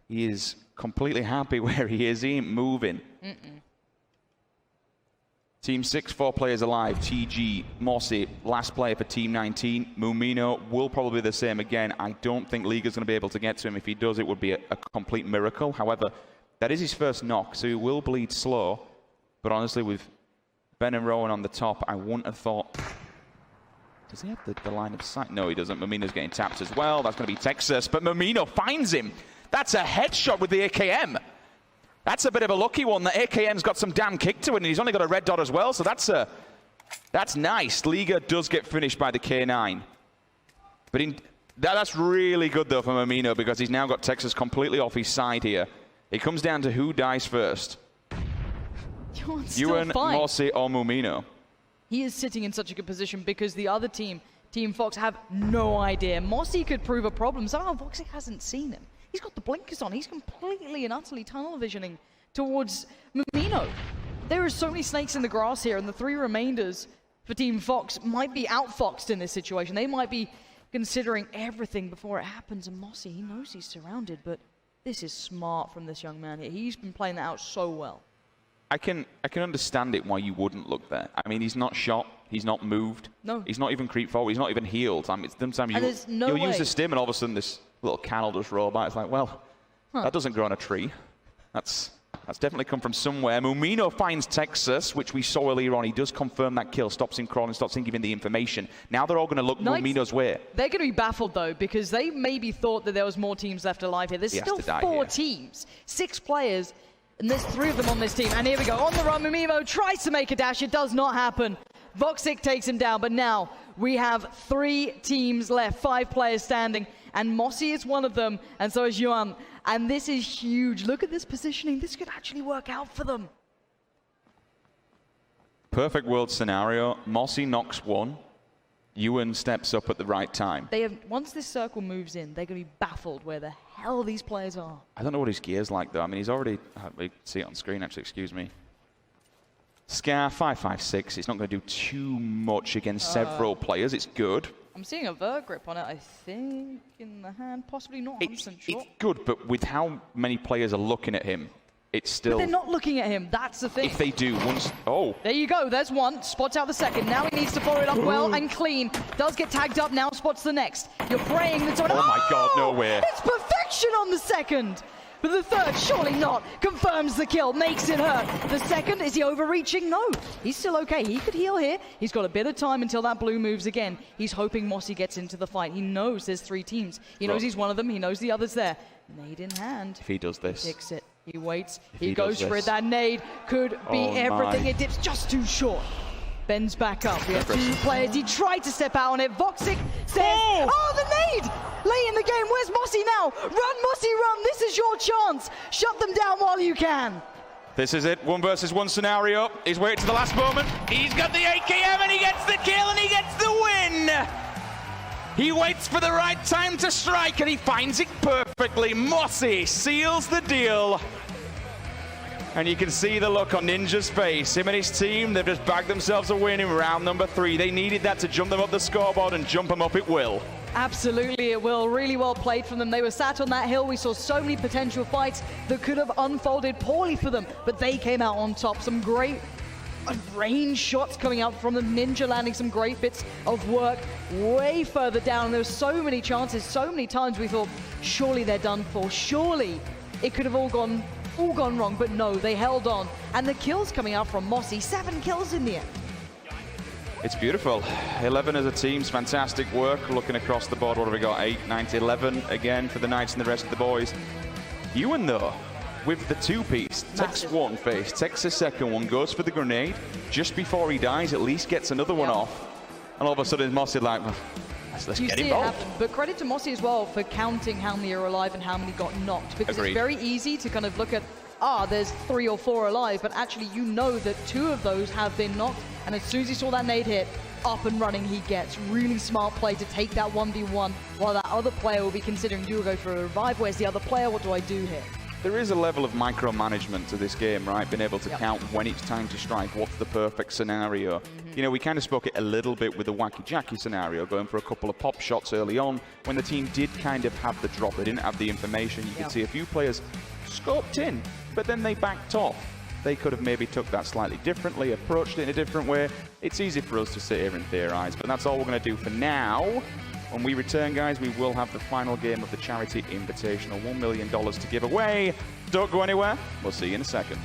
He is completely happy where he is. He ain't moving. Team 6, 4 players alive. TG, Mossy, last player for Team 19. Mumino will probably be the same again. I don't think Liga's going to be able to get to him. If he does, it would be a complete miracle. However, that is his first knock, so he will bleed slow. But honestly, with Ben and Rowan on the top, I wouldn't have thought... Does he have the line of sight? No, he doesn't. Mamino's getting tapped as well. That's going to be Texas. But Mamino finds him. That's a headshot with the AKM. That's a bit of a lucky one. The AKM's got some damn kick to it, and he's only got a red dot as well, so that's nice. Liga does get finished by the K9. But that's really good, though, for Mamino, because he's now got Texas completely off his side here. It comes down to who dies first. Ewan, Mossy, or Mumino. He is sitting in such a good position because the other team, Team Fox, have no idea. Mossy could prove a problem. Somehow Voxic hasn't seen him. He's got the blinkers on. He's completely and utterly tunnel visioning towards Mimino. There are so many snakes in the grass here, and the three remainders for Team Fox might be outfoxed in this situation. They might be considering everything before it happens, and Mossy, he knows he's surrounded, but this is smart from this young man here. He's been playing that out so well. I can understand it why you wouldn't look there. I mean, he's not shot, he's not moved. No. He's not even creep forward, he's not even healed. I mean, sometimes you'll use the stim and all of a sudden this little can will just roll by. It's like, well, that doesn't grow on a tree. That's definitely come from somewhere. Mumino finds Texas, which we saw earlier on. He does confirm that kill, stops him crawling, stops him giving the information. Now they're all going to look Mumino's way. They're going to be baffled, though, because they maybe thought that there was more teams left alive here. There's still 4 teams, 6 players, and there's 3 of them on this team. And here we go, on the run, Mumino tries to make a dash. It does not happen. Voxic takes him down, but now we have 3 teams left, 5 players standing, and Mossy is one of them, and so is Yuan. And this is huge. Look at this positioning. This could actually work out for them. Perfect world scenario. Mossy knocks one. Ewan steps up at the right time. They have, once this circle moves in, they're going to be baffled where the hell these players are. I don't know what his gear's like, though. I mean, he's already... we can see it on screen, actually. Excuse me. Scar 556. It's not going to do too much against several players. It's good. I'm seeing a vert grip on it, I think, in the hand. Possibly not 100% sure. It's good, but with how many players are looking at him, it's still... But they're not looking at him. That's the thing. If they do, once... Oh. There you go. There's one. Spots out the second. Now he needs to follow it up well and clean. Does get tagged up. Now spots the next. You're praying that someone... Oh my God, no way. It's perfection on the second. But the third, surely not. Confirms the kill, makes it hurt. The second, is he overreaching? No, he's still okay. He could heal here. He's got a bit of time until that blue moves again. He's hoping Mossy gets into the fight. He knows there's 3 teams. He knows he's one of them. He knows the other's there. Nade in hand. If he does this. He picks it. He waits. He goes for it. That nade could be everything. It dips just too short. Bends back up. We have 2 players. He tried to step out on it. Voxic says, oh, the nade! Late in the game. Where's Mossy now? Run, Mossy, run. This is your chance. Shut them down while you can. This is it. 1 versus 1 scenario. He's waited to the last moment. He's got the AKM and he gets the kill and he gets the win. He waits for the right time to strike and he finds it perfectly. Mossy seals the deal. And you can see the look on Ninja's face. Him and his team, they've just bagged themselves a win in round number 3. They needed that to jump them up the scoreboard, and jump them up it will. Absolutely, it will. Really well played from them. They were sat on that hill. We saw so many potential fights that could have unfolded poorly for them, but they came out on top. Some great range shots coming out from them. Ninja landing some great bits of work way further down. There were so many chances, so many times we thought, surely they're done for. Surely it could have all gone wrong, but no, they held on. And the kills coming out from Mossy, 7 kills in the end. It's beautiful. 11 as a team's fantastic work. Looking across the board, what have we got? 8, 9, 11 again for the Knights and the rest of the boys. Ewan, though, with the 2-piece, takes 1 face, takes the second one, goes for the grenade. Just before he dies, at least gets another one off. And all of a sudden, Mossy like, let's get involved. But credit to Mossy as well for counting how many are alive and how many got knocked. Because it's very easy to kind of look at, there's 3 or 4 alive, but actually you know that 2 of those have been knocked. And as soon as he saw that nade hit, up and running he gets. Really smart play to take that 1v1 while that other player will be considering, do I go for a revive? Where's the other player? What do I do here? There is a level of micromanagement to this game, right? Being able to count when it's time to strike, what's the perfect scenario. You know, we kind of spoke it a little bit with the Wacky Jacky scenario, going for a couple of pop shots early on when the team did kind of have the drop. They didn't have the information. You could see a few players scoped in, but then they backed off. They could have maybe took that slightly differently, approached it in a different way. It's easy for us to sit here and theorize, but that's all we're going to do for now. When we return, guys, we will have the final game of the Charity Invitational, $1 million to give away. Don't go anywhere. We'll see you in a second.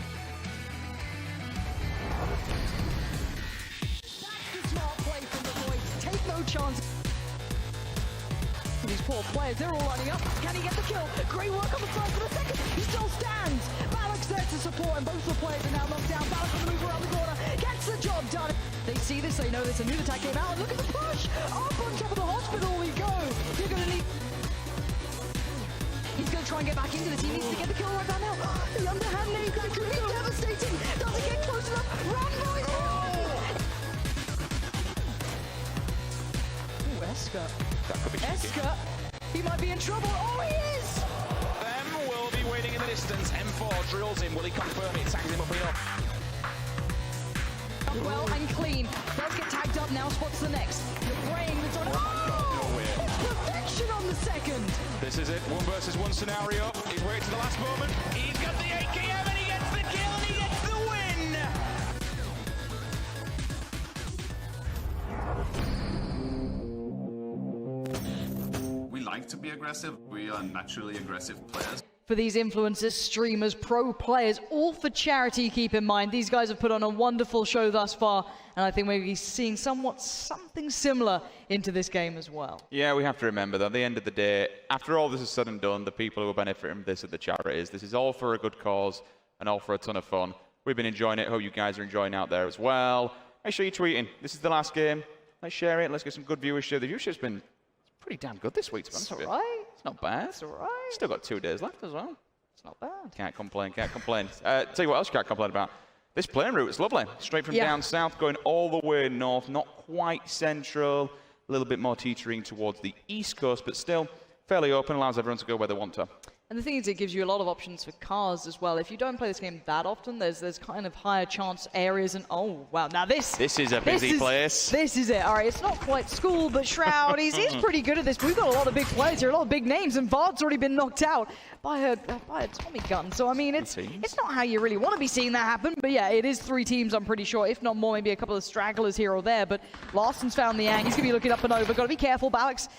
That's the smart play from the boys. Take no chance. These poor players, they're all lining up. Can he get the kill? Great work on the side for the second. He still stands. Balak's there to support, and both the players are now knocked down. Balak on the move around the corner. Gets the job done. They see this, they know this. A new attack came out. And look at the push. Up on top of the hospital we go. You're going to need... He's going to try and get back into this. He needs to get the kill right about now. The underhand nade, that could be devastating. Doesn't get close enough. Run, boys. Ooh, Esker. That could be Esker, he might be in trouble. Oh, he is! waiting in the distance. M4 drills him. Will he confirm it? Tags him up enough. Well and clean. Does get tagged up now. Spots the next. You're praying that's on. Oh! It's perfection on the second. This is it. 1 versus 1 scenario. He's waiting to the last moment. He's got the AKM and he gets the kill and he gets the win. We like to be aggressive. We are naturally aggressive players. For these influencers, streamers, pro players, all for charity, keep in mind. These guys have put on a wonderful show thus far, and I think we're seeing something similar into this game as well. Yeah, we have to remember that at the end of the day, after all this is said and done, the people who are benefiting from this are the charities. This is all for a good cause and all for a ton of fun. We've been enjoying it. Hope you guys are enjoying out there as well. Make sure you're tweeting. This is the last game. Let's share it. Let's get some good viewership. The viewership's been pretty damn good this week, to be honest with you. Right. It's not bad. It's all right. Still got 2 days left as well. It's not bad. Can't complain, can't complain. Tell you what else you can't complain about. This playing route is lovely. Straight from down south, going all the way north, not quite central, a little bit more teetering towards the east coast, but still fairly open, allows everyone to go where they want to. And the thing is, it gives you a lot of options for cars as well. If you don't play this game that often, there's kind of higher chance areas and oh wow, now this is a busy place. This is it. All right, it's not quite school, but Shroud, he's pretty good at this. We've got a lot of big players here, a lot of big names, and Vard's already been knocked out by a Tommy gun. So I mean, it's not how you really want to be seeing that happen. But yeah, it is 3 teams, I'm pretty sure, if not more, maybe a couple of stragglers here or there. But Larsen's found the ang. He's gonna be looking up and over. Got to be careful, Balix.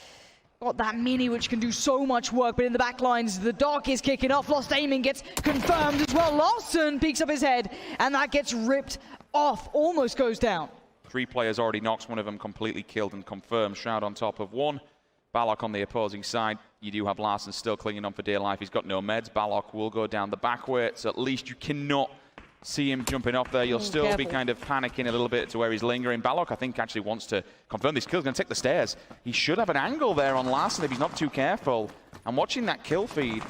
Got that mini which can do so much work, but in the back lines, the Doc is kicking off. Lost aiming gets confirmed as well. Larsen peeks up his head, and that gets ripped off. Almost goes down. 3 players already knocked, one of them completely killed and confirmed. Shroud on top of 1. Balok on the opposing side. You do have Larsen still clinging on for dear life. He's got no meds. Balok will go down the back way, so at least you cannot see him jumping off there. You'll still be kind of panicking a little bit to where he's lingering. Balok, I think, actually wants to confirm this kill. He's going to take the stairs. He should have an angle there on Larsen if he's not too careful. I'm watching that kill feed.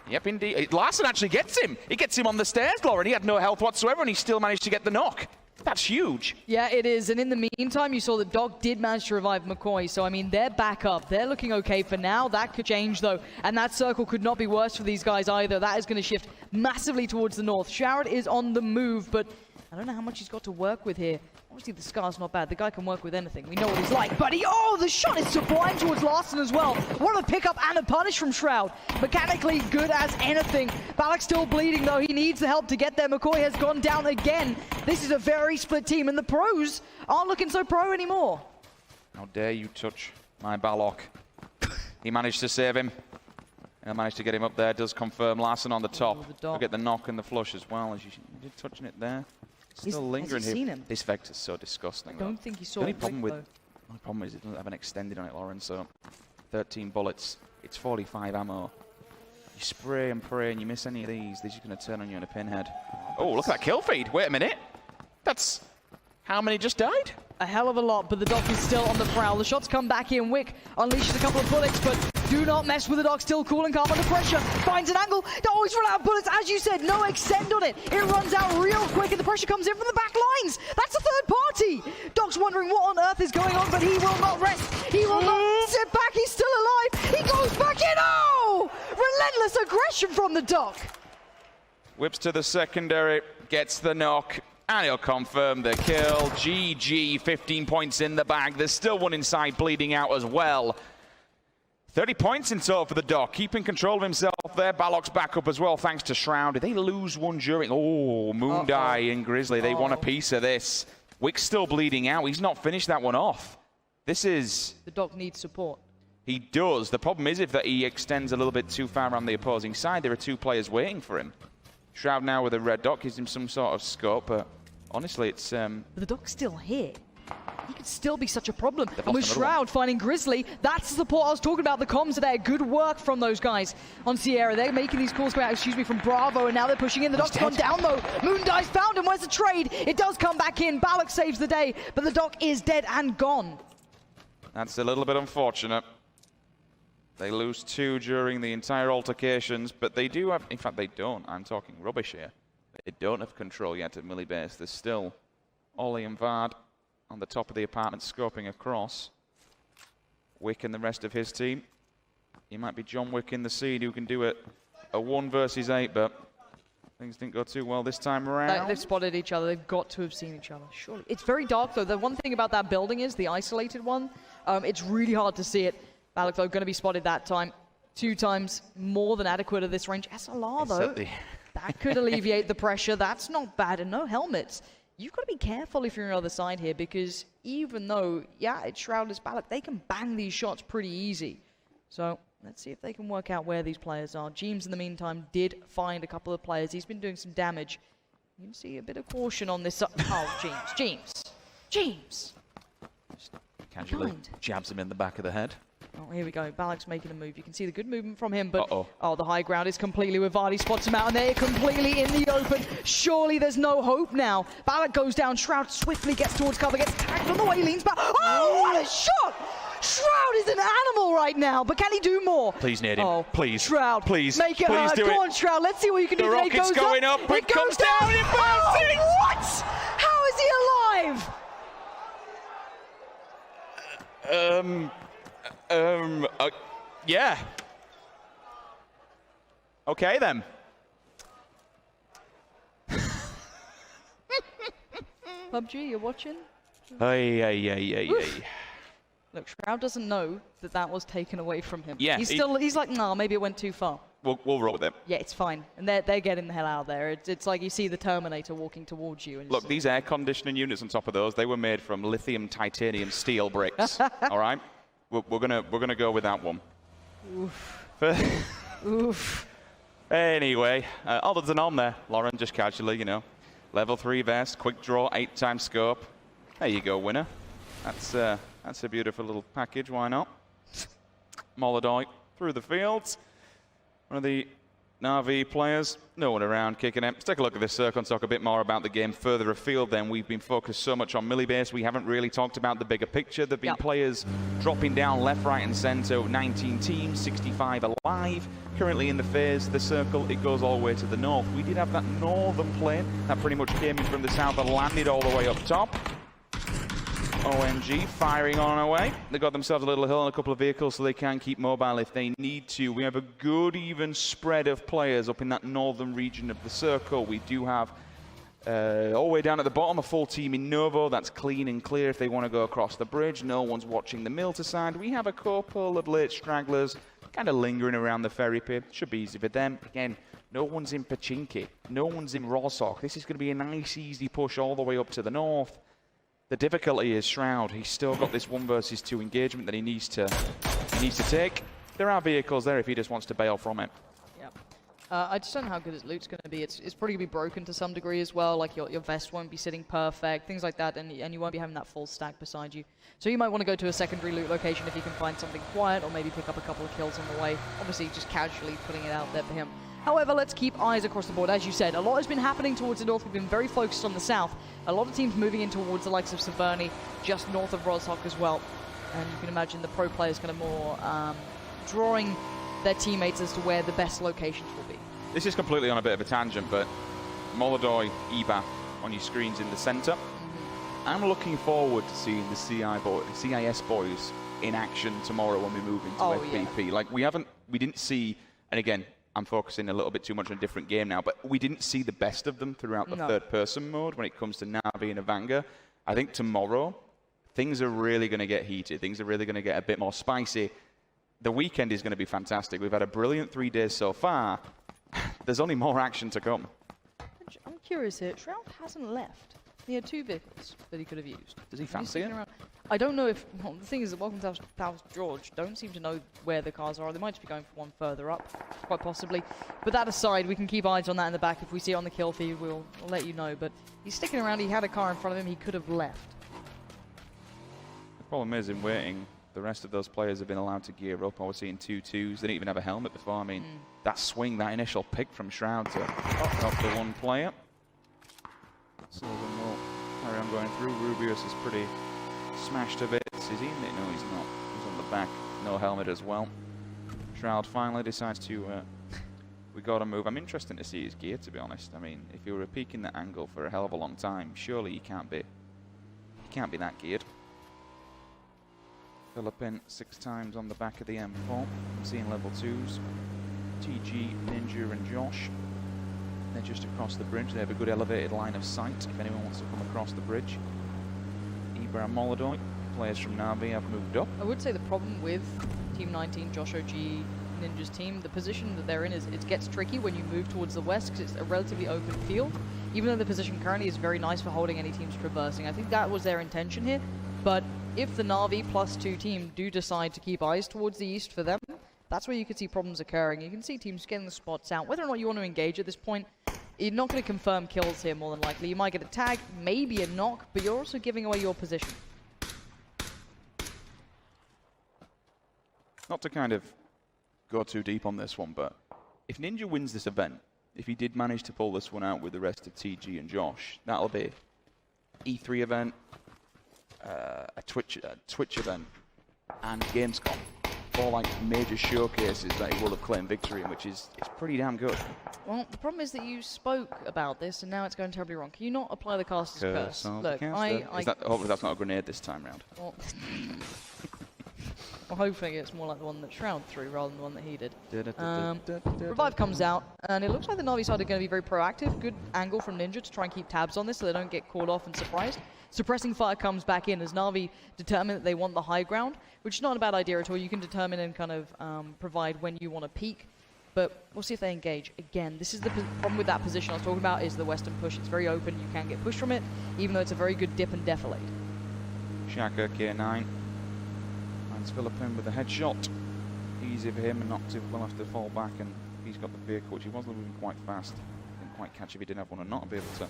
Yep, indeed. Larsen actually gets him. He gets him on the stairs, Lauren. He had no health whatsoever, and he still managed to get the knock. That's huge. Yeah, it is. And in the meantime, you saw that Doc did manage to revive McCoy. So, I mean, they're back up. They're looking okay for now. That could change, though. And that circle could not be worse for these guys either. That is going to shift massively towards the north. Sharad is on the move, but I don't know how much he's got to work with here. Obviously, the scar's not bad. The guy can work with anything. We know what he's like. But the shot is sublime towards Larsen as well. What a pickup and a punish from Shroud. Mechanically good as anything. Balak still bleeding, though. He needs the help to get there. McCoy has gone down again. This is a very split team, and the pros aren't looking so pro anymore. How dare you touch my Balok. He managed to save him. And managed to get him up there. Does confirm Larsen on the top. We'll get the knock and the flush as well. As you did touching it there. Still lingering here. Seen him? This Vector's so disgusting. I don't think he saw the only it. The problem is it doesn't have an extended on it, Lauren. So 13 bullets. It's 45 ammo. You spray and pray and you miss any of these, they're just going to turn on you in a pinhead. Oh, look at that kill feed. Wait a minute. That's how many just died? A hell of a lot, but the Doc is still on the prowl. The shots come back in. Wick unleashes a couple of bullets, but do not mess with the Doc. Still cool and calm under pressure. Finds an angle. They always run out of bullets. As you said, no extend on it. It runs out real quick, and the pressure comes in from the back lines. That's a third party. Doc's wondering what on earth is going on, but he will not rest. He will not sit back. He's still alive. He goes back in. Oh! Relentless aggression from the Doc. Whips to the secondary, gets the knock. And he'll confirm the kill. GG, 15 points in the bag. There's still one inside bleeding out as well. 30 points in total for the Doc. Keeping control of himself there. Balok's back up as well, thanks to Shroud. Did they lose one during... Oh, Moondye and Grizzly. They want a piece of this. Wick's still bleeding out. He's not finished that one off. This is... The Doc needs support. He does. The problem is if that he extends a little bit too far around the opposing side, there are 2 players waiting for him. Shroud now with a red Doc gives him some sort of scope, but honestly, it's... But the Doc's still here. He could still be such a problem. And with Shroud finding Grizzly, that's the support I was talking about. The comms today, good work from those guys on Sierra. They're making these calls from Bravo, and now they're pushing in. The Doc's gone down, though. Moondye's found him. Where's the trade? It does come back in. Balak saves the day, but the Doc is dead and gone. That's a little bit unfortunate. They lose 2 during the entire altercations, but they do have... In fact, they don't. I'm talking rubbish here. They don't have control yet at Millie Base. There's still Ollie and Vard on the top of the apartment scoping across. Wick and the rest of his team. He might be John Wick in the seed who can do it a 1 versus 8, but things didn't go too well this time around. They've spotted each other. They've got to have seen each other, surely. It's very dark, though. The one thing about that building is the isolated one. It's really hard to see it. Balak, though, going to be spotted that time. 2 times more than adequate at this range. SLR, though, that could alleviate the pressure. That's not bad. And no helmets. You've got to be careful if you're on the other side here, because even though, yeah, it's Shroudless Balak, they can bang these shots pretty easy. So let's see if they can work out where these players are. Jeems, in the meantime, did find a couple of players. He's been doing some damage. You can see a bit of caution on this. Oh, Jeems. Casually jabs him in the back of the head. Oh, here we go. Balak's making a move. You can see the good movement from him, but the high ground is completely with Vardy. Spots him out, and they're completely in the open. Surely there's no hope now. Balak goes down. Shroud swiftly gets towards cover, gets tagged on the way, leans back. Oh, what a shot! Shroud is an animal right now, but can he do more? Please nade him. Oh, please. Shroud, please. Make it hurt. Do Go it. on, Shroud. Let's see what you can do. The rocket's going up. It comes down. It bounces. Oh, what? How is he alive? Yeah. Okay, then. PUBG, you're watching? Hey. Look, Shroud doesn't know that was taken away from him. Yeah, he's like, nah, maybe it went too far. We'll roll with it. Yeah, it's fine. And they're getting the hell out of there. It's like you see the Terminator walking towards you. And Look, these air conditioning units on top of those, they were made from lithium, titanium, steel bricks. All right? We're gonna go with that one. Oof. Oof. Anyway, other than on there, Lauren, just casually, you know, level 3 vest, quick draw, 8x scope. There you go, winner. That's a beautiful little package. Why not? Molodoi through the fields. One of the Na'Vi players, no one around kicking it. Let's take a look at this circle and talk a bit more about the game further afield then. We've been focused so much on Millibase, we haven't really talked about the bigger picture. There have been players dropping down left, right and centre. 19 teams, 65 alive. Currently in the phase, the circle, it goes all the way to the north. We did have that northern plane that pretty much came in from the south and landed all the way up top. OMG firing on our way. They got themselves a little hill and a couple of vehicles so they can keep mobile if they need to. We have a good even spread of players up in that northern region of the circle. We do have all the way down at the bottom a full team in Novo. That's clean and clear if they want to go across the bridge. No one's watching the Milter side. We have a couple of late stragglers kind of lingering around the ferry pit. Should be easy for them. Again, no one's in Pachinki. No one's in Rosok. This is going to be a nice easy push all the way up to the north. The difficulty is Shroud. He's still got this 1 versus 2 engagement that he needs to take. There are vehicles there if he just wants to bail from it. Yeah. I just don't know how good his loot's going to be. It's probably going to be broken to some degree as well. Like your vest won't be sitting perfect, things like that, and you won't be having that full stack beside you. So you might want to go to a secondary loot location if you can find something quiet, or maybe pick up a couple of kills on the way. Obviously, just casually putting it out there for him. However, let's keep eyes across the board. As you said, a lot has been happening towards the north. We've been very focused on the south. A lot of teams moving in towards the likes of Severny, just north of Rosok as well. And you can imagine the pro players kind of more drawing their teammates as to where the best locations will be. This is completely on a bit of a tangent, but Molodoi, EBA on your screens in the centre. I'm looking forward to seeing the CIS boys in action tomorrow when we move into FPP. Like we didn't see, and again, I'm focusing a little bit too much on a different game now, but we didn't see the best of them throughout the third-person mode when it comes to Na'Vi and Avanga. I think tomorrow, things are really going to get heated. Things are really going to get a bit more spicy. The weekend is going to be fantastic. We've had a brilliant 3 days so far. There's only more action to come. I'm curious here. Shroud hasn't left. He had 2 vehicles that he could have used. Does he fancy it? I don't know if... Well, the thing is that Welcome to South George don't seem to know where the cars are. They might just be going for one further up, quite possibly. But that aside, we can keep eyes on that in the back. If we see it on the kill feed, we'll let you know. But he's sticking around. He had a car in front of him. He could have left. The problem is, in waiting, the rest of those players have been allowed to gear up. I was seeing 2-2s. They didn't even have a helmet before. I mean, that swing, that initial pick from Shroud to up to one player. So carry on going through. Rubius is pretty smashed a bit. Is he in it? No, he's not. He's on the back. No helmet as well. Shroud finally decides to... we got to move. I'm interested to see his gear, to be honest. I mean, if you were peeking that angle for a hell of a long time, surely he can't be that geared. Philippine 6 times on the back of the M4. I'm seeing level 2s. TG, Ninja and Josh. They're just across the bridge. They have a good elevated line of sight if anyone wants to come across the bridge. Ibra and Molodoy, players from Navi, have moved up. I would say the problem with Team 19, Josh OG, Ninja's team, the position that they're in is it gets tricky when you move towards the west because it's a relatively open field. Even though the position currently is very nice for holding any teams traversing. I think that was their intention here. But if the Na'Vi +2 team do decide to keep eyes towards the east for them, that's where you could see problems occurring. You can see teams getting the spots out. Whether or not you want to engage at this point, you're not going to confirm kills here more than likely. You might get a tag, maybe a knock, but you're also giving away your position. Not to kind of go too deep on this one, but if Ninja wins this event, if he did manage to pull this one out with the rest of TG and Josh, that'll be E3 event, a Twitch event, and Gamescom. 4 like major showcases that he will have claimed victory in, which is pretty damn good. Well, the problem is that you spoke about this and now it's going terribly wrong. Can you not apply the caster's curse? Look, Hopefully that's not a grenade this time round. Well, well, hopefully it's more like the one that Shroud threw rather than the one that he did. Revive comes out, and it looks like the Na'Vi side are going to be very proactive. Good angle from Ninja to try and keep tabs on this so they don't get caught off and surprised. Suppressing fire comes back in as Na'Vi determine that they want the high ground, which is not a bad idea at all. You can determine and kind of provide when you want to peak, but we'll see if they engage. Again, this is the problem with that position I was talking about, is the western push. It's very open. You can get pushed from it, even though it's a very good dip and defilade. Shaka, K9. Finds Philippin with a headshot. Easy for him, and not too will have to fall back, and he's got the vehicle, which he was moving quite fast. Didn't quite catch if he didn't have one or not, be able to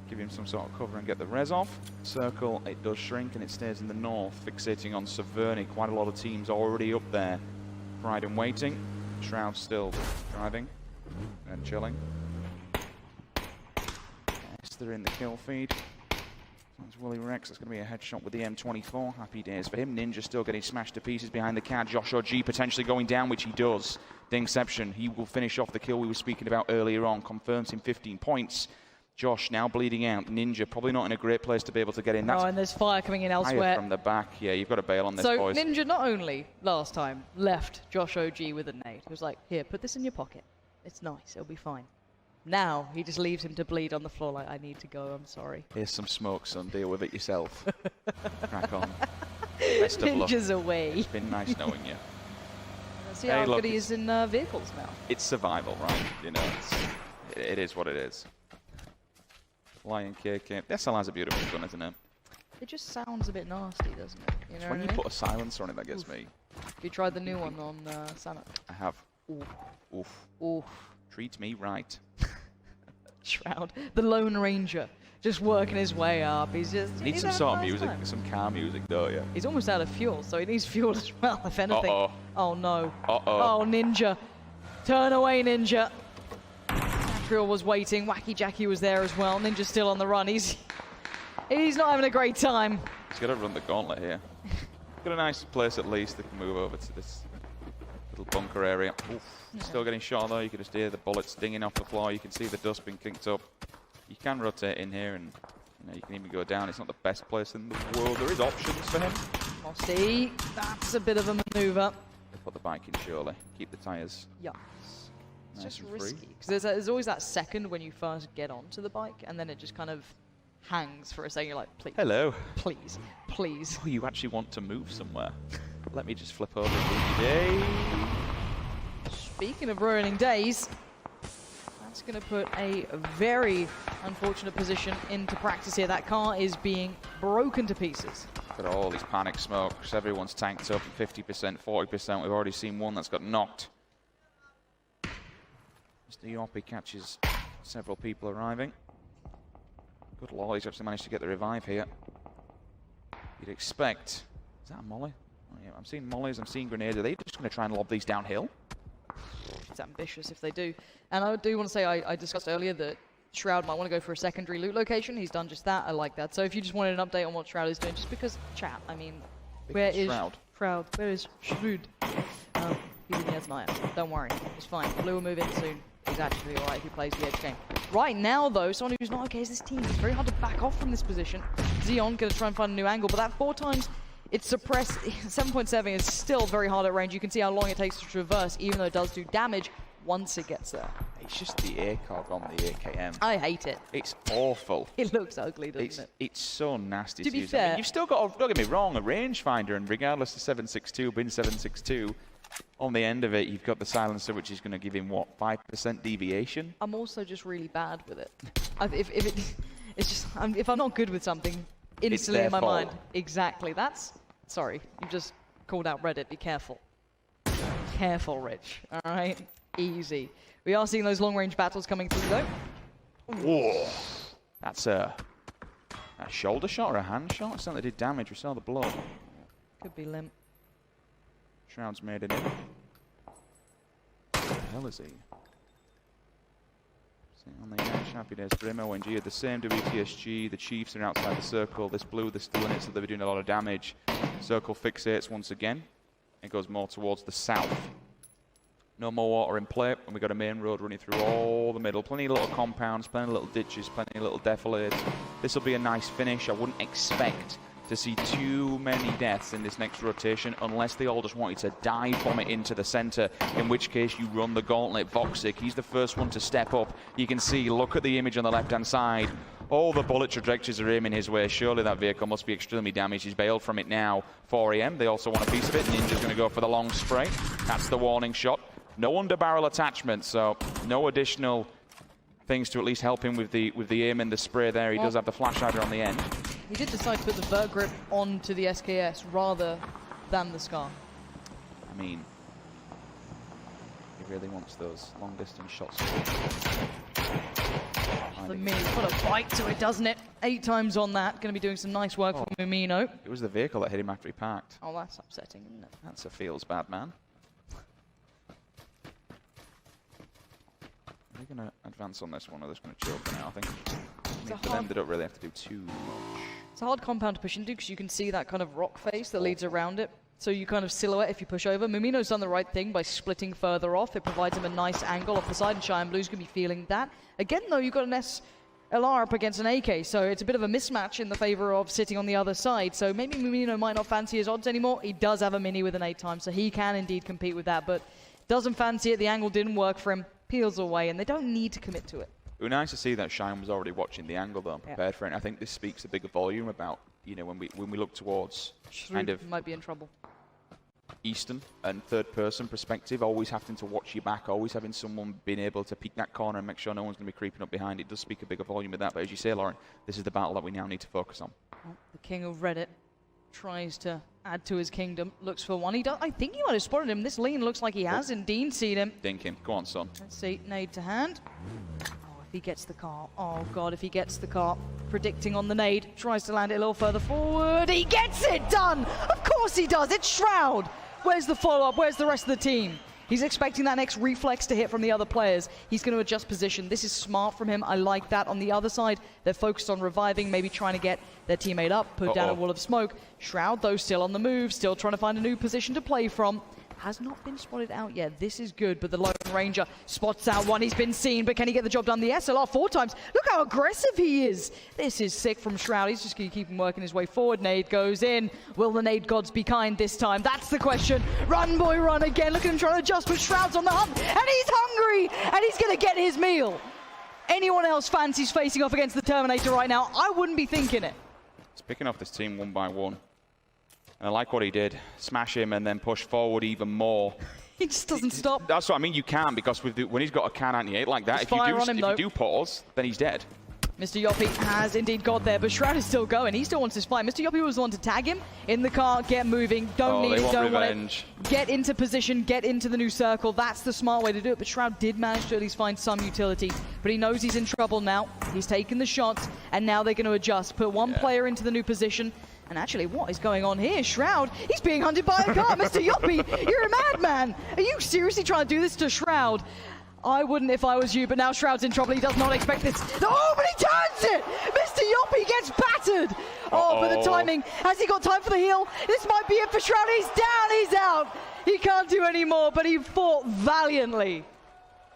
give him some sort of cover and get the res off. Circle, it does shrink and it stays in the north, fixating on Severny. Quite a lot of teams already up there. Pride and waiting. Shroud still driving and chilling. Yes, they're in the kill feed. That's Willie Rex. That's going to be a headshot with the M24. Happy days for him. Ninja still getting smashed to pieces behind the cat. Josh OG potentially going down, which he does. Dingception, he will finish off the kill we were speaking about earlier on. Confirms him 15 points. Josh now bleeding out. Ninja probably not in a great place to be able to get in. That's and there's fire coming in elsewhere. From the back. Yeah, you've got to bail on this, so boys. Ninja not only last time left Josh OG with a nade. He was like, here, put this in your pocket. It's nice. It'll be fine. Now he just leaves him to bleed on the floor like, I need to go. I'm sorry. Here's some smoke, son. Deal with it yourself. Crack on. Best of luck. Ninja's away. It's been nice knowing you. See how good he is in vehicles now. It's survival, right? You know, it is what it is. Lion KK. The SLR's a beautiful gun, isn't it? It just sounds a bit nasty, doesn't it? You know it's when you put a silencer on it that gets me. You tried the new one on Sana? I have. Oof. Oof. Oof. Treat me right. Shroud, the Lone Ranger, just working his way up. He's just... Needs some sort of music, some car music, don't you? He's almost out of fuel, so he needs fuel as well, if anything. Uh-oh. Oh, no. Uh-oh. Oh, Ninja. Turn away, Ninja. Sacriel was waiting. Wacky Jackie was there as well. Ninja's still on the run. He's not having a great time. He's got to run the gauntlet here. Got a nice place at least. They can move over to this little bunker area. Oof. Yeah. Still getting shot though. You can just hear the bullets dinging off the floor. You can see the dust being kicked up. You can rotate in here, and you can even go down. It's not the best place in the world. There is options for him. We'll see. That's a bit of a maneuver. They put the bike in surely. Keep the tyres. Yeah. It's nice just risky because there's always that second when you first get onto the bike, and then it just kind of hangs for a second. You're like, please. Hello. Please. Please. Oh, you actually want to move somewhere. Let me just flip over the day. Speaking of ruining days, that's going to put a very unfortunate position into practice here. That car is being broken to pieces. Got all these panic smokes. Everyone's tanked up 50%, 40%. We've already seen one that's got knocked. Mr. Yoppie catches several people arriving. Good lord, he's actually managed to get the revive here. You'd expect... Is that a molly? Oh, yeah, I'm seeing mollies, I'm seeing grenades. Are they just going to try and lob these downhill? It's ambitious if they do. And I do want to say, I discussed earlier that Shroud might want to go for a secondary loot location. He's done just that. I like that. So if you just wanted an update on what Shroud is doing, just because chat, I mean, where is Shroud? Where is Shroud? He's in the Esmaya. Don't worry, it's fine. Blue will move in soon. He's actually alright if he plays the edge game. Right now, though, someone who's not okay is this team. It's very hard to back off from this position. Xeon going to try and find a new angle, but that 4 times it's suppressed. 7.7 is still very hard at range. You can see how long it takes to traverse, even though it does do damage. once it gets there. It's just the ACOG on the AKM. I hate it. It's awful. It looks ugly, doesn't it? It's so nasty To be use. I fair- mean, you've still got, don't get me wrong, a rangefinder, and regardless of 7.62, being 7.62, on the end of it, you've got the silencer, which is going to give him, what, 5% deviation? I'm also just really bad with it. It's just, if I'm not good with something, instantly their in my fault. mind. Exactly. Sorry, you just called out Reddit. Be careful. Careful, Rich. All right? Easy. We are seeing those long-range battles coming through, though. Whoa. That's a shoulder shot or a hand shot? It certainly did damage. We saw the blood. Could be limp. Shroud's made it in. What the hell is he? Sitting on the edge. Happy days. Brimmer, ONG are the same WTSG. The Chiefs are outside the circle. This blue, they're still in it, so they're doing a lot of damage. Circle fixates once again. It goes more towards the south. No more water in play, and we've got a main road running through all the middle. Plenty of little compounds, plenty of little ditches, plenty of little defilades. This will be a nice finish. I wouldn't expect to see too many deaths in this next rotation unless they all just wanted to dive bomb it into the center, in which case you run the gauntlet. Voxic, he's the first one to step up. You can see, look at the image on the left-hand side. All the bullet trajectories are aiming his way. Surely that vehicle must be extremely damaged. He's bailed from it now. 4 AM, they also want a piece of it. Ninja's going to go for the long spray. That's the warning shot. No under-barrel attachment, so no additional things to at least help him with the aim and the spray there. He does have the flash hider on the end. He did decide to put the vert grip onto the SKS rather than the Scar. I mean, he really wants those long-distance shots. The Mini put a bite to it, doesn't it? 8 times on that. Going to be doing some nice work for Mumino. It was the vehicle that hit him after he parked. Oh, that's upsetting, isn't it? That's a feels bad, man. Are they going to advance on this one, or they're just going to chill for now? I think for them, they don't really have to do too much. It's a hard compound to push into because you can see that kind of rock face that leads around it. So you kind of silhouette if you push over. Mumino's done the right thing by splitting further off. It provides him a nice angle off the side, and Cheyenne Blue's going to be feeling that. Again, though, you've got an SLR up against an AK, so it's a bit of a mismatch in the favor of sitting on the other side. So maybe Mumino might not fancy his odds anymore. He does have a Mini with an 8 times, so he can indeed compete with that, but doesn't fancy it. The angle didn't work for him. Peels away, and they don't need to commit to it. It was nice to see that Shine was already watching the angle, though, and prepared for it. And I think this speaks a bigger volume about, you know, when we look towards kind of might be in trouble. Eastern and third-person perspective, always having to watch your back, always having someone being able to peek that corner and make sure no one's going to be creeping up behind. It does speak a bigger volume of that, but as you say, Lauren, this is the battle that we now need to focus on. Well, the king of Reddit tries to add to his kingdom, looks for one. He does. I think he might have spotted him. This lean looks like he has indeed seen him. Dink him. Go on, son. Let's see, nade to hand. Oh, if he gets the car. Oh, God, if he gets the car. Predicting on the nade. Tries to land it a little further forward. He gets it done! Of course he does. It's Shroud. Where's the follow-up? Where's the rest of the team? He's expecting that next reflex to hit from the other players. He's going to adjust position. This is smart from him. I like that. On the other side, they're focused on reviving, maybe trying to get their teammate up, put down a wall of smoke. Shroud, though, still on the move, still trying to find a new position to play from. Has not been spotted out yet. This is good, but the Lone Ranger spots out one. He's been seen, but can he get the job done? The SLR 4 times. Look how aggressive he is. This is sick from Shroud. He's just going to keep him working his way forward. Nade goes in. Will the nade gods be kind this time? That's the question. Run, boy, run again. Look at him trying to adjust, but Shroud's on the hump, and he's hungry, and he's going to get his meal. Anyone else fancies facing off against the Terminator right now? I wouldn't be thinking it. He's picking off this team one by one. And I like what he did. Smash him and then push forward even more. He just doesn't stop. That's what I mean. You can, because when he's got a Can 98 like that, if you do pause, then he's dead. Mr. Yoppie has indeed got there, but Shroud is still going. He still wants his fight. Mr. Yoppie was the one to tag him in the car. Get moving. Don't need it. Don't want it. Get into position. Get into the new circle. That's the smart way to do it. But Shroud did manage to at least find some utility. But he knows he's in trouble now. He's taken the shots, and now they're going to adjust. Put one player into the new position. And actually, what is going on here? Shroud, he's being hunted by a car. Mr. Yoppie, you're a madman. Are you seriously trying to do this to Shroud? I wouldn't if I was you, but now Shroud's in trouble. He does not expect this. Oh, but he turns it! Mr. Yoppie gets battered! Oh, but the timing. Has he got time for the heal? This might be it for Shroud. He's down, he's out. He can't do any more, but he fought valiantly.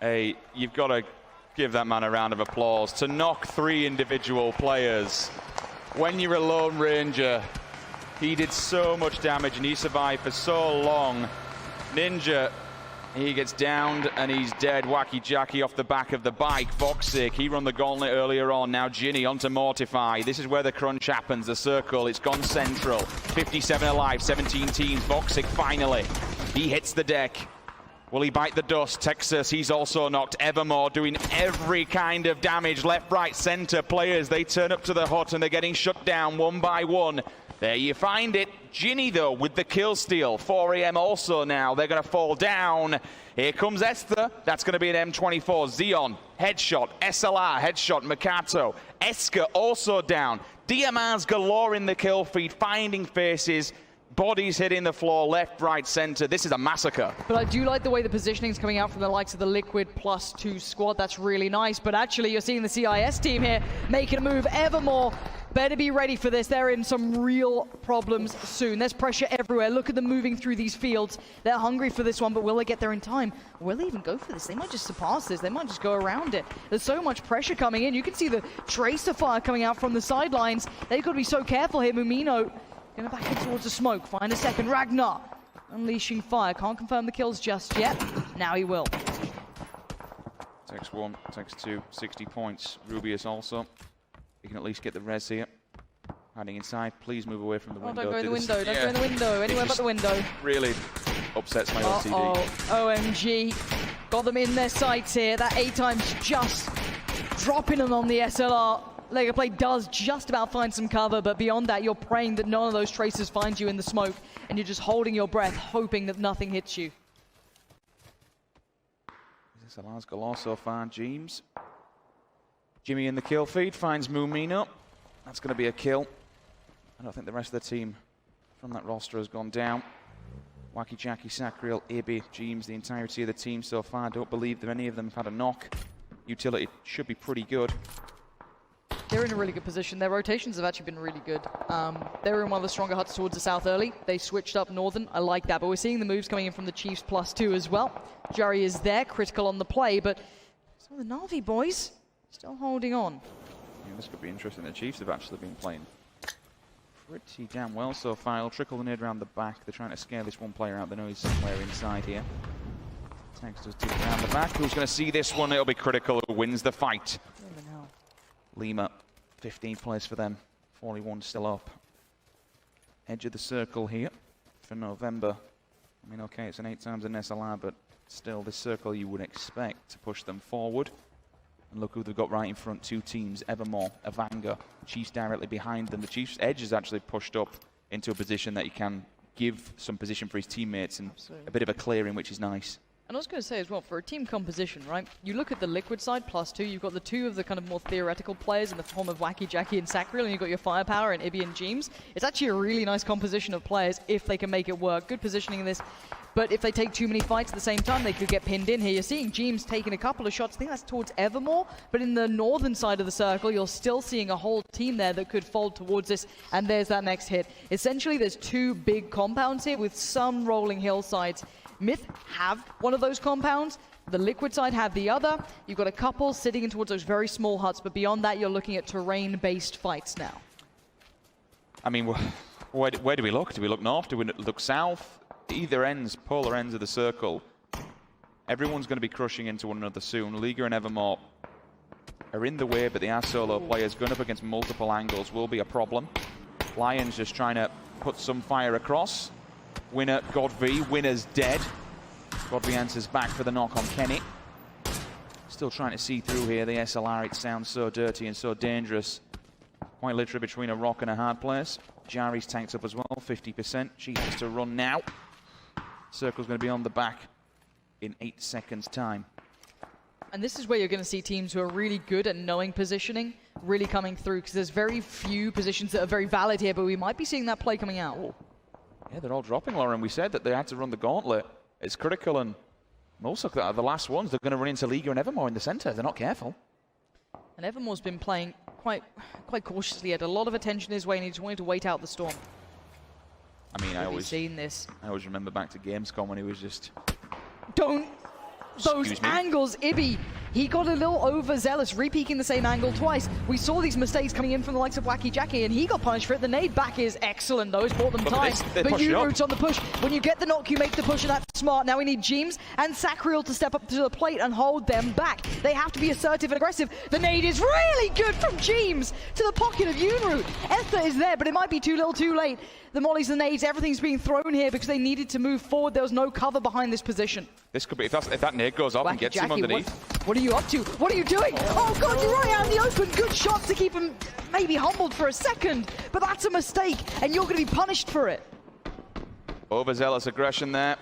Hey, you've got to give that man a round of applause. To knock 3 individual players when you're a Lone Ranger, he did so much damage and he survived for so long. Ninja He gets downed and he's dead. Wacky Jackie off the back of the bike. Voxic, he run the gauntlet earlier on. Now Ginny onto Mortify. This is where the crunch happens. The circle, it's gone central. 57 alive, 17 teams. Voxic finally. He hits the deck. Will he bite the dust? Texas, he's also knocked. Evermore doing every kind of damage. Left, right, center. Players, they turn up to the hut and they're getting shut down one by one. There you find it. Ginny, though, with the kill steal. 4 AM also now. They're going to fall down. Here comes Esther. That's going to be an M24. Xeon, headshot. SLR, headshot. Makato. Eska also down. DMRs galore in the kill feed, finding faces. Bodies hitting the floor, left, right, center. This is a massacre. But I do like the way the positioning is coming out from the likes of the Liquid +2 squad. That's really nice. But actually, you're seeing the CIS team here making a move. Evermore better be ready for this. They're in some real problems soon. There's pressure everywhere. Look at them moving through these fields. They're hungry for this one, but will they get there in time? Will they even go for this? They might just surpass this. They might just go around it. There's so much pressure coming in. You can see the tracer fire coming out from the sidelines. They've got to be so careful here. Mumino going back in towards the smoke. Find a second. Ragnar unleashing fire. Can't confirm the kills just yet. Now he will. Takes 1, takes 2, 60 points. Rubius also. You can at least get the res here. Hiding inside. Please move away from the window. Don't go in the window. Don't go in the window. Anywhere but the window. Really upsets my OCD. OMG. Got them in their sights here. That 8 times just dropping them on the SLR. Lega Play does just about find some cover, but beyond that, you're praying that none of those tracers find you in the smoke, and you're just holding your breath, hoping that nothing hits you. This allows galore so far. James. Jimmy in the kill feed finds Mumino. That's going to be a kill. I don't think the rest of the team from that roster has gone down. Wacky Jackie, Sacriel, Ibi, James, the entirety of the team so far. I don't believe that any of them have had a knock. Utility should be pretty good. They're in a really good position. Their rotations have actually been really good. They were in one of the stronger huts towards the south early. They switched up northern. I like that. But we're seeing the moves coming in from the Chiefs +2 as well. Jerry is there, critical on the play. But some of the Na'Vi boys still holding on. Yeah, this could be interesting. The Chiefs have actually been playing pretty damn well so far. It'll trickle the nade around the back. They're trying to scare this one player out. They know he's somewhere inside here. Tex does take it around the back. Who's going to see this one? It'll be critical. Who wins the fight? Lima, 15th place for them, 41 still up. Edge of the circle here for November. I mean, okay, it's an 8 times an SLR, but still this circle you would expect to push them forward. And look who they've got right in front, 2 teams, Evermore, Avanga, Chiefs directly behind them. The Chiefs' edge is actually pushed up into a position that he can give some position for his teammates and a bit of a clearing, which is nice. And I was going to say as well, for a team composition, right? You look at the Liquid side, +2, you've got the 2 of the kind of more theoretical players in the form of Wacky Jackie and Sacriel, and you've got your firepower and Ibi and James. It's actually a really nice composition of players if they can make it work. Good positioning in this. But if they take too many fights at the same time, they could get pinned in here. You're seeing James taking a couple of shots. I think that's towards Evermore. But in the northern side of the circle, you're still seeing a whole team there that could fold towards this. And there's that next hit. Essentially, there's 2 big compounds here with some rolling hillsides. Myth have one of those compounds. The Liquid side have the other. You've got a couple sitting in towards those very small huts. But beyond that, you're looking at terrain-based fights now. I mean, where do we look? Do we look north? Do we look south? Either ends, polar ends of the circle. Everyone's going to be crushing into one another soon. Liga and Evermore are in the way, but they are solo players. Going up against multiple angles will be a problem. Lions just trying to put some fire across. Winner, Godv. Winner's dead. Godv answers back for the knock on Kenny. Still trying to see through here. The SLR, it sounds so dirty and so dangerous. Quite literally between a rock and a hard place. Jari's tanked up as well, 50%. She has to run now. Circle's going to be on the back in 8 seconds' time. And this is where you're going to see teams who are really good at knowing positioning really coming through, because there's very few positions that are very valid here, but we might be seeing that play coming out. Oh. Yeah, they're all dropping, Lauren. We said that they had to run the gauntlet. It's critical, and also the last ones, they're going to run into Liga and Evermore in the center. They're not careful. And Evermore's been playing quite cautiously. He had a lot of attention his way, and he just wanted to wait out the storm. I mean, I always remember back to Gamescom when he was just... Don't! Those angles, Ibi He got a little overzealous, re-peeking the same angle twice. We saw these mistakes coming in from the likes of Wacky Jackie, and he got punished for it. The nade back is excellent, though. It's bought them time. But unroots on the push. When you get the knock, you make the push, and that's smart. Now we need Jeems and Sacriel to step up to the plate and hold them back. They have to be assertive and aggressive. The nade is really good from Jeems to the pocket of Unroot. Ether is there, but it might be too little too late. The mollies, the nades, everything's being thrown here because they needed to move forward. There was no cover behind this position. This could be, if that nade goes off and gets him underneath. What are you up to? What are you doing? Oh God, you're right out in the open. Good shot to keep him maybe humbled for a second, but that's a mistake, and you're going to be punished for it. Overzealous aggression there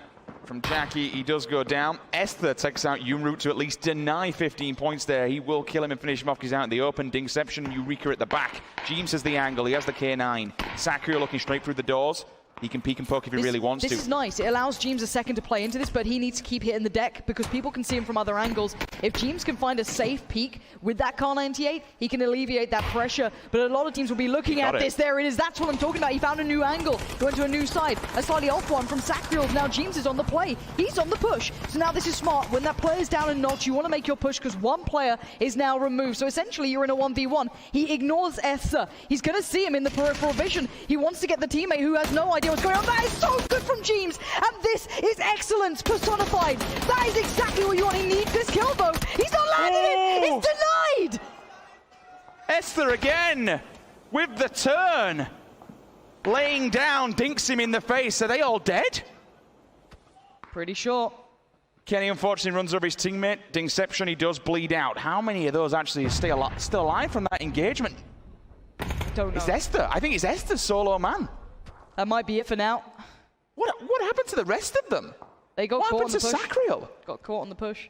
from Jackie. He does go down. Esther takes out Unroot to at least deny 15 points there. He will kill him and finish him off because he's out in the open. Dingception, Eureka at the back. Jeems has the angle. He has the K9. Sakuya looking straight through the doors. He can peek and poke if he really wants to. This is nice. It allows Jeems a second to play into this, but he needs to keep hitting the deck because people can see him from other angles. If Jeems can find a safe peek with that Car 98, he can alleviate that pressure. But a lot of teams will be looking at this. There it is. That's what I'm talking about. He found a new angle. He went to a new side. A slightly off one from Sacriel. Now Jeems is on the play. He's on the push. So now this is smart. When that player's down a notch, you want to make your push because one player is now removed. So essentially, you're in a 1v1. He ignores Esther. He's going to see him in the peripheral vision. He wants to get the teammate who has no idea what's going on. That is so good from Jeems, and this is excellence personified. That is exactly what you want. He needs this kill, though. He's not landing it. It's denied. Esther again with the turn. Laying down, dinks him in the face. Are they all dead? Pretty sure. Kenny unfortunately runs over his teammate. Dingception, he does bleed out. How many of those actually still alive from that engagement? Don't know. It's Esther. I think it's Esther's solo man. That might be it for now. What happened to the rest of them? They got caught on the push. What happened to Sacriel? Got caught on the push.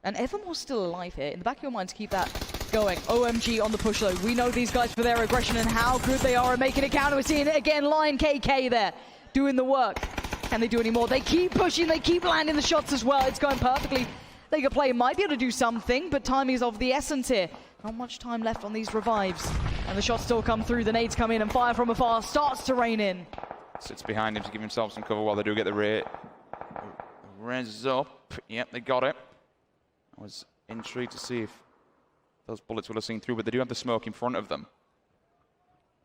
And Evermore's still alive here. In the back of your minds, keep that going. OMG on the push, though. We know these guys for their aggression and how good they are at making a counter. We're seeing it again. Lion KK there, doing the work. Can they do any more? They keep pushing. They keep landing the shots as well. It's going perfectly. They could play. Might be able to do something, but timing is of the essence here. Not much time left on these revives. And the shots still come through. The nades come in and fire from afar starts to rain in. Sits behind him to give himself some cover while they do get the res up. Yep, they got it. I was intrigued to see if those bullets would have seen through, but they do have the smoke in front of them.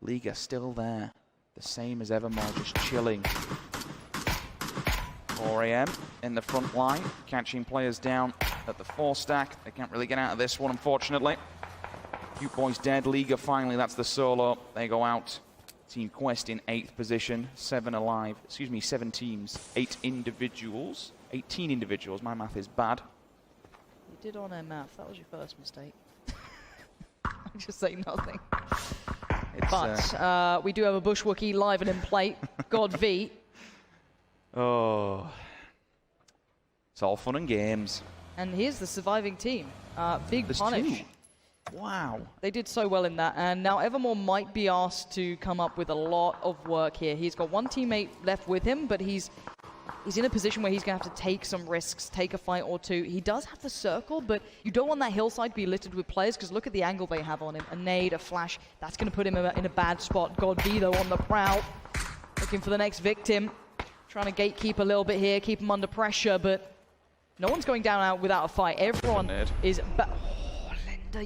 Liga still there. The same as Evermore, just chilling. 4 AM in the front line, catching players down at the 4 stack. They can't really get out of this one, unfortunately. Few boys dead. Liga finally, that's the solo. They go out. Team Quest in 8th position, 7 alive. Excuse me, 7 teams, 8 individuals. 18 individuals. My math is bad. You did on air math. That was your first mistake. I just say nothing. But we do have a Bushwookie live and in play. God V. Oh. It's all fun and games. And here's the surviving team. Big There's punish. 2. Wow. They did so well in that, and now Evermore might be asked to come up with a lot of work here. He's got one teammate left with him, but he's in a position where he's going to have to take some risks, take a fight or two. He does have the circle, but you don't want that hillside to be littered with players, because look at the angle they have on him. A nade, a flash, that's going to put him in a bad spot. God B, though, on the prowl, looking for the next victim. Trying to gatekeep a little bit here, keep him under pressure, but no one's going down out without a fight. Everyone is...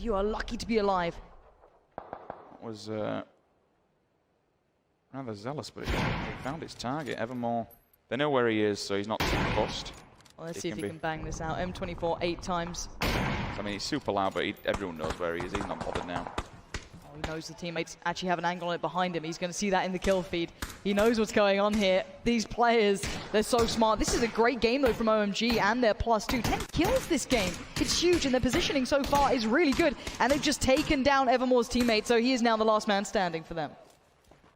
You are lucky to be alive. That was rather zealous, but it found its target. Evermore, they know where he is, so he's not too fussed. Well, let's see if he can bang this out. M24 8 times. I mean, he's super loud, but everyone knows where he is. He's not bothered now. Oh, he knows the teammates actually have an angle on it behind him. He's going to see that in the kill feed. He knows what's going on here. These players, they're so smart. This is a great game, though, from OMG and their +2. 10 kills this game. It's huge, and their positioning so far is really good. And they've just taken down Evermore's teammate, so he is now the last man standing for them.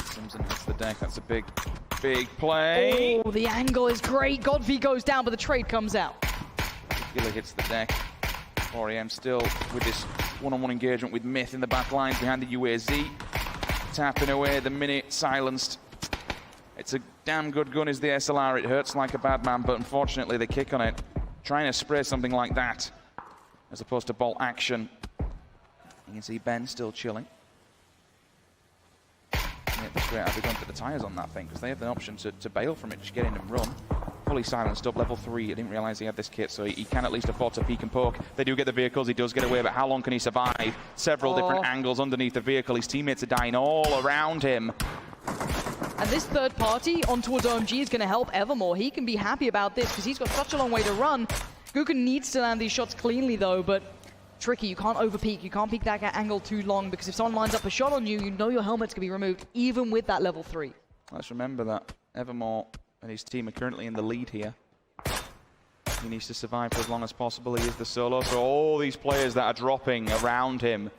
Simpson hits the deck. That's a big play. Oh, the angle is great. Godfrey goes down, but the trade comes out. Giller hits the deck. 4 AM still with this one-on-one engagement with Myth in the back lines behind the UAZ. Tapping away the minute, silenced. It's a damn good gun, is the SLR. It hurts like a bad man, but unfortunately they kick on it. Trying to spray something like that, as opposed to bolt action. You can see Ben still chilling. Yeah, straight out, they're going for the tyres on that thing, because they have the option to bail from it, just get in and run. fully silenced up. Level 3, I didn't realize he had this kit, so he can at least afford to peek and poke. They do get the vehicles, he does get away, but how long can he survive? Several different angles underneath the vehicle. His teammates are dying all around him. And this third party on towards OMG is going to help Evermore. He can be happy about this because he's got such a long way to run. Guken needs to land these shots cleanly though, but tricky. You can't over-peek. You can't peek that angle too long because if someone lines up a shot on you, you know your helmet's going to be removed, even with that level 3. Let's remember that Evermore and his team are currently in the lead here. He needs to survive for as long as possible. He is the solo, so all these players that are dropping around him,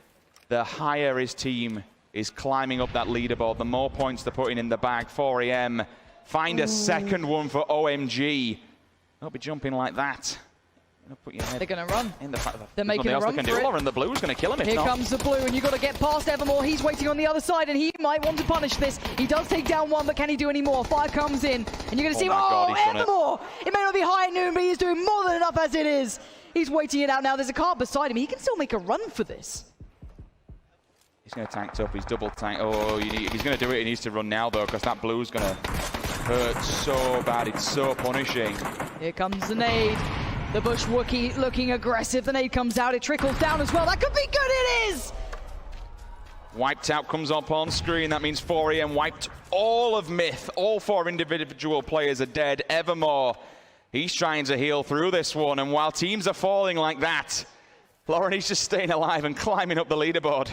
the higher his team is climbing up that leaderboard, the more points they're putting in the bag. 4am find a second one for OMG. Don't be jumping like that. Put your head They're going to run. In the They're making a run for it. And the blue's going to kill him. Here comes the blue, and you've got to get past Evermore. He's waiting on the other side, and he might want to punish this. He does take down one, but can he do any more? Fire comes in, and you're going to see, Evermore! It may not be high at noon, but he's doing more than enough as it is. He's waiting it out now. There's a car beside him. He can still make a run for this. He's going to tank up. He's double tank. Oh, if he's going to do it, he needs to run now, though, because that blue's going to hurt so bad. It's so punishing. Here comes the nade. The Bush Wookiee looking aggressive. The nade comes out. It trickles down as well. That could be good. It is! Wiped out comes up on screen. That means 4am wiped all of MiTH. All 4 individual players are dead. Evermore, he's trying to heal through this one. And while teams are falling like that, Lauren, he's just staying alive and climbing up the leaderboard.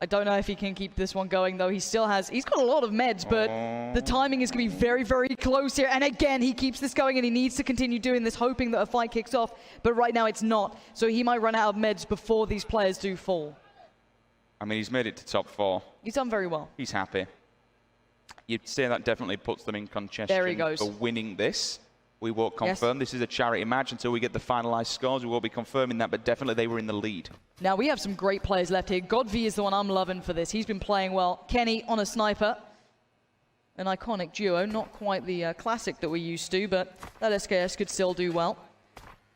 I don't know if he can keep this one going, though. He's got a lot of meds, but the timing is going to be very, very close here. And again, he keeps this going, and he needs to continue doing this, hoping that a fight kicks off. But right now, it's not. So he might run out of meds before these players do fall. I mean, he's made it to top 4. He's done very well. He's happy. You'd say that definitely puts them in contention there he goes. for winning this. We won't confirm. Yes. This is a charity match until we get the finalized scores. We will be confirming that, but definitely they were in the lead. Now, we have some great players left here. godv is the one I'm loving for this. He's been playing well. Kenny on a sniper. An iconic duo. Not quite the classic that we're used to, but that SKS could still do well.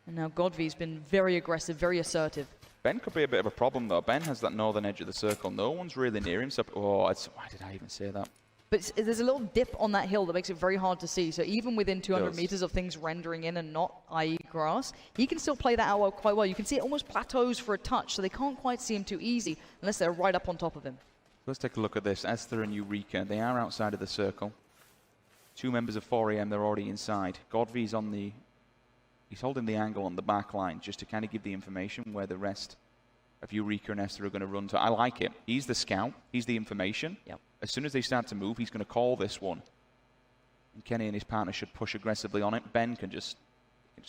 And now godv's been very aggressive, very assertive. Ben could be a bit of a problem, though. Ben has that northern edge of the circle. No one's really near him. So, why did I even say that? But there's a little dip on that hill that makes it very hard to see. So even within 200 meters of things rendering in and not, i.e. grass, he can still play that out quite well. You can see it almost plateaus for a touch, so they can't quite see him too easy unless they're right up on top of him. Let's take a look at this. Esther and Eureka, they are outside of the circle. 2 members of 4am, they're already inside. godv's on the... He's holding the angle on the back line just to kind of give the information where the rest of Eureka and Esther are going to run to. I like it. He's the scout. He's the information. Yep. As soon as they start to move, he's going to call this one. And Kenny and his partner should push aggressively on it. Ben can just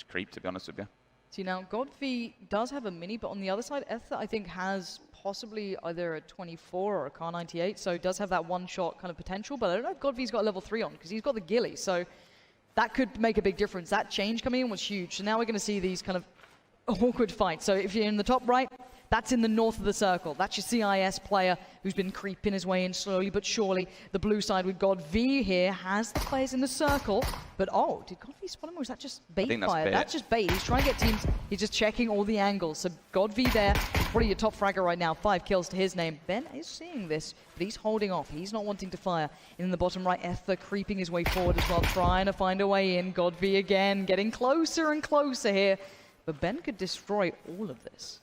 creep, to be honest with you. See, now, godv does have a mini, but on the other side, Esther, I think, has possibly either a 24 or a Car 98, so does have that one-shot kind of potential, but I don't know if godv's got a level 3 on, because he's got the ghillie, so that could make a big difference. That change coming in was huge, so now we're going to see these kind of awkward fights. So if you're in the top right, that's in the north of the circle. That's your CIS player who's been creeping his way in slowly but surely. The blue side with godv here has the players in the circle. But did godv spot him or is that just bait fire? That's just bait. He's trying to get teams. He's just checking all the angles. So godv there, probably your top fragger right now. 5 kills to his name. Ben is seeing this, but he's holding off. He's not wanting to fire. In the bottom right, Ether creeping his way forward as well, trying to find a way in. godv again, getting closer and closer here. But Ben could destroy all of this.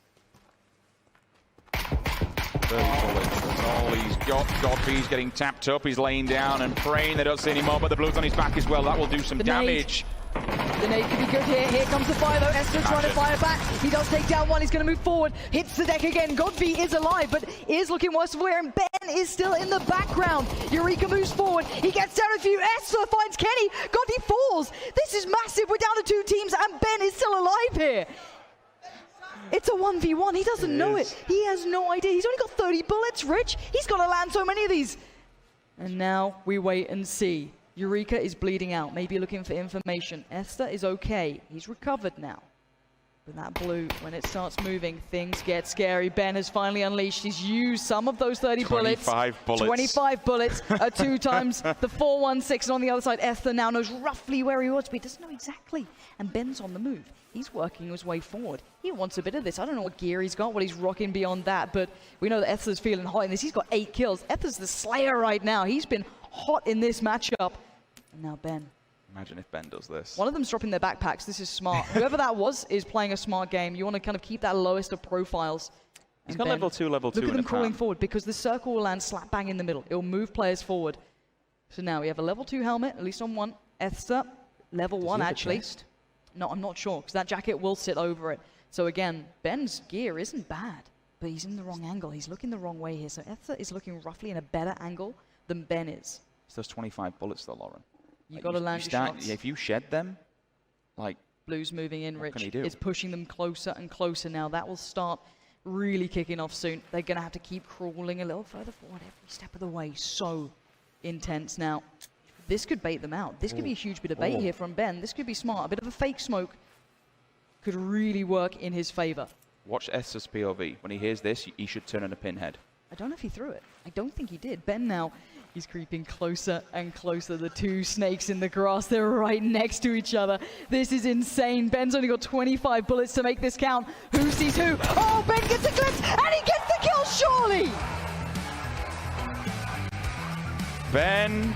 30 bullets, that's all he's got. godv's getting tapped up, he's laying down and praying they don't see any more, but the blue's on his back as well. That will do some damage. The nade could be good here. Here comes the fire though. Esther trying to fire back. He does take down one. He's going to move forward. Hits the deck again. godv is alive, but is looking worse for wear, and Ben is still in the background. Eureka moves forward. He gets down a few. Esther finds Kenny. godv falls. This is massive. We're down to 2 teams, and Ben is still alive here. It's a 1v1. He doesn't know it. He has no idea. He's only got 30 bullets, Rich. He's got to land so many of these. And now we wait and see. Eureka is bleeding out, maybe looking for information. Esther is okay. He's recovered now. But that blue, when it starts moving, things get scary. Ben has finally unleashed. He's used some of those 30 bullets. 25 bullets. 2 times the 416. And on the other side, Esther now knows roughly where he was, but he doesn't know exactly. And Ben's on the move. He's working his way forward. He wants a bit of this. I don't know what gear he's got, what he's rocking beyond that, but we know that Esther's feeling hot in this. He's got 8 kills. Esther's the slayer right now. He's been hot in this matchup. And now Ben Imagine if Ben does this. One of them's dropping their backpacks. This is smart. Whoever that was is playing a smart game. You want to kind of keep that lowest of profiles. He's got level 2 Look at in them the crawling pan. forward because the circle will land slap bang in the middle. It will move players forward. So now we have a level 2 helmet, at least on one. Esther, level 1 actually. No, I'm not sure because that jacket will sit over it. So again, Ben's gear isn't bad, but he's in the wrong angle. He's looking the wrong way here. So Esther is looking roughly in a better angle than Ben is. It's those 25 bullets though, Lauren. You've got to land your shots. Yeah, if you shed them, like... Blue's moving in, Rich. What can he do? It's pushing them closer and closer now. That will start really kicking off soon. They're going to have to keep crawling a little further forward every step of the way. So intense now. This could bait them out. This could be a huge bit of bait here from Ben. This could be smart. A bit of a fake smoke could really work in his favor. Watch Esther's POV. When he hears this, he should turn on a pinhead. I don't know if he threw it. I don't think he did. Ben now, he's creeping closer and closer. The two snakes in the grass, they're right next to each other. This is insane. Ben's only got 25 bullets to make this count. Who sees who? Oh, Ben gets a glimpse and he gets the kill, surely! Ben.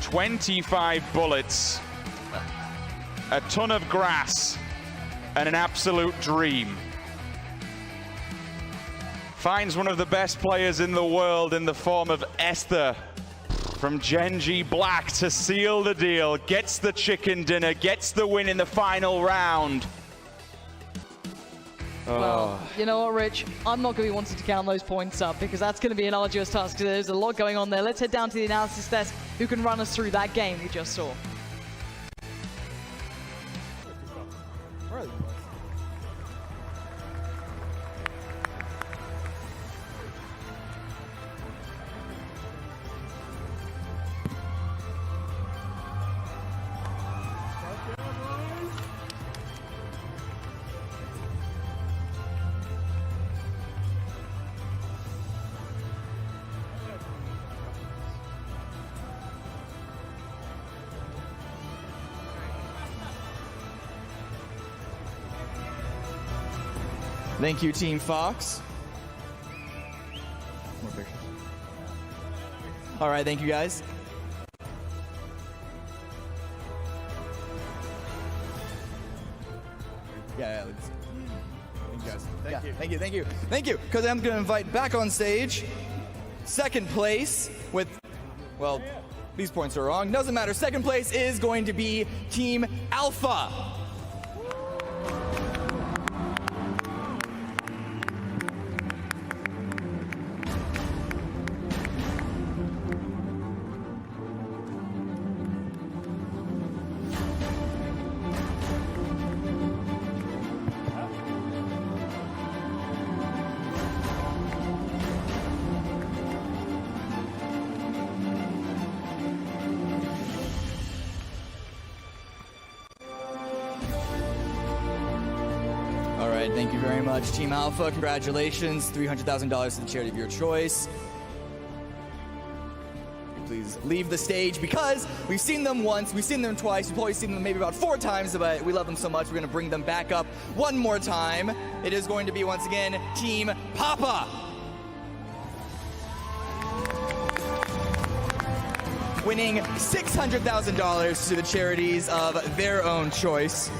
25 bullets, a ton of grass, and an absolute dream. Finds one of the best players in the world in the form of Esther from Genji Black to seal the deal, gets the chicken dinner, gets the win in the final round. Well, you know what, Rich? I'm not going to be wanting to count those points up because that's going to be an arduous task because there's a lot going on there. Let's head down to the analysis desk who can run us through that game we just saw. Thank you, Team Fox. More pictures. All right, thank you, guys. Yeah, let's. Thank you, guys. Thank you. Because I'm going to invite back on stage, second place with, well, these points are wrong. Doesn't matter. Second place is going to be Team Alpha. All right, thank you very much, Team Alpha. Congratulations, $300,000 to the charity of your choice. Please leave the stage because we've seen them once, we've seen them twice, we've probably seen them maybe about 4 times, but we love them so much, we're going to bring them back up one more time. It is going to be, once again, Team Papa. Winning $600,000 to the charities of their own choice.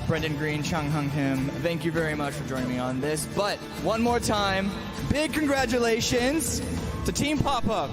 Brendan Green, Chung Hung Kim, thank you very much for joining me on this. But one more time, big congratulations to Team Pop-Up.